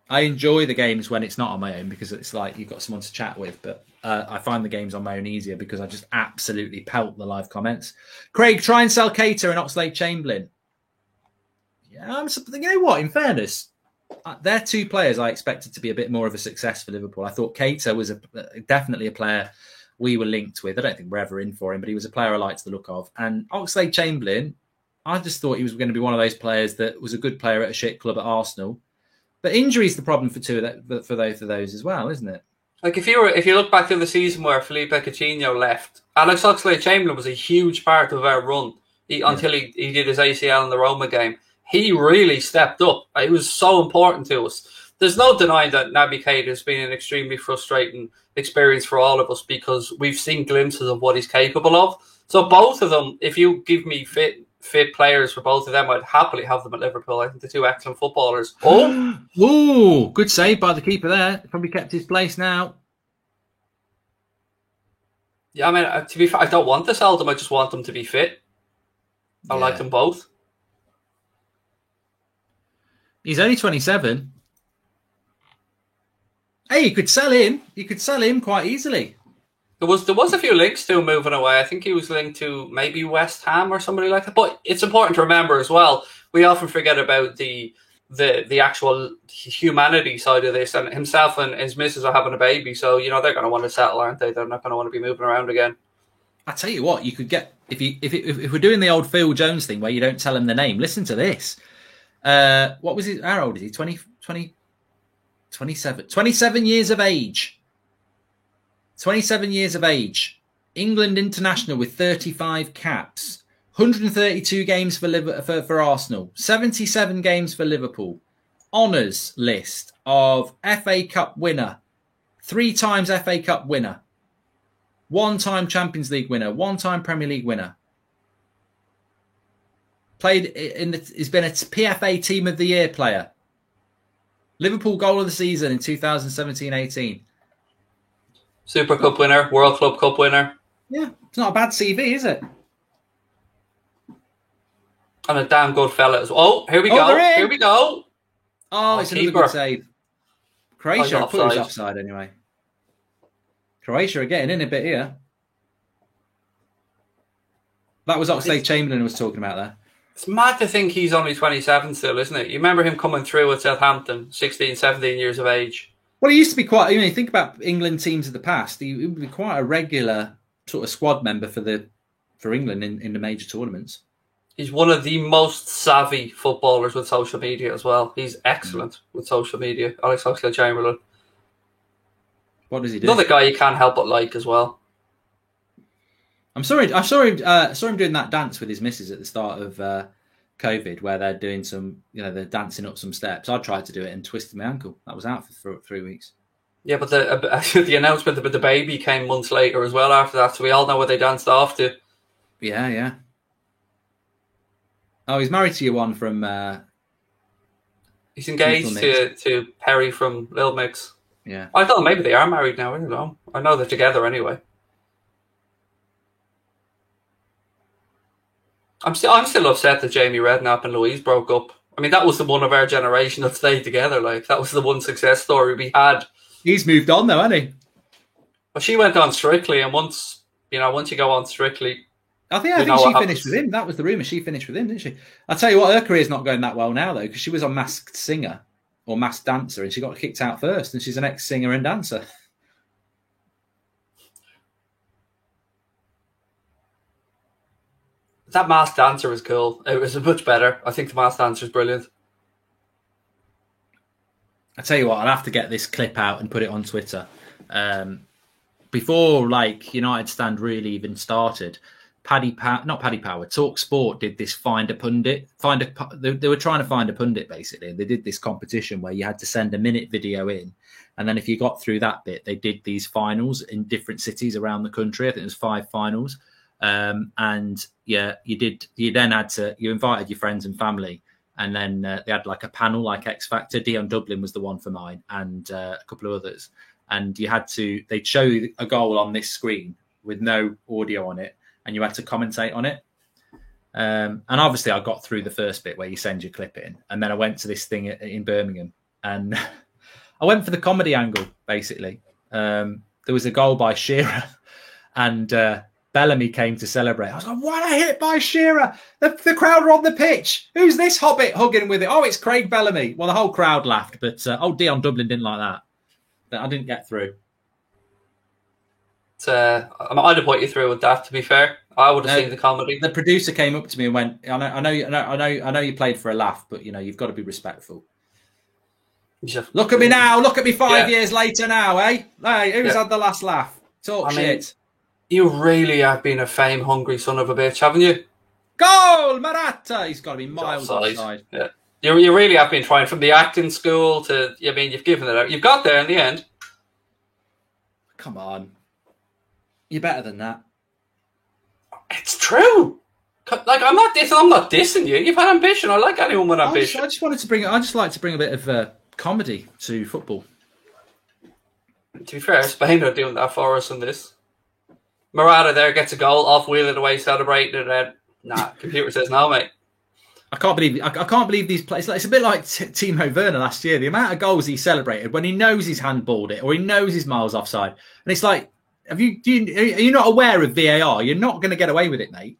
I enjoy the games when it's not on my own because it's like you've got someone to chat with. But I find the games on my own easier because I just absolutely pelt the live comments. Craig, try and sell Keita and Oxlade-Chamberlain. Yeah, you know what? In fairness, they're two players I expected to be a bit more of a success for Liverpool. I thought Keita was definitely a player we were linked with. I don't think we're ever in for him, but he was a player I liked the look of. And Oxlade-Chamberlain, I just thought he was going to be one of those players that was a good player at a shit club at Arsenal. But injury is the problem for both of those as well, isn't it? Like if you look back to the season where Felipe Coutinho left, Alex Oxlade-Chamberlain was a huge part of our run until he did his ACL in the Roma game. He really stepped up. It was so important to us. There's no denying that Naby Keita has been an extremely frustrating experience for all of us because we've seen glimpses of what he's capable of. So both of them, if you give me fit players for both of them, I'd happily have them at Liverpool. I think they're two excellent footballers. Oh, good save by the keeper there. Probably kept his place now. Yeah, I mean, to be fair, I don't want to sell them. I just want them to be fit. I like them both. He's only 27. Hey, you could sell him. You could sell him quite easily. There was a few links to him moving away. I think he was linked to maybe West Ham or somebody like that. But it's important to remember as well, we often forget about the actual humanity side of this. And himself and his missus are having a baby. So, they're going to want to settle, aren't they? They're not going to want to be moving around again. I tell you what, you could get, if we're doing the old Phil Jones thing where you don't tell him the name, listen to this. What was he? How old is he? 27. 27 years of age. 27 years of age. England international with 35 caps. 132 games for Arsenal. 77 games for Liverpool. Honours list of FA Cup winner. 3 times FA Cup winner. 1-time Champions League winner. 1-time Premier League winner. He's been a PFA Team of the Year player. Liverpool goal of the season in 2017-18. Super Cup winner, World Club Cup winner. Yeah, it's not a bad CV, is it? And a damn good fella as well. Oh, here we go. Here we go. Oh, it's another good save. Croatia, I thought it was offside anyway. Croatia are getting in a bit here. That was Oxlade-Chamberlain who was talking about there. It's mad to think he's only 27 still, isn't it? You remember him coming through at Southampton, 16, 17 years of age. Well, he used to be quite, you think about England teams of the past, he would be quite a regular sort of squad member for England in the major tournaments. He's one of the most savvy footballers with social media as well. He's excellent with social media, Alex Oxlade-Chamberlain. What does he do? Another guy you can't help but like as well. I saw him doing that dance with his missus at the start of COVID, where they're doing some, they're dancing up some steps. I tried to do it and twisted my ankle. That was out for 3 weeks. Yeah, but the announcement about the baby came months later as well after that, so we all know what they danced off to. Yeah. Oh, he's married to your one from... he's engaged to Perry from Lil Mix. Yeah. I thought maybe they are married now. I don't know. I know they're together anyway. I'm still upset that Jamie Redknapp and Louise broke up. I mean, that was the one of our generation that stayed together. Like, that was the one success story we had. He's moved on though, hasn't he? Well, she went on Strictly, and once you go on Strictly, I think she finished with him. That was the rumour. She finished with him, didn't she? I'll tell you what, her career's not going that well now though, because she was on Masked Singer or Masked Dancer, and she got kicked out first, and she's an ex-singer and dancer. That Masked Dancer was cool. It was much better. I think the Masked Dancer is brilliant. I tell you what, I'll have to get this clip out and put it on Twitter. Before United Stand really even started, Talk Sport did this Find a Pundit. They were trying to find a pundit basically. They did this competition where you had to send a minute video in, and then if you got through that bit, they did these finals in different cities around the country. I think it was 5 finals. And yeah, you invited your friends and family, and then they had like a panel like X Factor. Dion Dublin was the one for mine, and a couple of others. And they'd show you a goal on this screen with no audio on it, and you had to commentate on it. And obviously I got through the first bit where you send your clip in, and then I went to this thing in Birmingham, and I went for the comedy angle, basically. There was a goal by Shearer, and Bellamy came to celebrate. I was like, what a hit by Shearer. The crowd were on the pitch. Who's this hobbit hugging with it? Oh, it's Craig Bellamy. Well, the whole crowd laughed, but Dion Dublin didn't like that. I didn't get through. I'd have put you through with that, to be fair. I would have seen the comedy. The producer came up to me and went, I know you played for a laugh, but you've got to be respectful. Look at me now. Look at me 5 years later now, eh? Hey, who's had the last laugh? Talk shit. You really have been a fame-hungry son of a bitch, haven't you? Goal, Morata! He's got to be miles offside. Yeah. You really have been trying from the acting school to, I mean, you've given it out. You've got there in the end. Come on. You're better than that. It's true. Like, I'm not dissing you. You've had ambition. I like anyone with ambition. I just like to bring a bit of comedy to football. To be fair, Spain are doing that for us in this. Morata there gets a goal, off wheeling away, celebrating it, and nah, computer says no, mate. I can't believe these players. It's a bit like Timo Werner last year. The amount of goals he celebrated when he knows he's handballed it or he knows he's miles offside, and it's like, are you not aware of VAR? You're not going to get away with it, mate.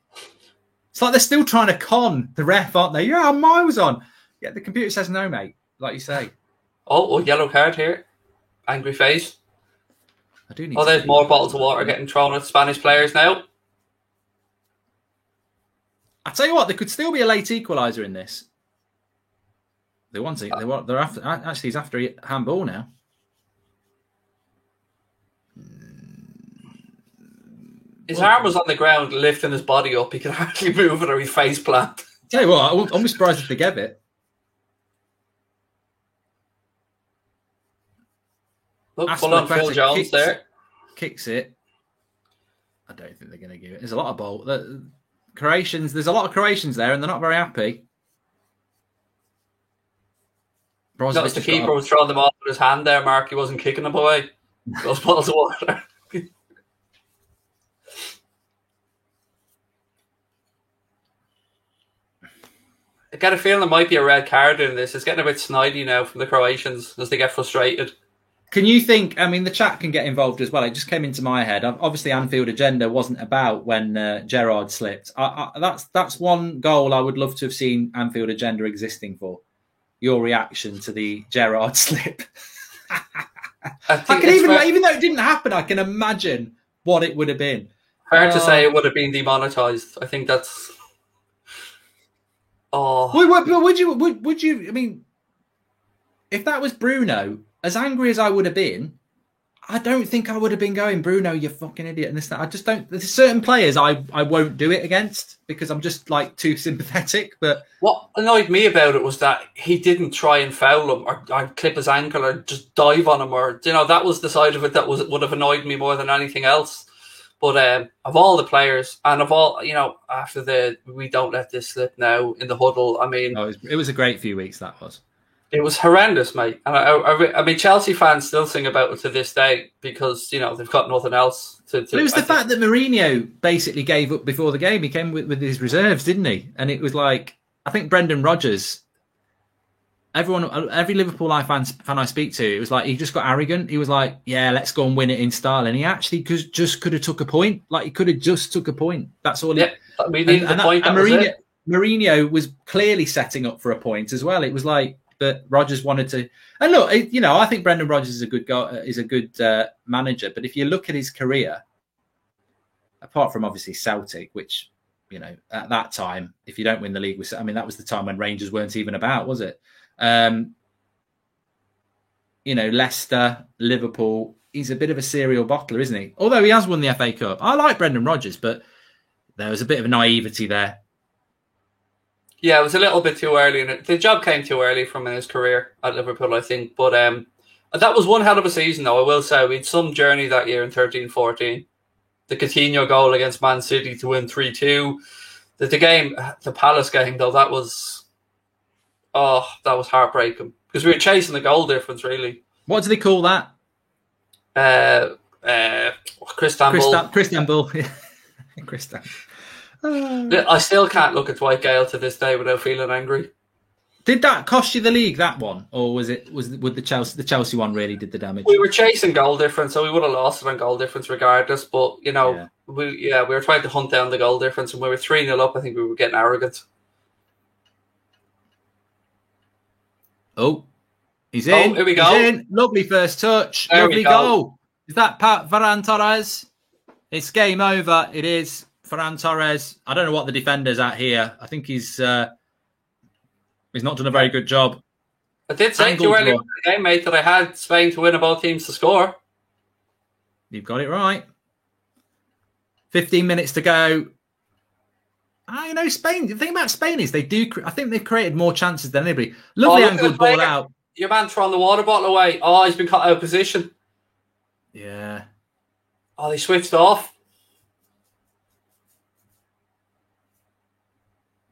It's like they're still trying to con the ref, aren't they? Yeah, I'm miles on. Yeah, the computer says no, mate. Like you say. Oh, yellow card here. Angry face. I do need. Oh, there's more bottles of water getting thrown at Spanish players now. I tell you what, there could still be a late equaliser in this. They want it. They're after. Actually, he's after a handball now. His arm was on the ground, lifting his body up. He could hardly move it, or his face plant. Tell you what, I'm surprised if they gave it. Look, full on Phil Jones there. Kicks it. I don't think they're going to give it. There's a lot of Croatians. There's a lot of Croatians there, and they're not very happy. Notice the keeper was throwing them off with his hand there, Mark. He wasn't kicking them away. Those bottles of water. I get a feeling there might be a red card in this. It's getting a bit snidey now from the Croatians as they get frustrated. Can you think, I mean, the chat can get involved as well. It just came into my head. Obviously, Anfield Agenda wasn't about when Gerrard slipped. That's one goal I would love to have seen Anfield Agenda existing for. Your reaction to the Gerrard slip. I can even though it didn't happen, I can imagine what it would have been. Fair to say it would have been demonetised. I think that's... Oh, would you? I mean, if that was Bruno, as angry as I would have been, I don't think I would have been going, Bruno, you fucking idiot, and this that. I just don't. There's certain players I won't do it against because I'm just like too sympathetic. But what annoyed me about it was that he didn't try and foul him or clip his ankle or just dive on him, or that was the side of it that would have annoyed me more than anything else. But of all the players and of all, after we don't let this slip now in the huddle, I mean... it was a great few weeks, that was. It was horrendous, mate. And I mean, Chelsea fans still sing about it to this day because, they've got nothing else to But it was the fact that Mourinho basically gave up before the game. He came with his reserves, didn't he? And it was like, I think Brendan Rodgers... Every Liverpool fan I speak to, it was like he just got arrogant. He was like, "Yeah, let's go and win it in style," and he actually just could have took a point. Like he could have just took a point. That's all. Yeah, we needed the point. And Mourinho was clearly setting up for a point as well. It was like that Rodgers wanted to. And look, I think Brendan Rodgers is a good guy, is a good manager. But if you look at his career, apart from obviously Celtic, which at that time, if you don't win the league, that was the time when Rangers weren't even about, was it? Leicester, Liverpool, he's a bit of a serial bottler, isn't he? Although he has won the FA Cup. I like Brendan Rodgers, but there was a bit of a naivety there. Yeah, it was a little bit too early, and the job came too early from his career at Liverpool, I think. But that was one hell of a season, though, I will say. We had some journey that year in 13-14. The Coutinho goal against Man City to win 3-2. The Palace game, though, that was heartbreaking because we were chasing the goal difference, really. What do they call that? Crystanbul. I still can't look at Dwight Gale to this day without feeling angry. Did that cost you the league, that one, or was the Chelsea one really did the damage? We were chasing goal difference, so we would have lost it on goal difference regardless. But we were trying to hunt down the goal difference, and we were 3-0 up. I think we were getting arrogant. Oh, he's in. Here we go. He's in. Lovely first touch. Lovely goal. Is that Ferran Torres? It's game over. It is Ferran Torres. I don't know what the defender's at here. I think he's not done a very good job. I did say to you earlier in the game, mate, that I had Spain to win and both teams to score. You've got it right. 15 minutes to go. Spain. The thing about Spain is they do. I think they've created more chances than anybody. Lovely angled ball out. Your man throwing the water bottle away. Oh, he's been caught out of position. Yeah. Oh, they switched off.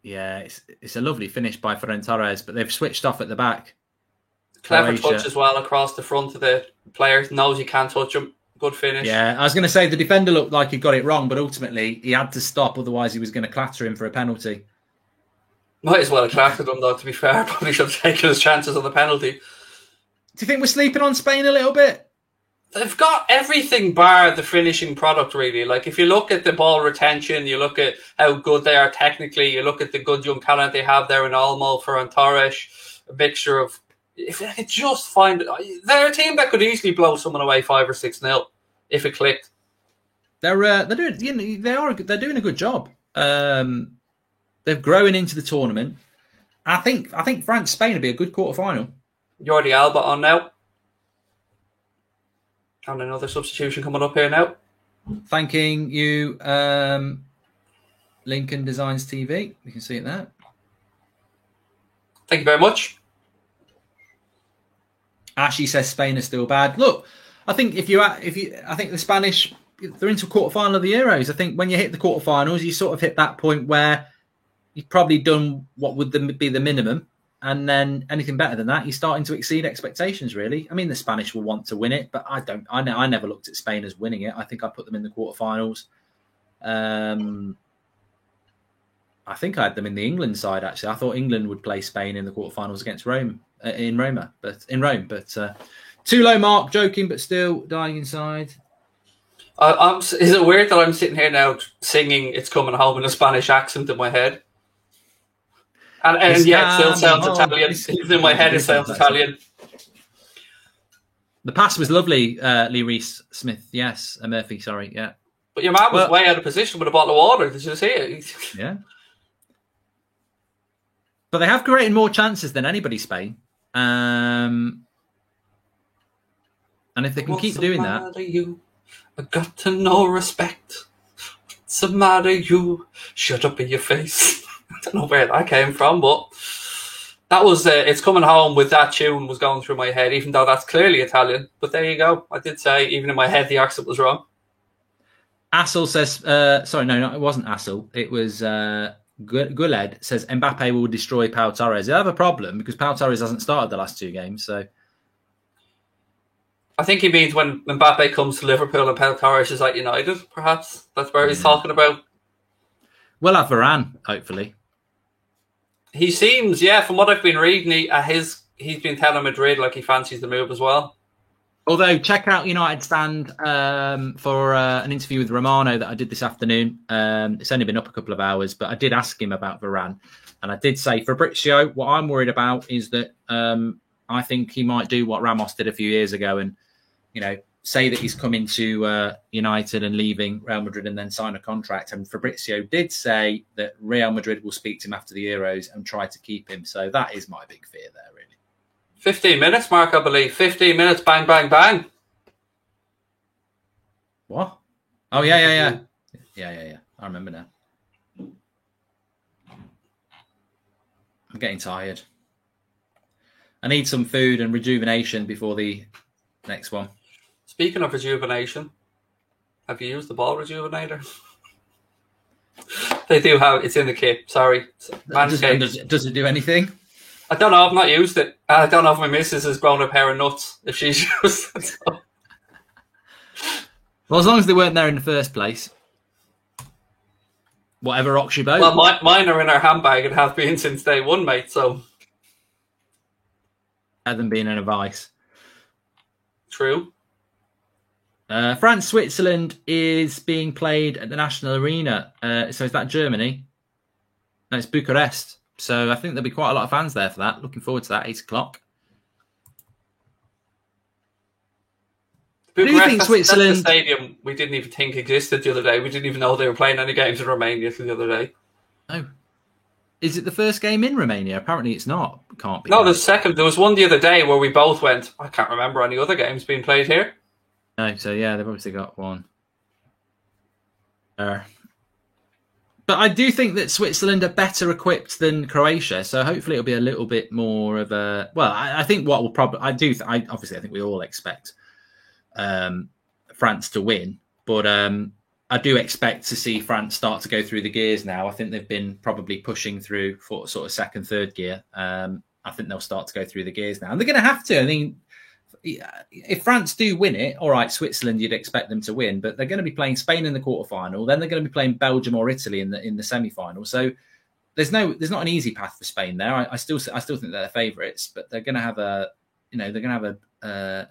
Yeah, it's a lovely finish by Ferran Torres, but they've switched off at the back. Clever touch as well across the front of the player. Knows he can't touch him. Good finish. Yeah, I was going to say the defender looked like he got it wrong, but ultimately he had to stop, otherwise he was going to clatter him for a penalty. Might as well have clattered him, though, to be fair. Probably should have taken his chances on the penalty. Do you think we're sleeping on Spain a little bit? They've got everything bar the finishing product, really. Like, if you look at the ball retention, you look at how good they are technically, you look at the good young talent they have there in Olmo, Ferran Torres, a mixture of... If they could just find... They're a team that could easily blow someone away 5 or 6-0 if it clicked. They're doing a good job. They're growing into the tournament. I think France Spain would be a good quarter-final. Jordi Alba on now. And another substitution coming up here now. Thanking you, Lincoln Designs TV. You can see it there. Thank you very much. Ashley says Spain are still bad. Look, I think I think the Spanish, they're into a quarter-final of the Euros. I think when you hit the quarter-finals, you sort of hit that point where you've probably done what would be the minimum, and then anything better than that, you're starting to exceed expectations, really. I mean, the Spanish will want to win it, but I never looked at Spain as winning it. I think I put them in the quarterfinals. I think I had them in the England side, actually. I thought England would play Spain in the quarterfinals against Rome, in Rome. But too low mark, joking, but still dying inside. Is it weird that I'm sitting here now singing It's Coming Home in a Spanish accent in my head? And yet it still sounds Italian. Even in my head, it sounds Italian. The pass was lovely, Lee Reese-Smith. Yes, Murphy, sorry, yeah. But your man was way out of position with a bottle of water. Did you see it? Yeah. But they have created more chances than anybody, Spain. And if they can keep doing that... You? I got to know respect. What's the matter, you? Shut up in your face. I don't know where that came from, but that was It's Coming Home with that tune was going through my head, even though that's clearly Italian. But there you go. I did say, even in my head, the accent was wrong. Assel says, sorry, no, it wasn't Assel. It was Guled says Mbappe will destroy Pau Torres. They have a problem because Pau Torres hasn't started the last 2 games. So I think he means when Mbappe comes to Liverpool and Pau Torres is at United, perhaps. That's where he's talking about. We'll have Varane, hopefully. He seems, from what I've been reading, he's been telling Madrid like he fancies the move as well. Although, check out United Stand for an interview with Romano that I did this afternoon. It's only been up a couple of hours, but I did ask him about Varane. And I did say, Fabrizio, what I'm worried about is that I think he might do what Ramos did a few years ago and, say that he's coming to United and leaving Real Madrid and then sign a contract. And Fabrizio did say that Real Madrid will speak to him after the Euros and try to keep him. So that is my big fear there, really. 15 minutes, Mark, I believe. 15 minutes, bang, bang, bang. What? Oh, yeah. Yeah. I remember now. I'm getting tired. I need some food and rejuvenation before the next one. Speaking of rejuvenation, have you used the ball rejuvenator? They do have it's in the kit. Sorry. Does it do anything? I don't know. I've not used it. I don't know if my missus has grown a pair of nuts if she's used it. Well, as long as they weren't there in the first place. Whatever rocks your boat. Well, mine are in her handbag and have been since day one, mate. So better than being in a vice. True. France, Switzerland is being played at the National Arena. So is that Germany? No, it's Bucharest. So I think there'll be quite a lot of fans there for that. Looking forward to that, 8 o'clock. Bucharest, do you think Switzerland... That's the stadium we didn't even think existed the other day. We didn't even know they were playing any games in Romania the other day. No. Is it the first game in Romania? Apparently it's not. Can't be. No, the second. There was one the other day where we both went, I can't remember any other games being played here. No, so yeah, they've obviously got one. But I do think that Switzerland are better equipped than Croatia, so hopefully it'll be a little bit more of a. Well, I think what will probably obviously I think we all expect France to win, but I do expect to see France start to go through the gears now. I think they've been probably pushing through for sort of second, third gear. I think they'll start to go through the gears now, and they're going to have to. I mean, if France do win it, all right, Switzerland, you'd expect them to win, but they're going to be playing Spain in the quarterfinal. Then they're going to be playing Belgium or Italy in the semi-final. So there's not an easy path for Spain there. I still think they're the favourites, but they're going to have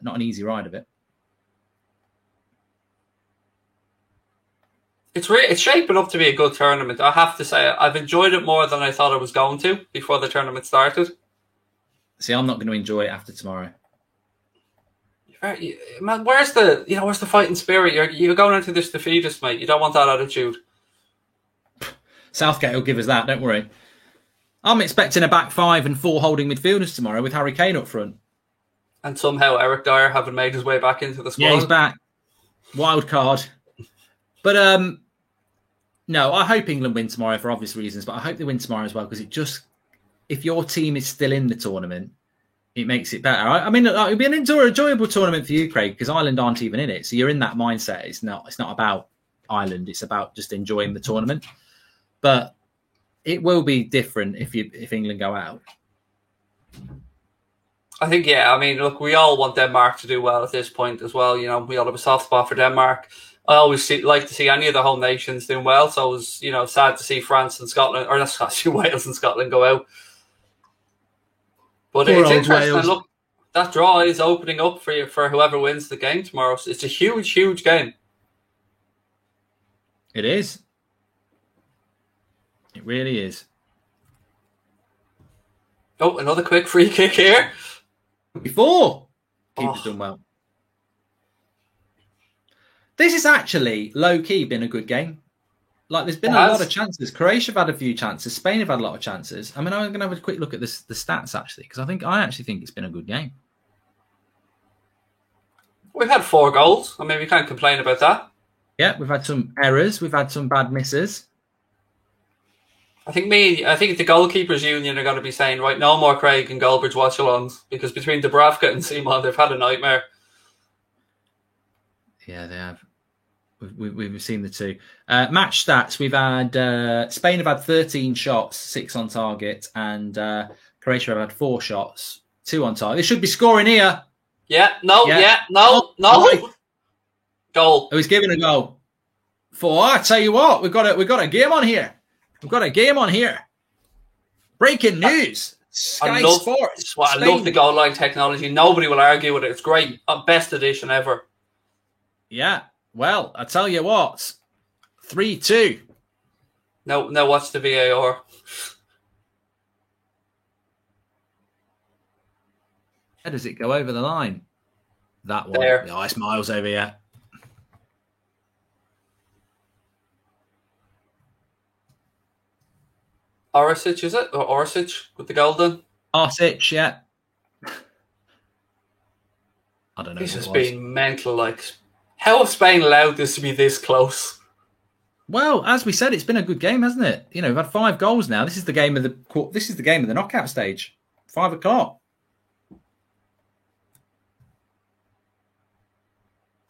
not an easy ride of it. It's shaping up to be a good tournament. I have to say, I've enjoyed it more than I thought I was going to before the tournament started. See, I'm not going to enjoy it after tomorrow. Man, where's the fighting spirit? You're going into this defeatist, mate. You don't want that attitude. Southgate will give us that, don't worry. I'm expecting a back five and 4 holding midfielders tomorrow with Harry Kane up front. And somehow Eric Dyer having made his way back into the squad. Yeah, he's back. Wild card. But no, I hope England win tomorrow for obvious reasons, but I hope they win tomorrow as well, because if your team is still in the tournament, it makes it better. I mean, it'll be an enjoyable tournament for you, Craig, because Ireland aren't even in it. So you're in that mindset. It's not about Ireland. It's about just enjoying the tournament. But it will be different if England go out. I think, yeah. I mean, look, we all want Denmark to do well at this point as well. You know, we all have a soft spot for Denmark. I always like to see any of the home nations doing well. So it was, sad to see France and Scotland, or not Wales and Scotland go out. But it's interesting. Wales. Look, that draw is opening up for whoever wins the game tomorrow. So it's a huge, huge game. It is. It really is. Oh, another quick free kick here. Before. Keeper's done well. This has actually, low-key, been a good game. Like, there's been a lot of chances. Croatia have had a few chances. Spain have had a lot of chances. I mean, I'm going to have a quick look at the stats, actually, because I actually think it's been a good game. We've had 4 goals. I mean, we can't complain about that. Yeah, we've had some errors. We've had some bad misses. I think the goalkeepers union are going to be saying, right, no more Craig and Goldbridge watch-alongs, because between Dubravka and Simon, they've had a nightmare. Yeah, they have. We've seen the two. Match stats, we've had Spain have had 13 shots, 6 on target, and Croatia have had 4 shots, 2 on target. They should be scoring here. No. Goal. Oh, he's giving a goal. I tell you what, we've got a game on here. We've got a game on here. Breaking news. Sky Sports. I love the goal line technology. Nobody will argue with it. It's great. Best edition ever. Yeah. Well, I tell you what, 3-2. No, watch the VAR. How does it go over the line? That one. There. Oh, it's miles over here. Orsic, is it? Or Orsic with the goal done? Orsic, yeah. I don't know. This has been mental, like... How have Spain allowed this to be this close? Well, as we said, it's been a good game, hasn't it? You know, we've had 5 goals now. This is the game of the knockout stage. 5 o'clock.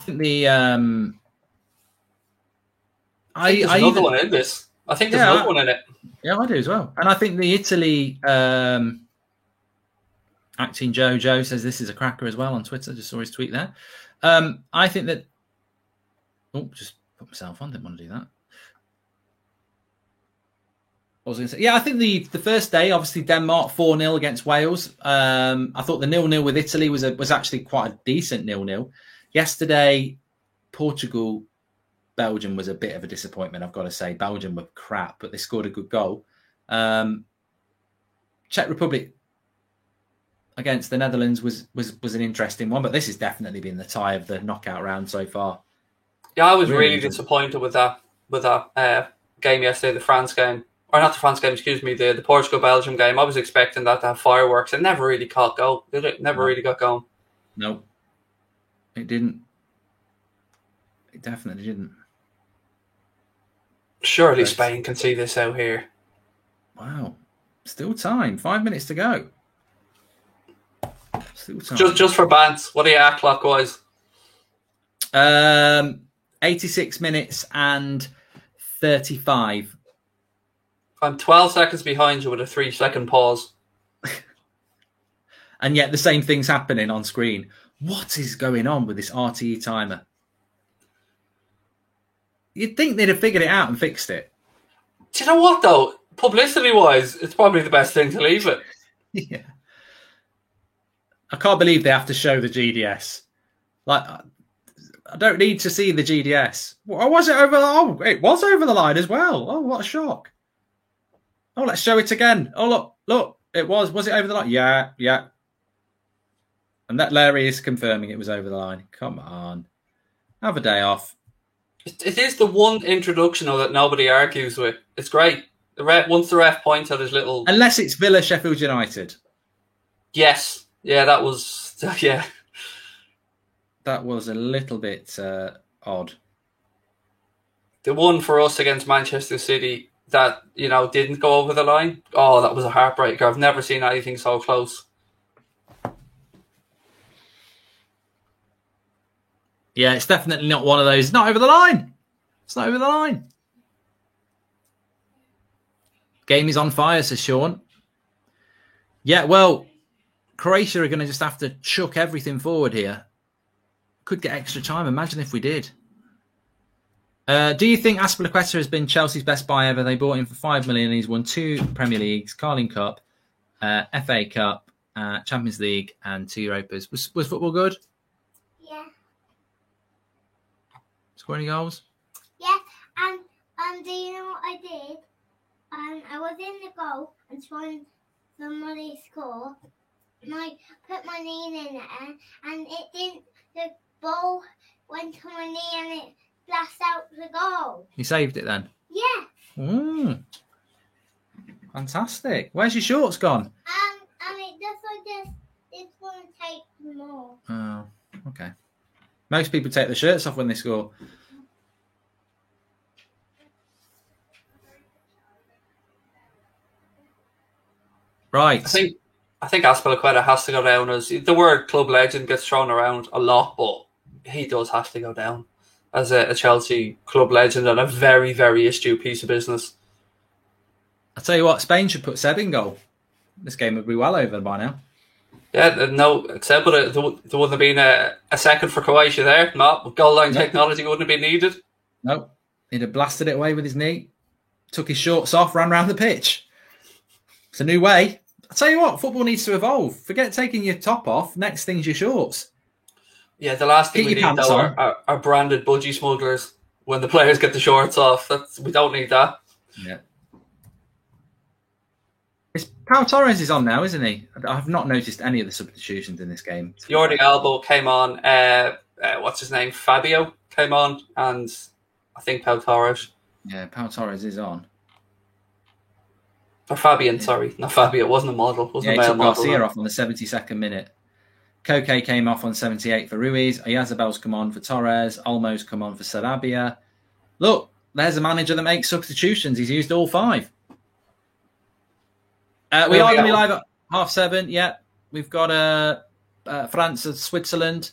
I think the there's another one in this. I think there's another one in it. Yeah, I do as well. And I think the Italy acting Joe says this is a cracker as well on Twitter. Just saw his tweet there. I think that. Oh, just put myself on. Didn't want to do that. What was I going to say? Yeah, I think the first day, obviously Denmark 4-0 against Wales. I thought the 0-0 with Italy was actually quite a decent 0-0. Yesterday, Portugal, Belgium was a bit of a disappointment. I've got to say, Belgium were crap, but they scored a good goal. Czech Republic against the Netherlands was an interesting one, but this has definitely been the tie of the knockout round so far. Yeah, I was really disappointed with that game yesterday, the France game. or not the France game, excuse me, the Portugal-Belgium game, I was expecting that to have fireworks. It never really caught go, did it? Never really got going. No, it didn't. It definitely didn't. Surely Spain can see this out here. Wow. Still time. 5 minutes to go. Still time. Just for bants, what are you at clockwise? 86 minutes and 35. I'm 12 seconds behind you with a 3-second pause. And yet the same thing's happening on screen. What is going on with this RTE timer? You'd think they'd have figured it out and fixed it. Do you know what, though? Publicity-wise, it's probably the best thing to leave it. Yeah. I can't believe they have to show the GDS. Like, I don't need to see the GDS. Or was it over? Oh, it was over the line as well. Oh, what a shock. Oh, let's show it again. Oh, look. It was. Was it over the line? Yeah. And that Larry is confirming it was over the line. Come on. Have a day off. It is the one introduction though that nobody argues with. It's great. Once the ref points at his little... Unless it's Villa Sheffield United. Yes. Yeah, that was... Yeah. That was a little bit odd. The one for us against Manchester City that, didn't go over the line. Oh, that was a heartbreaker. I've never seen anything so close. Yeah, it's definitely not one of those. It's not over the line. It's not over the line. Game is on fire, says Sean. Yeah, well, Croatia are going to just have to chuck everything forward here. Could get extra time. Imagine if we did. Do you think Azpilicueta has been Chelsea's best buy ever? They bought him for $5 million. He's won 2 Premier Leagues, Carling Cup, FA Cup, Champions League, and 2 Europas. Was football good? Yeah. Score any goals? Yeah, and do you know what I did? I was in the goal and trying somebody score, and I put my knee in there, and it didn't. The ball went to my knee, and it splashed out the goal. You saved it then? Yeah. Mm. Fantastic. Where's your shorts gone? And it just like this. It's going to take more. Oh, okay. Most people take the shirts off when they score. Right. I think Azpilicueta has to go down. As the word club legend gets thrown around a lot, but he does have to go down as a Chelsea club legend and a very, very astute piece of business. I'll tell you what, Spain should put Seb in goal. This game would be well over by now. Yeah, no, except but there wouldn't have been a second for Croatia there. No, goal line technology wouldn't have been needed. No, he'd have blasted it away with his knee, took his shorts off, ran around the pitch. It's a new way. I'll tell you what, football needs to evolve. Forget taking your top off. Next thing's your shorts. Yeah, the last thing we need though are branded budgie smugglers when the players get the shorts off. We don't need that. Yeah. Pau Torres is on now, isn't he? I've not noticed any of the substitutions in this game. Jordi Alba came on. What's his name? Fabio came on, and I think Pau Torres. Yeah, Pau Torres is on. Or Fabian, sorry. Not Fabio. It wasn't a model. It wasn't a male took model. Garcia off on the 72nd minute. Koke came off on 78 for Ruiz. Oyarzabal's come on for Torres. Olmo's come on for Sarabia. Look, there's a manager that makes substitutions. He's used all 5. We are going to be live at 7:30. Yeah, we've got France and Switzerland.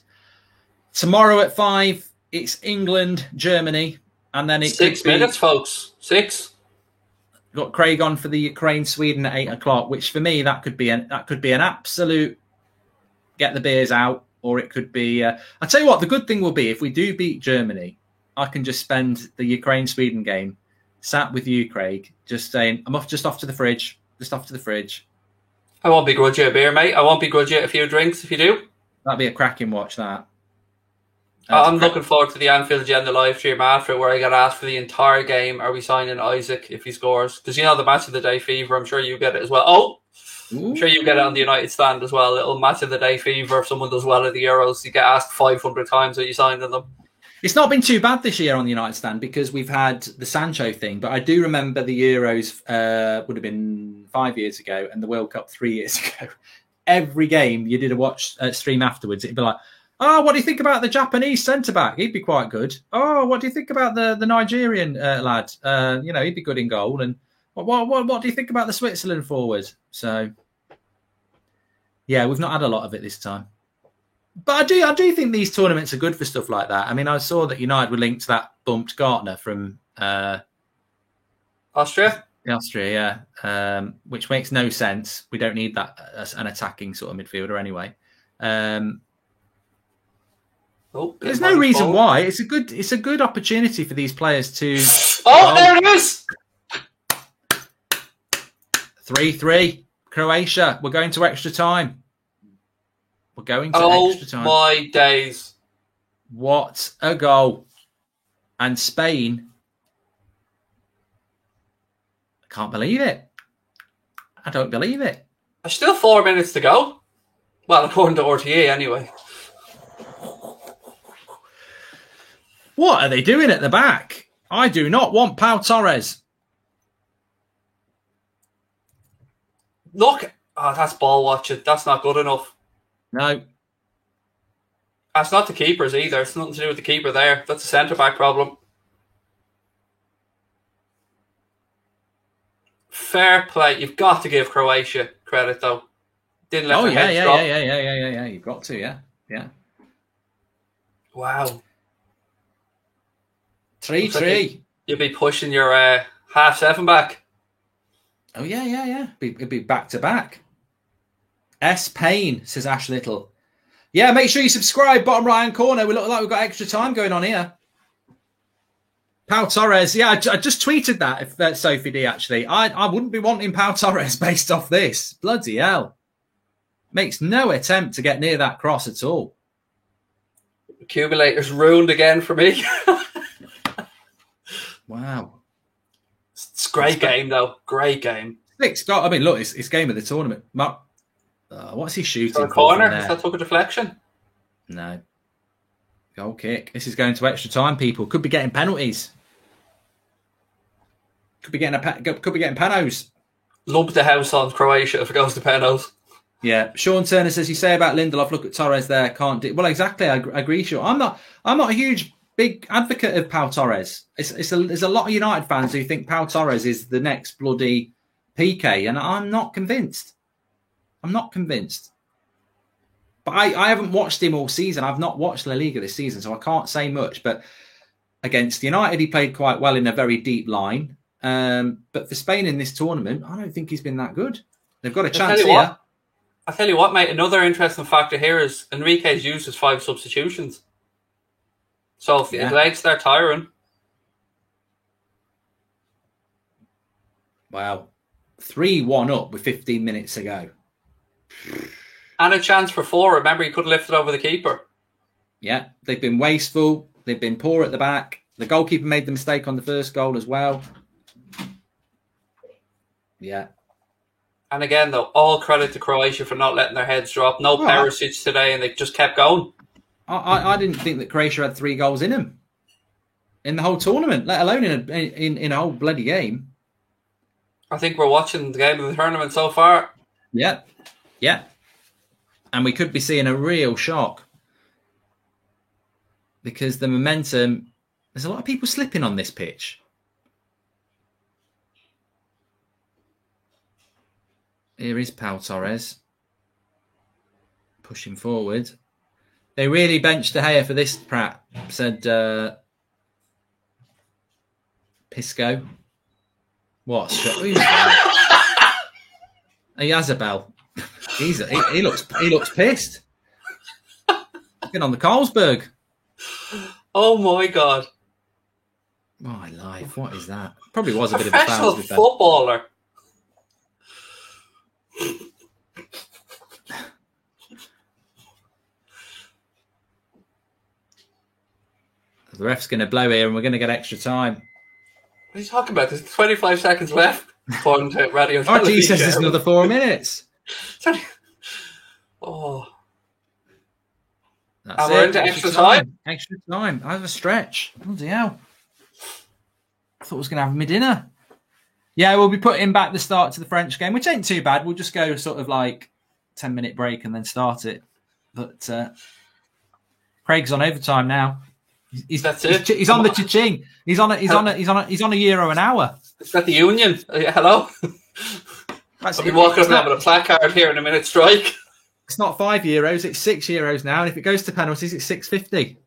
Tomorrow at 5, it's England, Germany. And then 6 minutes, folks. 6. Got Craig on for the Ukraine Sweden at 8 o'clock, which for me that could be an absolute get the beers out, or it could be. I'll tell you what, the good thing will be if we do beat Germany, I can just spend the Ukraine Sweden game sat with you, Craig, just saying I'm off to the fridge, I won't begrudge you a beer, mate. I won't begrudge you a few drinks if you do. That'd be a cracking watch. That. I'm looking forward to the Anfield Agenda live stream after it, where I get asked for the entire game. Are we signing Isaac if he scores? Because the match of the day fever. I'm sure you get it as well. Oh, I'm sure you get it on the United stand as well. Little match of the day fever. If someone does well at the Euros, you get asked 500 times, are you signing them? It's not been too bad this year on the United stand because we've had the Sancho thing. But I do remember the Euros would have been 5 years ago and the World Cup 3 years ago. Every game you did a watch stream afterwards, it'd be like, oh, what do you think about the Japanese centre-back? He'd be quite good. Oh, what do you think about the Nigerian lad? He'd be good in goal. And what do you think about the Switzerland forward? So, yeah, we've not had a lot of it this time. But I do think these tournaments are good for stuff like that. I mean, I saw that United were linked to that bumped Gartner from Austria, which makes no sense. We don't need that as an attacking sort of midfielder anyway. There's no reason why. It's a good opportunity for these players to. Oh, there it is. 3-3, Croatia. We're going to extra time. Extra time. Oh my days! What a goal! And Spain. I can't believe it. I don't believe it. There's still 4 minutes to go. Well, according to RTE, anyway. What are they doing at the back? I do not want Pau Torres. Look, that's ball watching. That's not good enough. No. That's not the keepers either. It's nothing to do with the keeper there. That's a centre-back problem. Fair play. You've got to give Croatia credit, though. Didn't let their heads drop. Yeah. You've got to, yeah. Wow. 3-3. You'll be pushing your half seven back. Oh, yeah. It'd be back-to-back. S. Payne, says Ash Little. Yeah, make sure you subscribe, bottom right-hand corner. We look like we've got extra time going on here. Pau Torres. Yeah, I just tweeted that, if that's Sophie D, actually. I wouldn't be wanting Pau Torres based off this. Bloody hell. Makes no attempt to get near that cross at all. Accumulators ruined again for me. Wow. It's a great game, though. Great game. 6 goals. I mean, look, it's game of the tournament. What's he shooting for? Corner? Is that took a deflection? No. Goal kick. This is going to extra time, people. Could be getting penalties. Could be getting panos. Lump the house on Croatia if it goes to penos. Yeah. Sean Turner says, you say about Lindelof, look at Torres there, can't do. Well, exactly. I agree, Sean. I'm not a huge big advocate of Pau Torres. There's a lot of United fans who think Pau Torres is the next bloody PK, and I'm not convinced. But I haven't watched him all season. I've not watched La Liga this season, so I can't say much. But against United, he played quite well in a very deep line. But for Spain in this tournament, I don't think he's been that good. They've got a chance here. I'll tell you what, mate. Another interesting factor here is Enrique's used his 5 substitutions. So if his legs start tiring. Wow. 3-1 up with 15 minutes to go. And a chance for 4. Remember, he could have lifted over the keeper. Yeah, they've been wasteful. They've been poor at the back. The goalkeeper made the mistake on the first goal as well. Yeah. And again, though, all credit to Croatia for not letting their heads drop. No Perisic today, and they just kept going. I didn't think that Croatia had 3 goals in them in the whole tournament, let alone in a whole bloody game. I think we're watching the game of the tournament so far. Yeah. And we could be seeing a real shock because the momentum, there's a lot of people slipping on this pitch. Here is Pau Torres pushing forward. They really benched De Gea for this, Pratt, said Pisco. What? Who's that? Yazabel. He looks pissed. Get on the Carlsberg. Oh my God. My life, what is that? Probably was a bit of a foul. Professional footballer. The ref's going to blow here and we're going to get extra time. What are you talking about? There's 25 seconds left. According to radio RT says there's another 4 minutes. Oh. That's And it. we're into extra time. Extra time. I have a stretch. Bloody hell. I thought I was going to have my dinner. Yeah, we'll be putting back the start to the French game, which ain't too bad. We'll just go sort of like 10-minute break and then start it. But Craig's on overtime now. That's it. He's on the cha-ching. He's on a euro an hour. Is that the union? Hello. I'll be walking up with a placard here in a minute strike. It's not €5; it's €6 now, and if it goes to penalties, it's $6.50.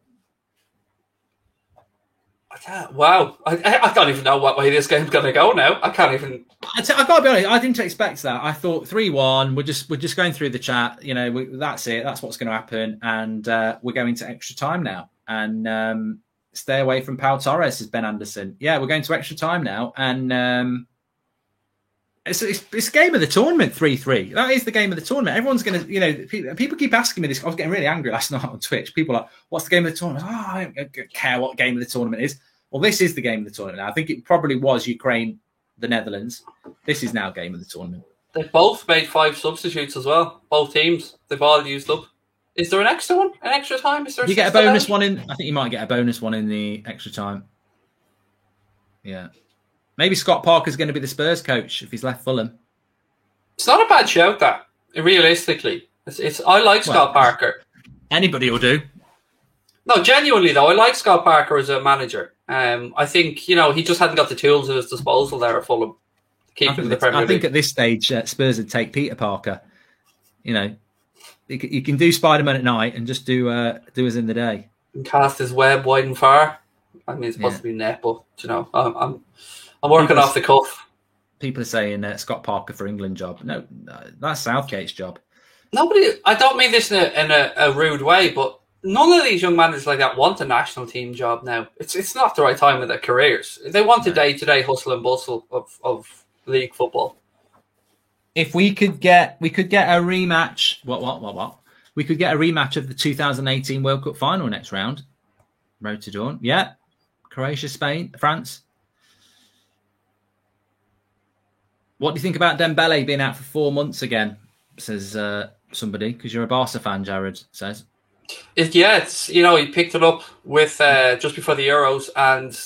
Wow, I don't even know what way this game's going to go now. I can't even. I got to be honest. I didn't expect that. I thought 3-1. We're just going through the chat. You know, that's it. That's what's going to happen, and we're going to extra time now. And stay away from Pau Torres, says Ben Anderson. Yeah, we're going to extra time now, and it's game of the tournament. 3-3. That is the game of the tournament. Everyone's going to, you know, people keep asking me this. I was getting really angry last night on Twitch. People are like, "What's the game of the tournament?" Oh, I don't care what game of the tournament is. Well, this is the game of the tournament now. I think it probably was Ukraine, the Netherlands. This is now game of the tournament. They've both made 5 substitutes as well. Both teams. They've all used up. Is there an extra one? An extra time? Is there? You get a bonus one in. I think you might get a bonus one in the extra time. Yeah. Maybe Scott Parker's going to be the Spurs coach if he's left Fulham. It's not a bad shout, that. Realistically. I like Scott Parker. Anybody will do. No, genuinely though, I like Scott Parker as a manager. I think, you know, he just hadn't got the tools at his disposal there at Fulham. I think at this stage, Spurs would take Peter Parker. You know, you can do Spider-Man at night and just do us in the day. And cast his web wide and far. I mean, it's supposed to be net, but you know, I'm working off the cuff. People are saying Scott Parker for England job. No, that's Southgate's job. I don't mean this in a rude way, but none of these young managers like that want a national team job now. It's not the right time in their careers. They want the day-to-day hustle and bustle of league football. If we could get a rematch, what? We could get a rematch of the 2018 World Cup final next round. Road to dawn. Yeah. Croatia, Spain, France. What do you think about Dembele being out for 4 months again? Says somebody, because you're a Barca fan, Jared says. It's you know, he picked it up with just before the Euros, and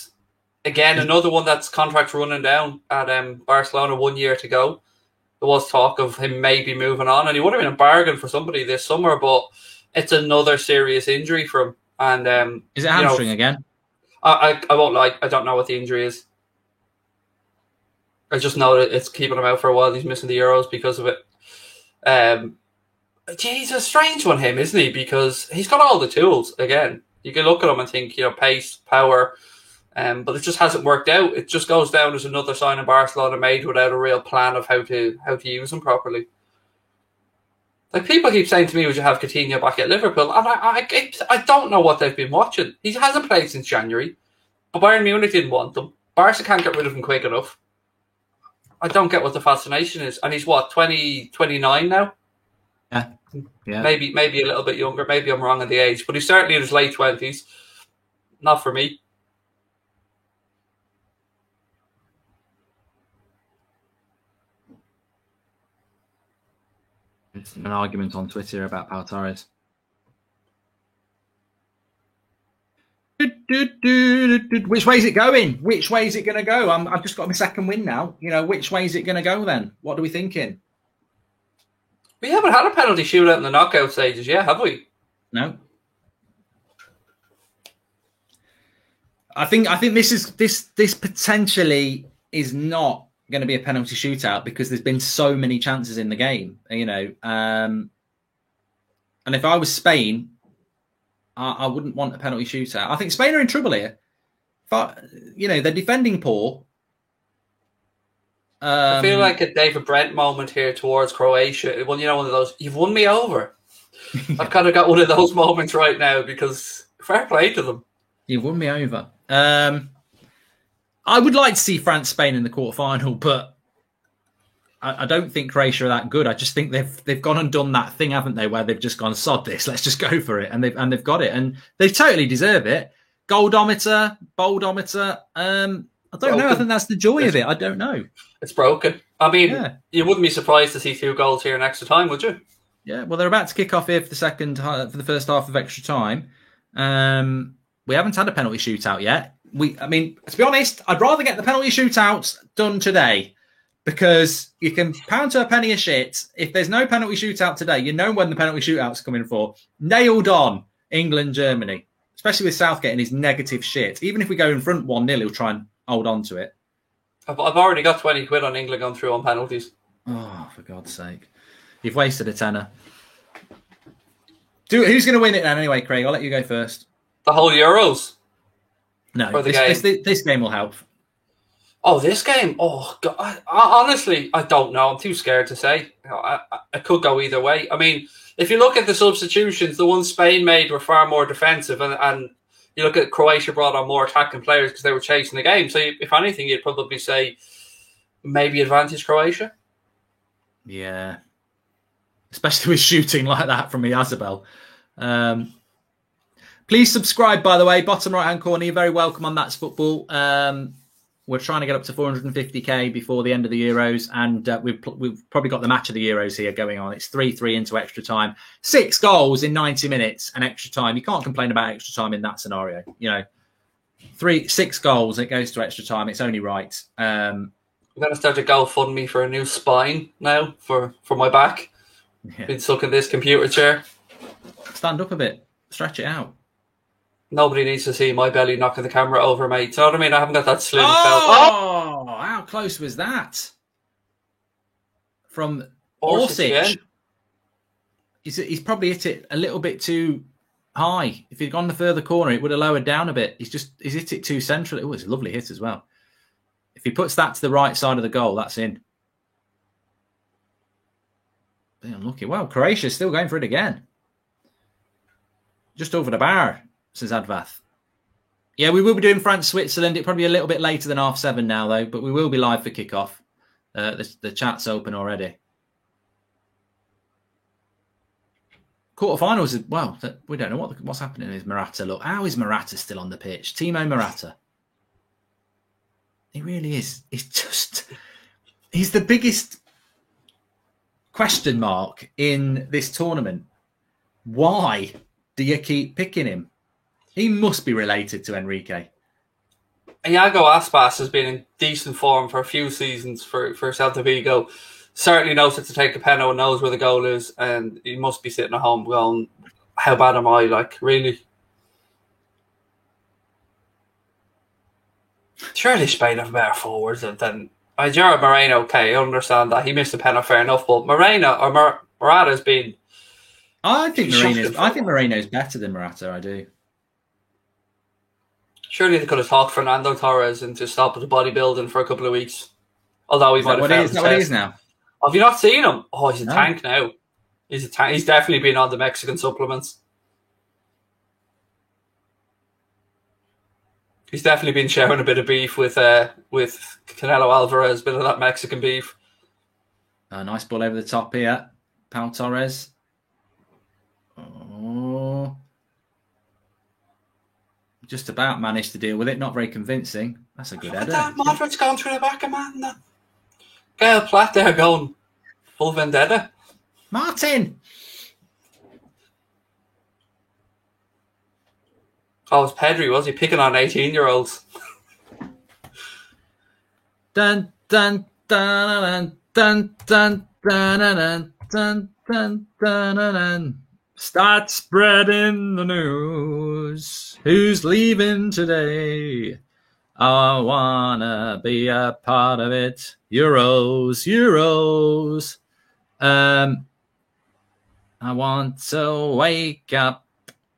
again another one that's contract running down at Barcelona, 1 year to go. There was talk of him maybe moving on, and he would have been a bargain for somebody this summer, but it's another serious injury for him. And is it hamstring again? I won't lie, I don't know what the injury is. I just know that it's keeping him out for a while. He's missing the Euros because of it. He's a strange one, him, isn't he? Because he's got all the tools. Again, you can look at him and think, you know, pace, power, but it just hasn't worked out. It just goes down as another sign in Barcelona made without a real plan of how to use him properly. Like, people keep saying to me, would you have Coutinho back at Liverpool? And I don't know what they've been watching. He hasn't played since January. But Bayern Munich didn't want him. Barca can't get rid of him quick enough. I don't get what the fascination is. And he's what, 29 now? Yeah. Maybe a little bit younger. Maybe I'm wrong on the age. But he's certainly in his late 20s. Not for me. It's an argument on Twitter about Pau Torres. Which way is it going? Which way is it going to go? I've just got my second win now. You know, which way is it going to go then? What are we thinking? We haven't had a penalty shootout in the knockout stages yet, have we? No. I think this potentially is not going to be a penalty shootout because there's been so many chances in the game, you know. And if I was Spain, I wouldn't want a penalty shootout. I think Spain are in trouble here. You know, they're defending poor. I feel like a David Brent moment here towards Croatia. Well, you know, one of those, you've won me over. I've kind of got one of those moments right now because fair play to them. You've won me over. I would like to see France-Spain in the quarterfinal, but I don't think Croatia are that good. I just think they've gone and done that thing, haven't they, where they've just gone, sod this, let's just go for it, and they've got it, and they totally deserve it. Goldometer, boldometer. I don't know. I think that's the joy of it. I don't know. It's broken. I mean, You wouldn't be surprised to see 2 goals here in extra time, would you? Yeah, well, they're about to kick off here for the first half of extra time. We haven't had a penalty shootout yet. I mean, to be honest, I'd rather get the penalty shootouts done today because you can pound to a penny a shit. If there's no penalty shootout today, you know when the penalty shootout's coming for. Nailed on England, Germany, especially with Southgate and his negative shit. Even if we go in front 1-0, he'll try and hold on to it. I've already got 20 quid on England going through on penalties. Oh, for God's sake. You've wasted a tenner. Who's going to win it then anyway, Craig? I'll let you go first. The whole Euros? No, this game will help. Oh, this game? Oh, God. Honestly, I don't know. I'm too scared to say. I could go either way. I mean, if you look at the substitutions, the ones Spain made were far more defensive, and you look at Croatia brought on more attacking players because they were chasing the game. So, if anything, you'd probably say maybe advantage Croatia. Yeah. Especially with shooting like that from Yazabel. Please subscribe, by the way. Bottom right-hand corner, you're very welcome on That's Football. We're trying to get up to 450k before the end of the Euros, and we've probably got the match of the Euros here going on. It's 3-3 into extra time. 6 goals in 90 minutes and extra time. You can't complain about extra time in that scenario. You know, 6 goals, it goes to extra time. It's only right. I'm going to start a GoFundMe for a new spine now for my back. Yeah. Been stuck in this computer chair. Stand up a bit. Stretch it out. Nobody needs to see my belly knocking the camera over, mate. Do you know what I mean? I haven't got that slim felt. Oh, how close was that? From Orsic. He's probably hit it a little bit too high. If he'd gone the further corner, it would have lowered down a bit. He's hit it too central. It was a lovely hit as well. If he puts that to the right side of the goal, that's in. Unlucky. Well, Croatia's still going for it again. Just over the bar, says Advath. Yeah, we will be doing France-Switzerland. It'll probably be a little bit later than 7:30 now, though, but we will be live for kickoff. The chat's open already. Quarterfinals as well. We don't know what's happening with Morata. Look, how is Morata still on the pitch? Timo Morata. He really is. He's the biggest question mark in this tournament. Why do you keep picking him? He must be related to Enrique. Iago Aspas has been in decent form for a few seasons for Celta Vigo. Certainly knows how to take a penalty and knows where the goal is, and he must be sitting at home going, how bad am I? Like, really? Surely Spain have better forwards than Jared Moreno. Okay, I understand that. He missed a penalty, fair enough, but Morata's been... I think Moreno's better than Morata, I do. Surely they could have talked Fernando Torres into stop the bodybuilding for a couple of weeks. Although he might have failed. Is that what he is now? Have you not seen him? Oh, he's a tank now. He's a tank. He's definitely been on the Mexican supplements. He's definitely been sharing a bit of beef with Canelo Alvarez, a bit of that Mexican beef. A nice ball over the top here. Pau Torres. Oh. Just about managed to deal with it. Not very convincing. That's a good header. Modric's gone through the back of man. Gael Platt there going full vendetta. Martin! Oh, it was Pedri, was he? Picking on 18-year-olds. Dun, dun, dun, dun, dun, dun, dun, dun, dun, dun, dun. Start spreading the news. Who's leaving today? I wanna be a part of it. Euros. I want to wake up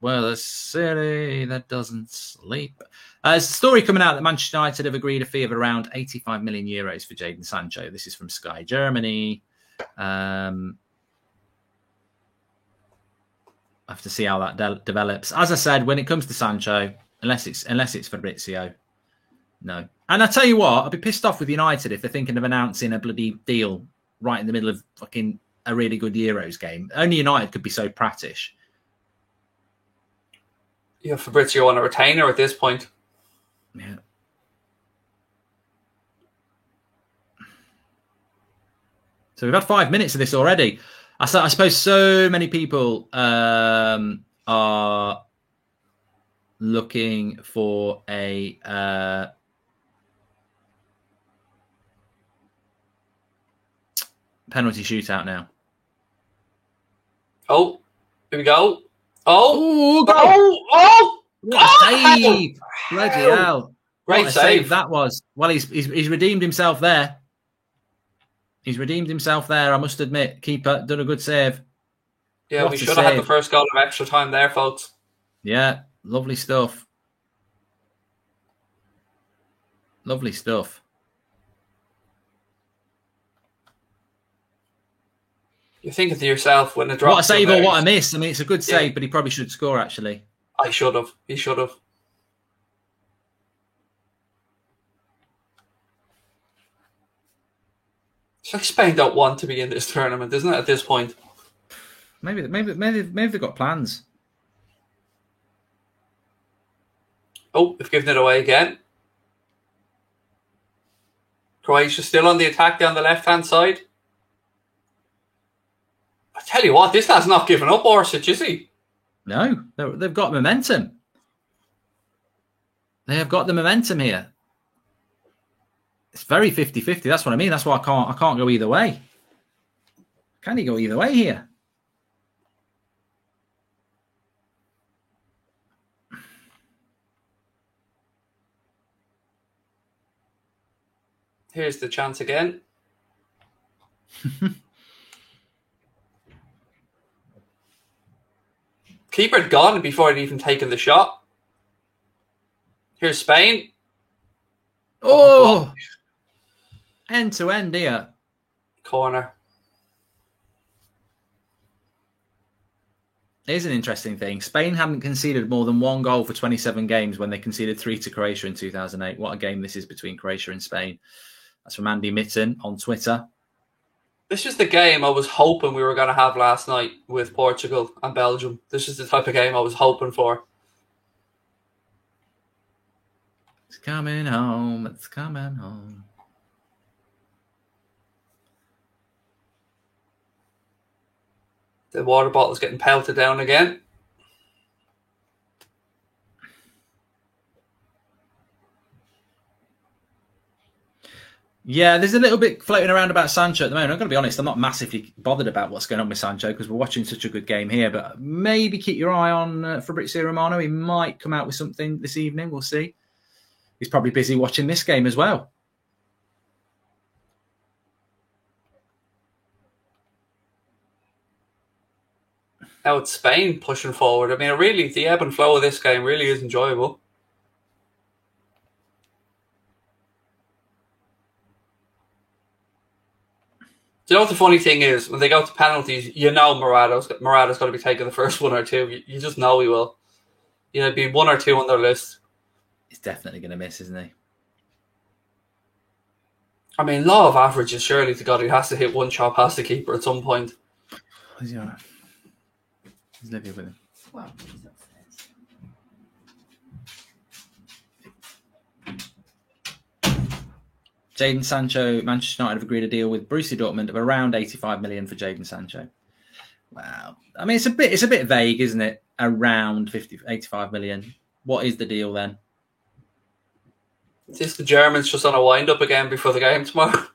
with a city that doesn't sleep. There's a story coming out that Manchester United have agreed a fee of around 85 million euros for Jadon Sancho. This is from Sky Germany. I have to see how that develops. As I said, when it comes to Sancho, unless it's Fabrizio, no. And I tell you what, I'd be pissed off with United if they're thinking of announcing a bloody deal right in the middle of fucking a really good Euros game. Only United could be so prattish. Yeah, Fabrizio on a retainer at this point. Yeah. So we've had 5 minutes of this already. I suppose so many people are looking for a penalty shootout now. Oh, here we go. Oh, Ooh, goal. oh! What a save! Bloody hell! Great What a save that was. Well, he's redeemed himself there. He's redeemed himself there. I must admit, keeper done a good save. Yeah, What we a should have had save. the first goal of extra time there, folks. Yeah, lovely stuff. Lovely stuff. You're thinking to yourself when the drop. What a save or what a miss. I mean, it's a good save, but he probably should score, actually. I should have. He should have. It's like Spain don't want to be in this tournament, isn't it, at this point? Maybe they've got plans. Oh, they've given it away again. Croatia still on the attack down the left-hand side. I tell you what, this lad's not giving up, Orsic, is he? No, they've got momentum. They have got the momentum here. It's very 50-50. That's what I mean. That's why I can't go either way. Can he go either way here? Here's the chance again. Keeper had gone before he'd even taken the shot. Here's Spain. Oh! End to end here. Corner. Here's an interesting thing. Spain haven't conceded more than one goal for 27 games when they conceded 3 to Croatia in 2008. What a game this is between Croatia and Spain. That's from Andy Mitten on Twitter. This is the game I was hoping we were going to have last night with Portugal and Belgium. This is the type of game I was hoping for. It's coming home. It's coming home. The water bottle's getting pelted down again. Yeah, there's a little bit floating around about Sancho at the moment. I'm going to be honest, I'm not massively bothered about what's going on with Sancho because we're watching such a good game here. But maybe keep your eye on Fabrizio Romano. He might come out with something this evening. We'll see. He's probably busy watching this game as well. Now it's Spain pushing forward. I mean, really, the ebb and flow of this game really is enjoyable. Do you know what the funny thing is? When they go to penalties, you know Morata's going to be taking the first one or two. You just know he will. You know, be one or two on their list. He's definitely going to miss, isn't he? I mean, law of averages, surely to God, he has to hit one shot past the keeper at some point. Is he on it? He's living with him. Well, he's upstairs. Jadon Sancho, Manchester United have agreed a deal with Borussia Dortmund of around 85 million for Jadon Sancho. Wow. I mean, it's a bit vague, isn't it? Around 85 million. What is the deal then? Is the Germans just on a wind-up again before the game tomorrow?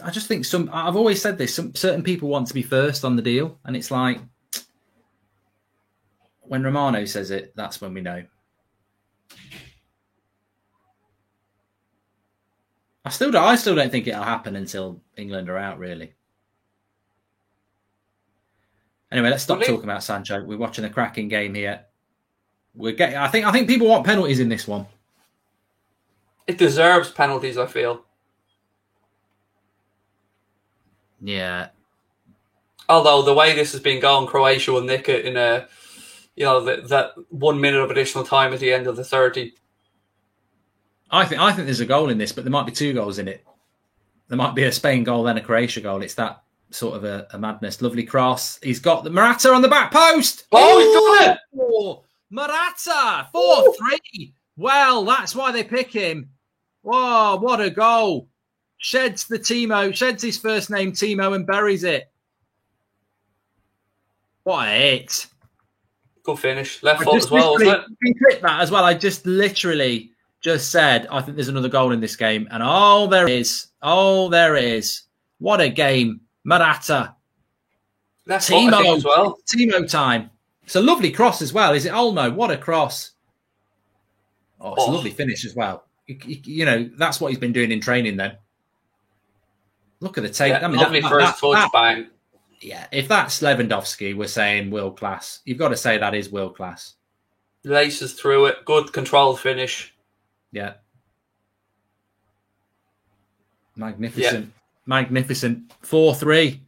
I just think I've always said this, certain people want to be first on the deal, and it's like, when Romano says it, that's when we know. I still don't think it'll happen until England are out, really. Anyway, let's stop talking about Sancho. We're watching a cracking game here. I think people want penalties in this one. It deserves penalties, I feel. Yeah. Although the way this has been going, Croatia will nick it in that 1 minute of additional time at the end of the 30. I think there's a goal in this, but there might be 2 goals in it. There might be a Spain goal, then a Croatia goal. It's that sort of a madness. Lovely cross. He's got the Morata on the back post. Oh, he's done it! Oh, Morata, 4-3. Well, that's why they pick him. Whoa, what a goal. Sheds his first name Timo and buries it. What a hit. Good finish. Left I foot just as well, wasn't it? literally- You can clip that as well. I just literally just said, I think there's another goal in this game. And oh, there is. Oh, there is. What a game. Murata. Left foot, I think, Timo as well. Timo time. It's a lovely cross as well. Is it Olmo? What a cross. Oh, it's a lovely finish as well. You know, that's what he's been doing in training then. Look at the take. Yeah, I mean, lovely first touch, bang. Yeah, if that's Lewandowski, we're saying world class. You've got to say that is world class. Laces through it. Good controlled finish. Yeah. Magnificent. Yeah. Magnificent. 4-3.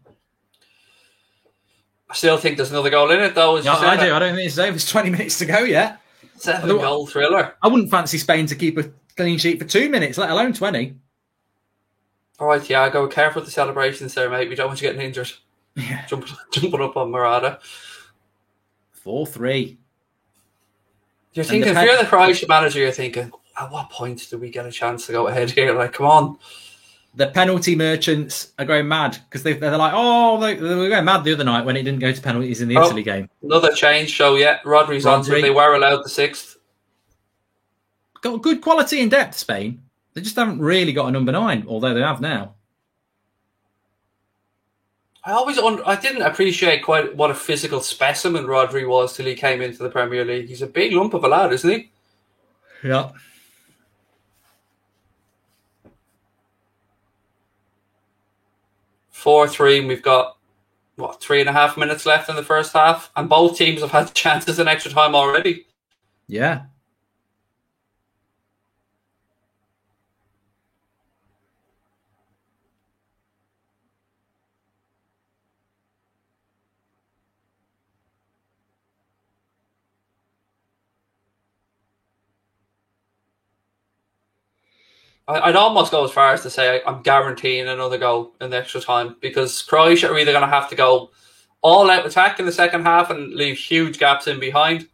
I still think there's another goal in it, though. Yeah, I do. I don't think it's over. It's 20 minutes to go yet. 7-goal thriller. I wouldn't fancy Spain to keep a clean sheet for 2 minutes, let alone 20. All right, Thiago, careful with the celebrations there, mate. We don't want you getting injured. Yeah. Jumping up on Murata. 4-3. You're thinking, if you're the Croatian manager, you're thinking, at what point do we get a chance to go ahead here? Like, come on. The penalty merchants are going mad because they're like, oh, they were going mad the other night when it didn't go to penalties in the Italy game. Another change, so yeah, Rodri's on, so they were allowed the 6th. Got good quality and depth, Spain. They just haven't really got a number 9, although they have now. I didn't appreciate quite what a physical specimen Rodri was till he came into the Premier League. He's a big lump of a lad, isn't he? Yeah. Four-3. We've got 3.5 minutes left in the first half, and both teams have had chances in extra time already. Yeah. I'd almost go as far as to say I'm guaranteeing another goal in the extra time, because Croatia are either going to have to go all-out attack in the second half and leave huge gaps in behind.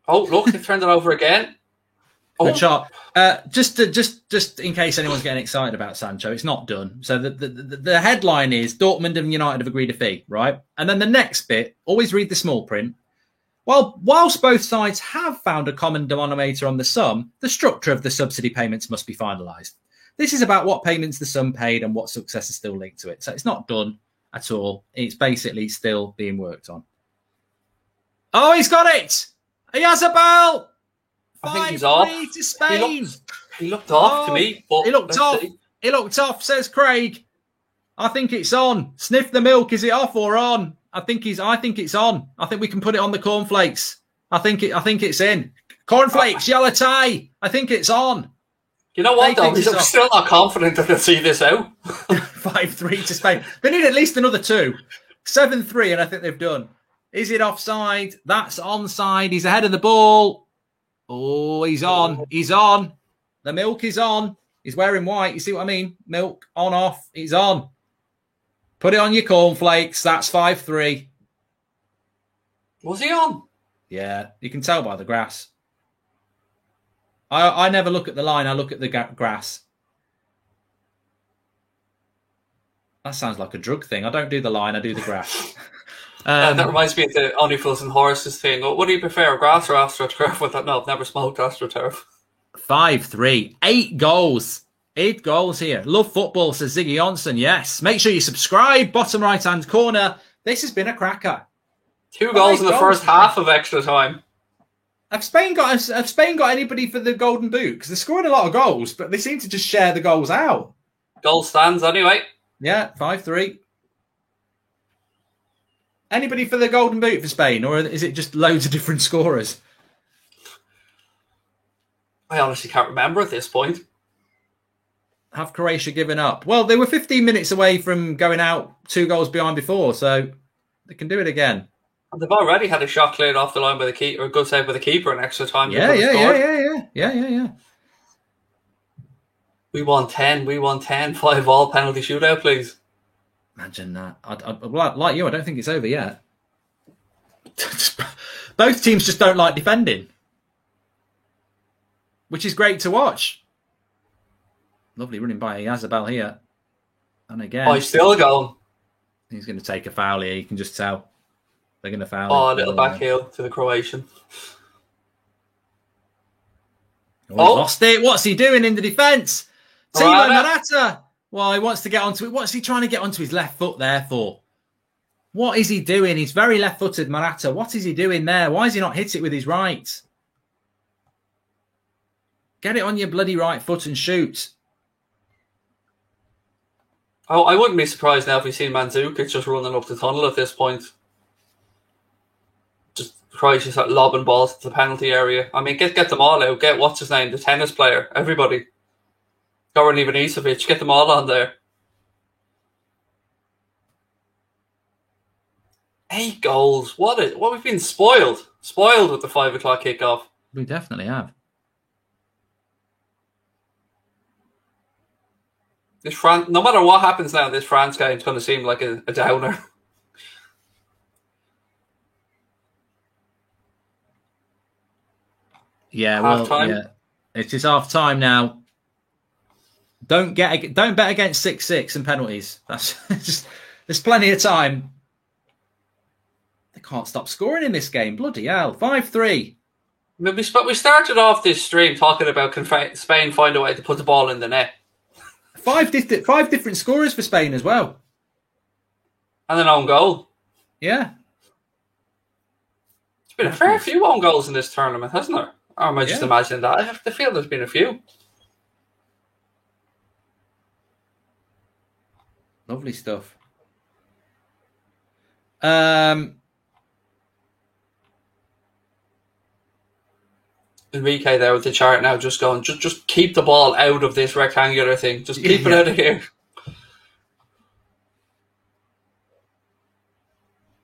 Oh, look, they've turned it over again. Good shot. Just in case anyone's getting excited about Sancho, it's not done. So the headline is Dortmund and United have agreed a fee, right? And then the next bit, always read the small print. Well, whilst both sides have found a common denominator on the sum, the structure of the subsidy payments must be finalised. This is about what payments the sum paid and what success is still linked to it. So it's not done at all. It's basically still being worked on. Oh, he's got it! He has a ball! I think he's off. 5-3 to Spain. He looked off to me. But he looked off. He looked off, says Craig. I think it's on. Sniff the milk. Is it off or on? I think it's on. I think we can put it on the cornflakes. I think it's in. Cornflakes, yellow tie. I think it's on. You know what, though? I'm still not confident that they'll see this out. 5-3 to Spain. They need at least another 2. 7-3, and I think they've done. Is it offside? That's onside. He's ahead of the ball. Oh, he's on. He's on. The milk is on. He's wearing white. You see what I mean? Milk on, off. He's on. Put it on your cornflakes. That's 5-3. Was he on? Yeah, you can tell by the grass. I never look at the line. I look at the grass. That sounds like a drug thing. I don't do the line. I do the grass. That reminds me of the Only Fools and Horses thing. What do you prefer, grass or AstroTurf? With that, no, I've never smoked AstroTurf. 5-3. 8 goals. 8 goals here. Love football, says Ziggy Johnson. Yes. Make sure you subscribe. Bottom right-hand corner. This has been a cracker. 2 goals in the first half of extra time. Have Spain got anybody for the Golden Boot? Because they're scoring a lot of goals, but they seem to just share the goals out. Goal stands anyway. Yeah, 5-3. Anybody for the Golden Boot for Spain, or is it just loads of different scorers? I honestly can't remember at this point. Have Croatia given up? Well, they were 15 minutes away from going out 2 goals behind before, so they can do it again. And they've already had a shot cleared off the line by the keeper, or a good save by the keeper in extra time. Yeah. We won 10. 5-all penalty shootout, please. Imagine that. Like you, I don't think it's over yet. Both teams just don't like defending, which is great to watch. Lovely running by Yazabal here. And again. Oh, he's still going. He's going to take a foul here. You can just tell they're going to foul Oh, a him. little back heel to the Croatian. Oh, lost it. What's he doing in the defence? Timo Morata. Well, he wants to get onto it. What's he trying to get onto his left foot there for? What is he doing? He's very left-footed, Morata. What is he doing there? Why has he not hit it with his right? Get it on your bloody right foot and shoot. Oh, I wouldn't be surprised now if we see Mandzukic just running up the tunnel at this point. Just Croatia's like lobbing balls to the penalty area. I mean, get them all out. Get what's his name, the tennis player. Everybody. Goran Ivanisevic. Get them all on there. 8 goals. What we've been spoiled. Spoiled with the 5 o'clock kickoff. We definitely have. This no matter what happens now, this France game is going to seem like a downer. Yeah, well, Half-time. yeah. It's just half time now. Don't bet against 6-6 and penalties. That's just, there's plenty of time. They can't stop scoring in this game. Bloody hell. 5-3. I mean, we started off this stream talking about can Spain find a way to put the ball in the net. 5 different scorers for Spain as well. And an own goal. Yeah. There's been a fair few own goals in this tournament, hasn't there? Or am I just Yeah. imagining that? I have to feel there's been a few. Lovely stuff. Enrique there with the chart now just going, just keep the ball out of this rectangular thing. Just keep it out of here.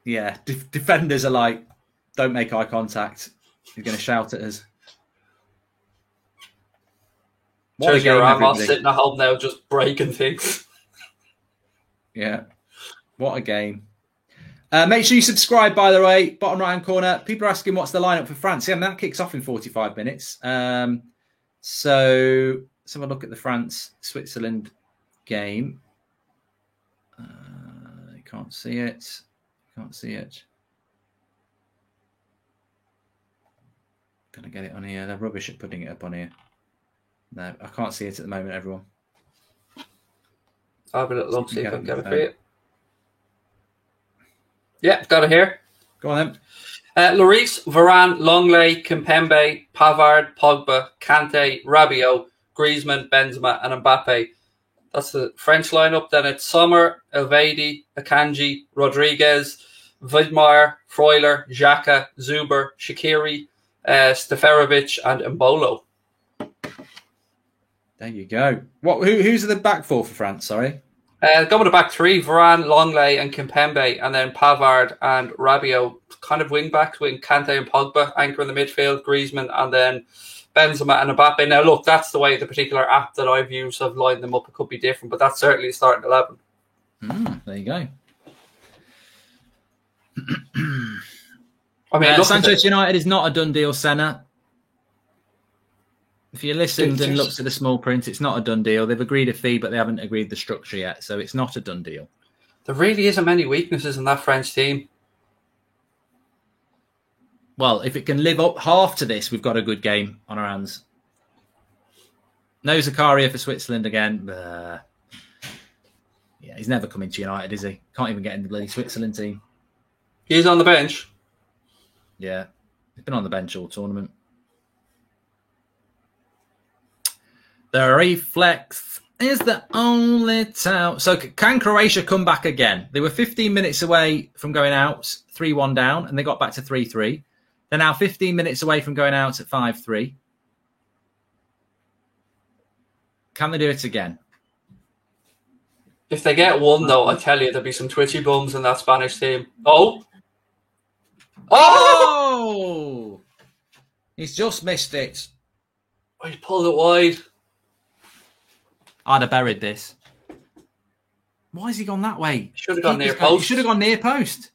Yeah, defenders are like, don't make eye contact. You're going to shout at us. What a game, Ramos everybody. sitting at home now just breaking things. Yeah. What a game. Make sure you subscribe, by the way. Bottom right-hand corner. People are asking what's the lineup for France. Yeah, that kicks off in 45 minutes. So let's have a look at the France-Switzerland game. You can't see it. Can't see it. Gonna get it on here. They're rubbish at putting it up on here. No, I can't see it at the moment, everyone. I'll have a little look, see if I can get it it. for you. Yeah, got it here. Go on then. Lloris, Varane, Longley, Kimpembe, Pavard, Pogba, Kante, Rabiot, Griezmann, Benzema, and Mbappe. That's the French lineup. Then it's Sommer, Elvedi, Akanji, Rodriguez, Vidmar, Freuler, Xhaka, Zuber, Shaqiri, Steferovic, and Mbolo. There you go. Who's at the back four for France? Sorry. Go with the back three, Varane, Longley, and Kimpembe, and then Pavard and Rabiot, kind of wing backs with Kante and Pogba, anchor in the midfield, Griezmann, and then Benzema and Mbappe. Now, look, that's the way the particular app that I've used have lined them up. It could be different, but that's certainly starting 11. There you go. I mean, Sanchez United is not a done deal, Senna. If you listened and looked at the small print, it's not a done deal. They've agreed a fee, but they haven't agreed the structure yet, so it's not a done deal. There really isn't many weaknesses in that French team. Well, if it can live up half to this, we've got a good game on our hands. No Zakaria for Switzerland again. Yeah, he's never coming to United, is he? Can't even get in the bloody Switzerland team. He's on the bench. Yeah, he's been on the bench all tournament. The reflex is the only town. So can Croatia come back again? They were 15 minutes away from going out 3-1 down, and they got back to 3-3. They're now 15 minutes away from going out at 5-3. Can they do it again? If they get one, though, I tell you, there'll be some twitchy bums in that Spanish team. Oh! Oh! He's just missed it. Oh, he pulled it wide. I'd have buried this. Why has he gone that way? Should have gone near He post. should have gone near post.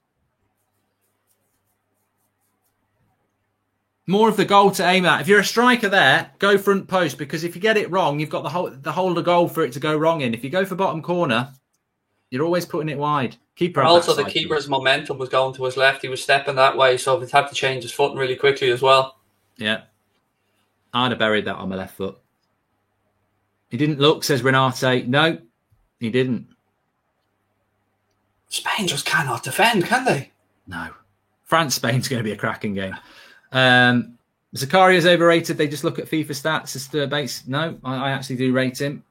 More of the goal to aim at. If you're a striker there, go front post, because if you get it wrong, you've got the whole of the goal for it to go wrong in. If you go for bottom corner, You're always putting it wide. Keeper. Also, the keeper's momentum was going to his left. He was stepping that way, so he'd have to change his footing really quickly as well. Yeah. I'd have buried that on my left foot. He didn't look, says Renate. No, he didn't. Spain just cannot defend, can they? No. France-Spain's going to be a cracking game. Zakaria's overrated. They just look at FIFA stats as the base. No, I actually do rate him.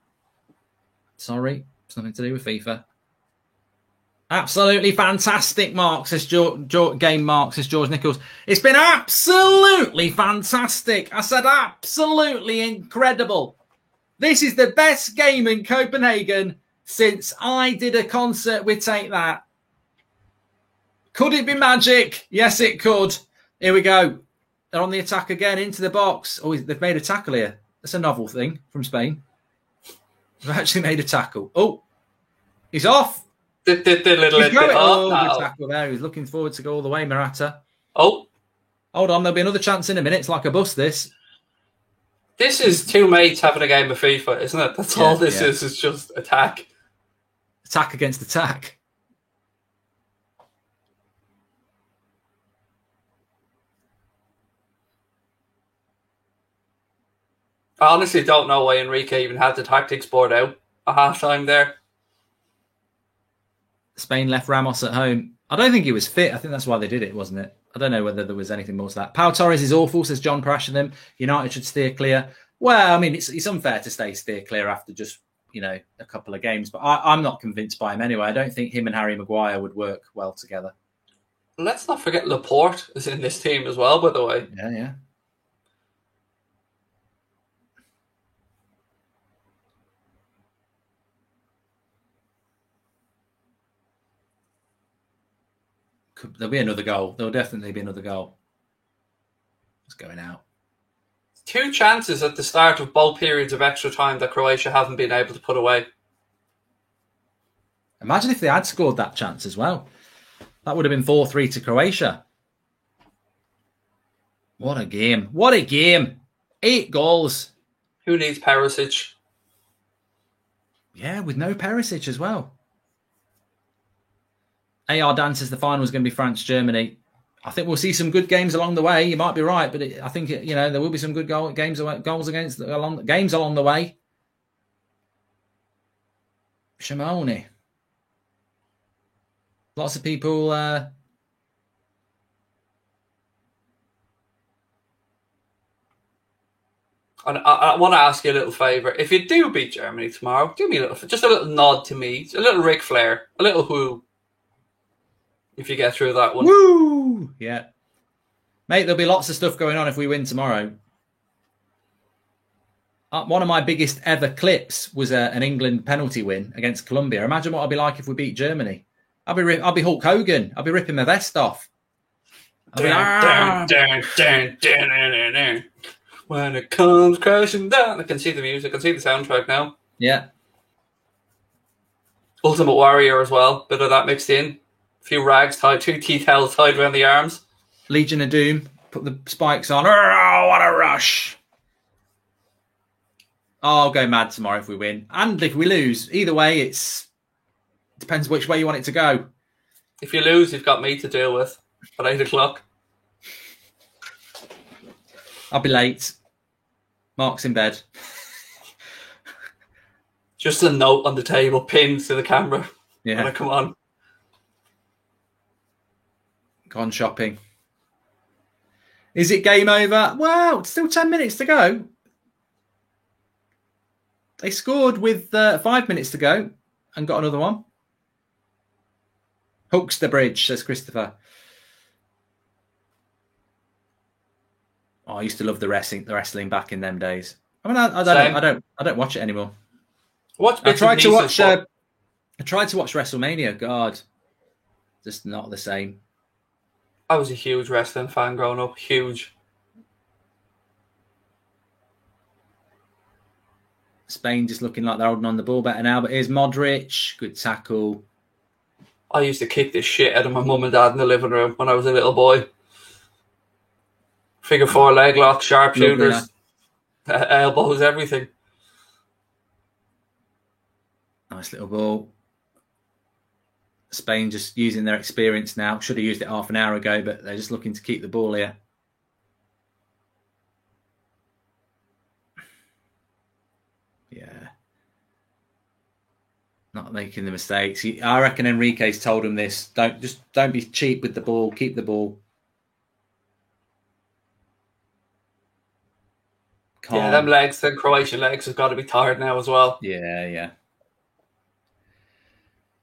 Sorry. It's nothing to do with FIFA. Absolutely fantastic, Mark, says Game Mark, says George Nichols. It's been absolutely fantastic. I said absolutely incredible. This is the best game in Copenhagen since I did a concert with Take That. Could it be magic? Yes, it could. Here we go. They're on the attack again, into the box. Oh, they've made a tackle here. That's a novel thing from Spain. They've actually made a tackle. Oh, he's off. He's going good tackle there. He's looking forward to go all the way, Morata. Oh. Hold on, there'll be another chance in a minute. It's like a bus, this. This is two mates having a game of FIFA, isn't it? That's all this is. It's just attack. Attack against attack. I honestly don't know why Enrique even had the tactics board out at halftime there. Spain left Ramos at home. I don't think he was fit. I think that's why they did it, wasn't it? I don't know whether there was anything more to that. Pau Torres is awful, says John Prashanim. United should steer clear. Well, I mean, it's unfair to steer clear after just, a couple of games. But I'm not convinced by him anyway. I don't think him and Harry Maguire would work well together. Let's not forget Laporte is in this team as well, by the way. Yeah. There'll be another goal. There'll definitely be another goal. It's going out. 2 chances at the start of both periods of extra time that Croatia haven't been able to put away. Imagine if they had scored that chance as well. That would have been 4-3 to Croatia. What a game. What a game. 8 goals. Who needs Perisic? Yeah, with no Perisic as well. AR Dan says the final is going to be France-Germany. I think we'll see some good games along the way. You might be right, but I think there will be some good games along the way. Shimoni. Lots of people. I want to ask you a little favour. If you do beat Germany tomorrow, give me a little nod to me, a little Ric Flair, a little whoo. If you get through that one. Woo! Yeah. Mate, there'll be lots of stuff going on if we win tomorrow. One of my biggest ever clips was an England penalty win against Colombia. Imagine what I'd be like if we beat Germany. I'll be Hulk Hogan. I'll be ripping my vest off. When it comes crashing down. I can see the music. I can see the soundtrack now. Yeah. Ultimate Warrior as well. Bit of that mixed in. A few rags tied, 2 tea towels tied around the arms. Legion of Doom. Put the spikes on. Oh, what a rush. Oh, I'll go mad tomorrow if we win. And if we lose. Either way, it depends which way you want it to go. If you lose, you've got me to deal with at 8 o'clock. I'll be late. Mark's in bed. Just a note on the table, pinned to the camera. Yeah. Come on. Gone shopping. Is it game over? Well, still 10 minutes to go. They scored with 5 minutes to go and got another one. Hooks the bridge, says Christopher. Oh, I used to love the wrestling back in them days. I mean, I don't watch it anymore. I tried to watch WrestleMania. God, just not the same. I was a huge wrestling fan growing up. Huge. Spain just looking like they're holding on the ball better now. But here's Modric. Good tackle. I used to kick the shit out of my mum and dad in the living room when I was a little boy. Figure 4 leg lock, sharpshooters, elbows, everything. Nice little ball. Spain just using their experience now. Should have used it half an hour ago, but they're just looking to keep the ball here. Yeah. Not making the mistakes. I reckon Enrique's told him this. Don't be cheap with the ball. Keep the ball. Calm. Yeah, them legs, the Croatian legs have got to be tired now as well. Yeah.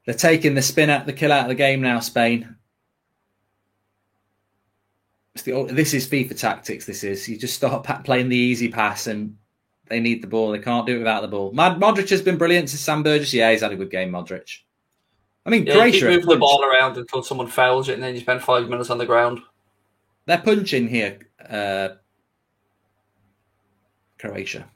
They're taking the kill out of the game now, Spain. This is FIFA tactics, this is. You just start playing the easy pass and they need the ball. They can't do it without the ball. Modric has been brilliant since Sam Burgess. Yeah, he's had a good game, Modric. I mean, Croatia... You keep moving the ball around until someone fouls it and then you spend 5 minutes on the ground. They're punching here, Croatia.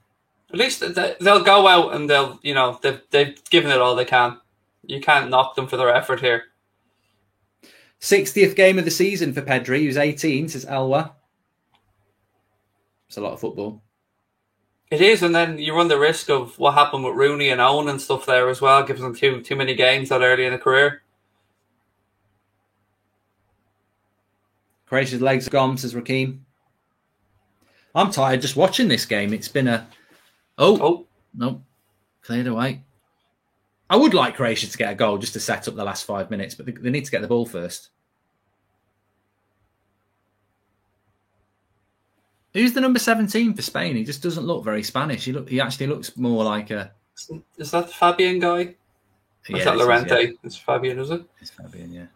At least they'll go out and they've given it all they can. You can't knock them for their effort here. 60th game of the season for Pedri, who's 18, says Elwa. It's a lot of football. It is, and then you run the risk of what happened with Rooney and Owen and stuff there as well, gives them too many games that early in a career. Croatia's legs are gone, says Raheem. I'm tired just watching this game. It's been a... Oh. No. Cleared away. I would like Croatia to get a goal just to set up the last 5 minutes, but they need to get the ball first. Who's the number 17 for Spain? He just doesn't look very Spanish. He actually looks more like a... Is that the Fabian guy? Yeah, is that Llorente? Yeah. It's Fabian, is it? It's Fabian, yeah.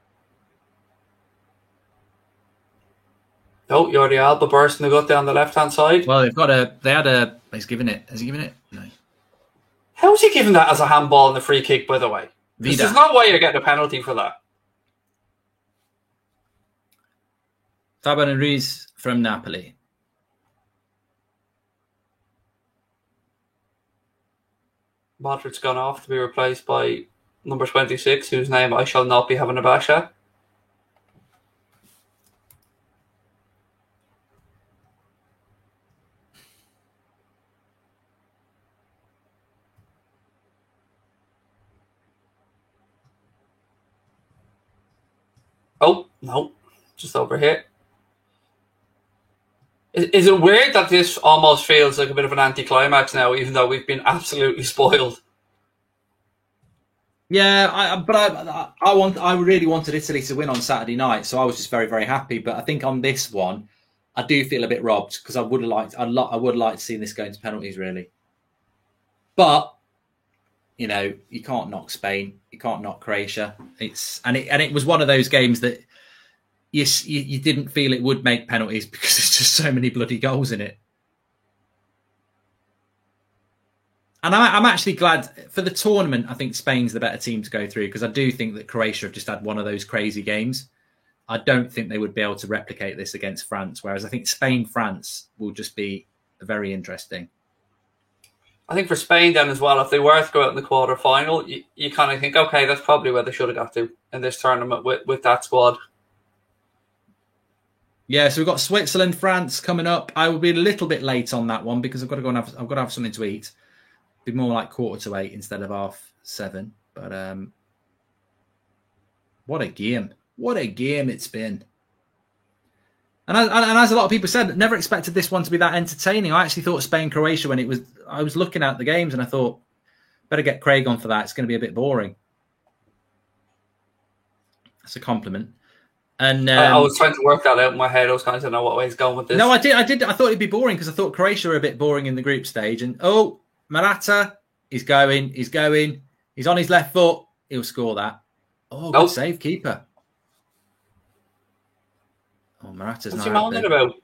Oh, Jordi Alba bursting the gut down the left-hand side. Well, he's given it. Has he given it? No. How's he giving that as a handball and a free kick, by the way? There's no way you're getting a penalty for that. Fabian Ruiz from Napoli. Modric's gone off to be replaced by number 26, whose name I shall not be having a bash at. Oh, no. Just over here. Is it weird that this almost feels like a bit of an anticlimax now, even though we've been absolutely spoiled? Yeah, I really wanted Italy to win on Saturday night, so I was just very, very happy. But I think on this one, I do feel a bit robbed because I would like to see this go into penalties, really. But you can't knock Spain, you can't knock Croatia. It was one of those games that you didn't feel it would make penalties because there's just so many bloody goals in it. And I'm actually glad for the tournament. I think Spain's the better team to go through because I do think that Croatia have just had one of those crazy games. I don't think they would be able to replicate this against France, whereas I think Spain-France will just be very interesting. I think for Spain then as well, if they were to go out in the quarter-final, you kind of think, okay, that's probably where they should have got to in this tournament with that squad. Yeah, so we've got Switzerland, France coming up. I will be a little bit late on that one because I've got to have something to eat. Be more like 7:15 instead of 7:30. But what a game! What a game it's been. And as a lot of people said, never expected this one to be that entertaining. I actually thought Spain-Croatia I was looking at the games and I thought, better get Craig on for that. It's going to be a bit boring. That's a compliment. And I was trying to work that out in my head. I was kind of know what way he's going with this. No, I did. I thought it'd be boring because I thought Croatia were a bit boring in the group stage. And Morata, he's going. He's on his left foot. He'll score that. Oh, good save, keeper. Oh, Morata's What's not he moaning about?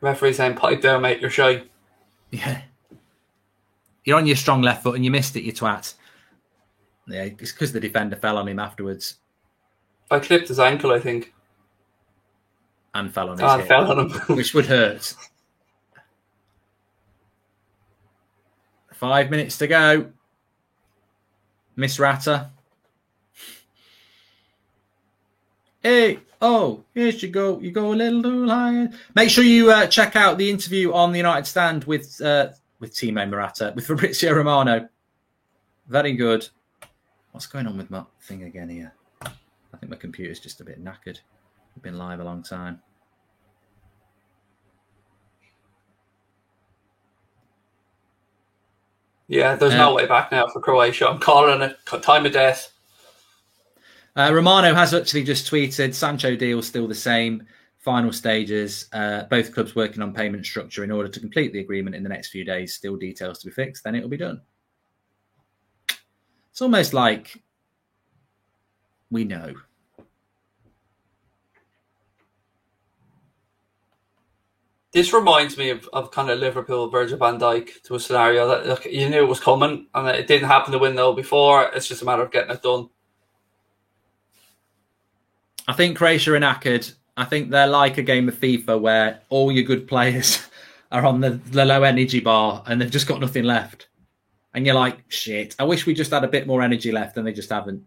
Referee saying, pipe down, mate, you're shy. Yeah. You're on your strong left foot and you missed it, you twat. Yeah, it's because the defender fell on him afterwards. I clipped his ankle, I think. And fell on his hip, fell on him. Which would hurt. 5 minutes to go. Miss Rata. Hey, here you go a little higher. Make sure you check out the interview on the United Stand with with Timo Morata, with Fabrizio Romano. Very good. What's going on with my thing again here? I think my computer's just a bit knackered. We've been live a long time. Yeah, there's no way back now for Croatia. I'm calling it time of death. Romano has actually just tweeted, Sancho deal still the same. Final stages. Both clubs working on payment structure in order to complete the agreement in the next few days. Still details to be fixed. Then it'll be done. It's almost like we know. This reminds me of kind of Liverpool, Virgil van Dijk to a scenario that look, you knew it was coming and it didn't happen to win though before. It's just a matter of getting it done. I think Croatia are knackered. I think they're like a game of FIFA where all your good players are on the low energy bar and they've just got nothing left. And you're like, shit, I wish we just had a bit more energy left, and they just haven't.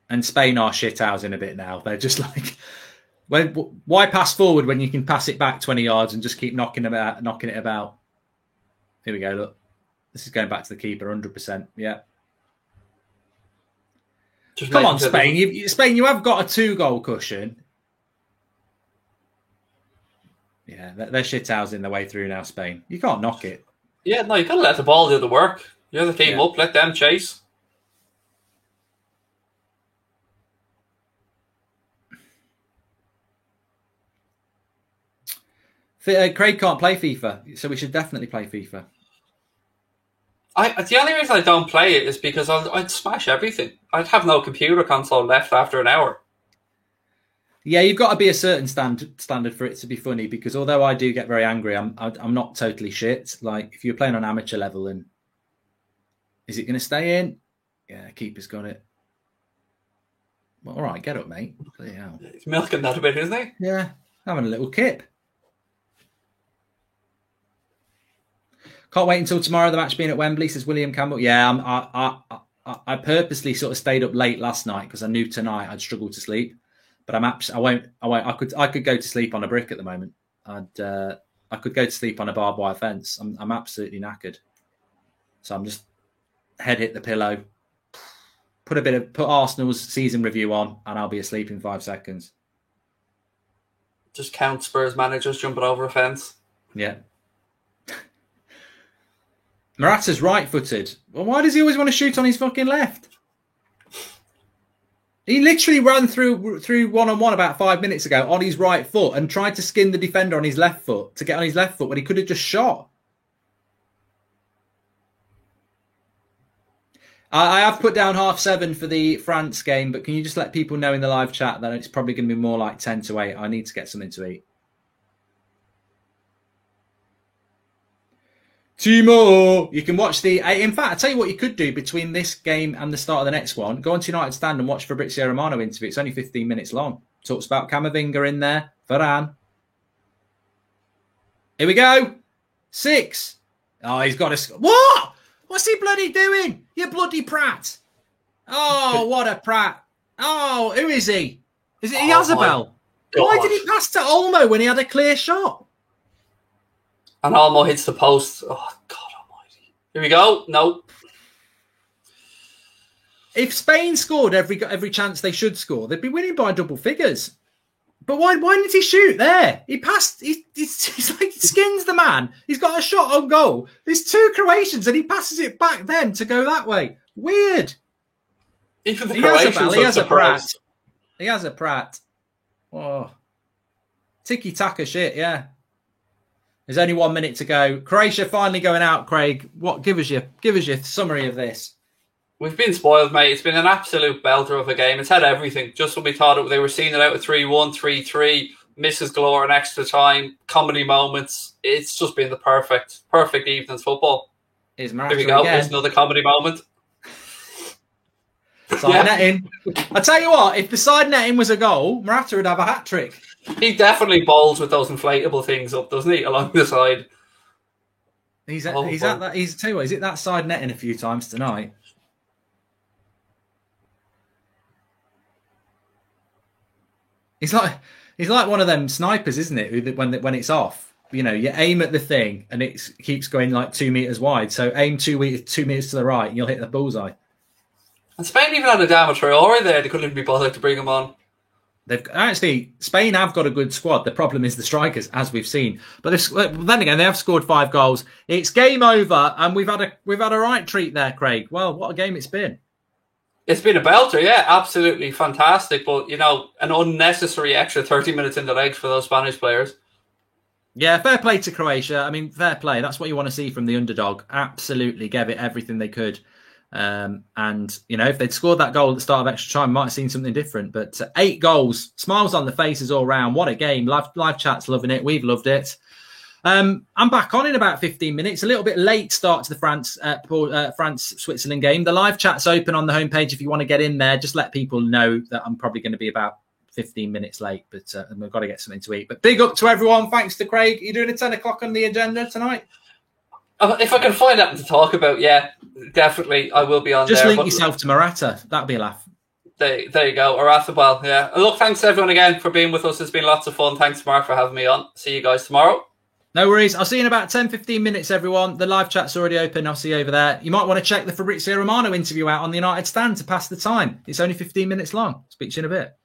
And Spain are shithousing a bit now. They're just like, why pass forward when you can pass it back 20 yards and just keep knocking it about? Here we go, look. This is going back to the keeper, 100%. Yeah. Come on, Spain. Spain, you have got a 2-goal cushion. Yeah, they're shithousing their way through now, Spain. You can't knock it. Yeah, no, you got to let the ball do the work. You're the team up. Let them chase. Craig can't play FIFA, so we should definitely play FIFA. The only reason I don't play it is because I'd smash everything. I'd have no computer console left after an hour. Yeah, you've got to be a certain standard for it to be funny, because although I do get very angry, I'm not totally shit. Like, if you're playing on amateur level, and is it going to stay in? Yeah, keeper's got it. Well, all right, get up, mate. Yeah. He's milking that a bit, isn't he? Yeah, having a little kip. Can't wait until tomorrow, the match being at Wembley, says William Campbell. Yeah, I purposely sort of stayed up late last night because I knew tonight I'd struggle to sleep. But I won't. I could go to sleep on a brick at the moment. I could go to sleep on a barbed wire fence. I'm absolutely knackered. So I'm just head hit the pillow, put Arsenal's season review on, and I'll be asleep in 5 seconds. Just count Spurs managers jumping over a fence. Yeah. Morata's right-footed. Well, why does he always want to shoot on his fucking left? He literally ran through one-on-one about 5 minutes ago on his right foot and tried to skin the defender on his left foot to get on his left foot when he could have just shot. I have put down 7:30 for the France game, but can you just let people know in the live chat that it's probably going to be more like 10 to 8? I need to get something to eat. Timo, you can watch in fact, I'll tell you what you could do between this game and the start of the next one. Go on to United Stand and watch Fabrizio Romano interview. It's only 15 minutes long. Talks about Camavinga in there. Varane. Here we go. 6. Oh, he's got a... What? What's he bloody doing? You bloody prat. Oh, what a prat. Oh, who is he? Is it Yazabel? Why did he pass to Olmo when he had a clear shot? And Olmo hits the post. Oh, God almighty. Here we go. No. If Spain scored every chance they should score, they'd be winning by double figures. But why didn't he shoot there? He passed. He's like, he skins the man. He's got a shot on goal. There's 2 Croatians and he passes it back then to go that way. Weird. Even the Croatians he has a prat. He has a prat. Oh. Tiki-taka shit, yeah. There's only 1 minute to go. Croatia finally going out, Craig. What? Give us your summary of this. We've been spoiled, mate. It's been an absolute belter of a game. It's had everything. Just when we thought they were seeing it out at 3-1, 3-3, misses galore in extra time, comedy moments. It's just been the perfect evening's football. Here we go. There's another comedy moment. Side netting. I tell you what, if the side netting was a goal, Morata would have a hat trick. He definitely bowls with those inflatable things up, doesn't he, along the side? He's at that. Tell you what, he's hit that side netting a few times tonight. He's like one of them snipers, isn't it? When it's off, you aim at the thing and it keeps going like 2 meters wide. So aim 2 meters to the right, and you'll hit the bullseye. And Spain even had a damage Traore there. They couldn't even be bothered to bring him on. Spain have got a good squad. The problem is the strikers, as we've seen. But then again, they have scored 5 goals. It's game over, and we've had a right treat there, Craig. Well, what a game it's been. It's been a belter, yeah, absolutely fantastic. But, an unnecessary extra 30 minutes in the legs for those Spanish players. Yeah, fair play to Croatia. I mean, fair play. That's what you want to see from the underdog. Absolutely gave it everything they could. And, if they'd scored that goal at the start of extra time, might have seen something different. But 8 goals, smiles on the faces all round. What a game. Live chat's loving it. We've loved it. I'm back on in about 15 minutes. A little bit late start to the France-Switzerland game. The live chat's open on the homepage if you want to get in there. Just let people know that I'm probably going to be about 15 minutes late, but we've got to get something to eat. But big up to everyone. Thanks to Craig. Are you doing a 10 o'clock on the agenda tonight? If I can find something to talk about, yeah, definitely I will be on Just there. Just link yourself to Morata. That'd be a laugh. There you go. Morata, well, yeah. And look, thanks to everyone again for being with us. It's been lots of fun. Thanks, Mark, for having me on. See you guys tomorrow. No worries. I'll see you in about 10-15 minutes, everyone. The live chat's already open. I'll see you over there. You might want to check the Fabrizio Romano interview out on the United stand to pass the time. It's only 15 minutes long. Speak to you in a bit.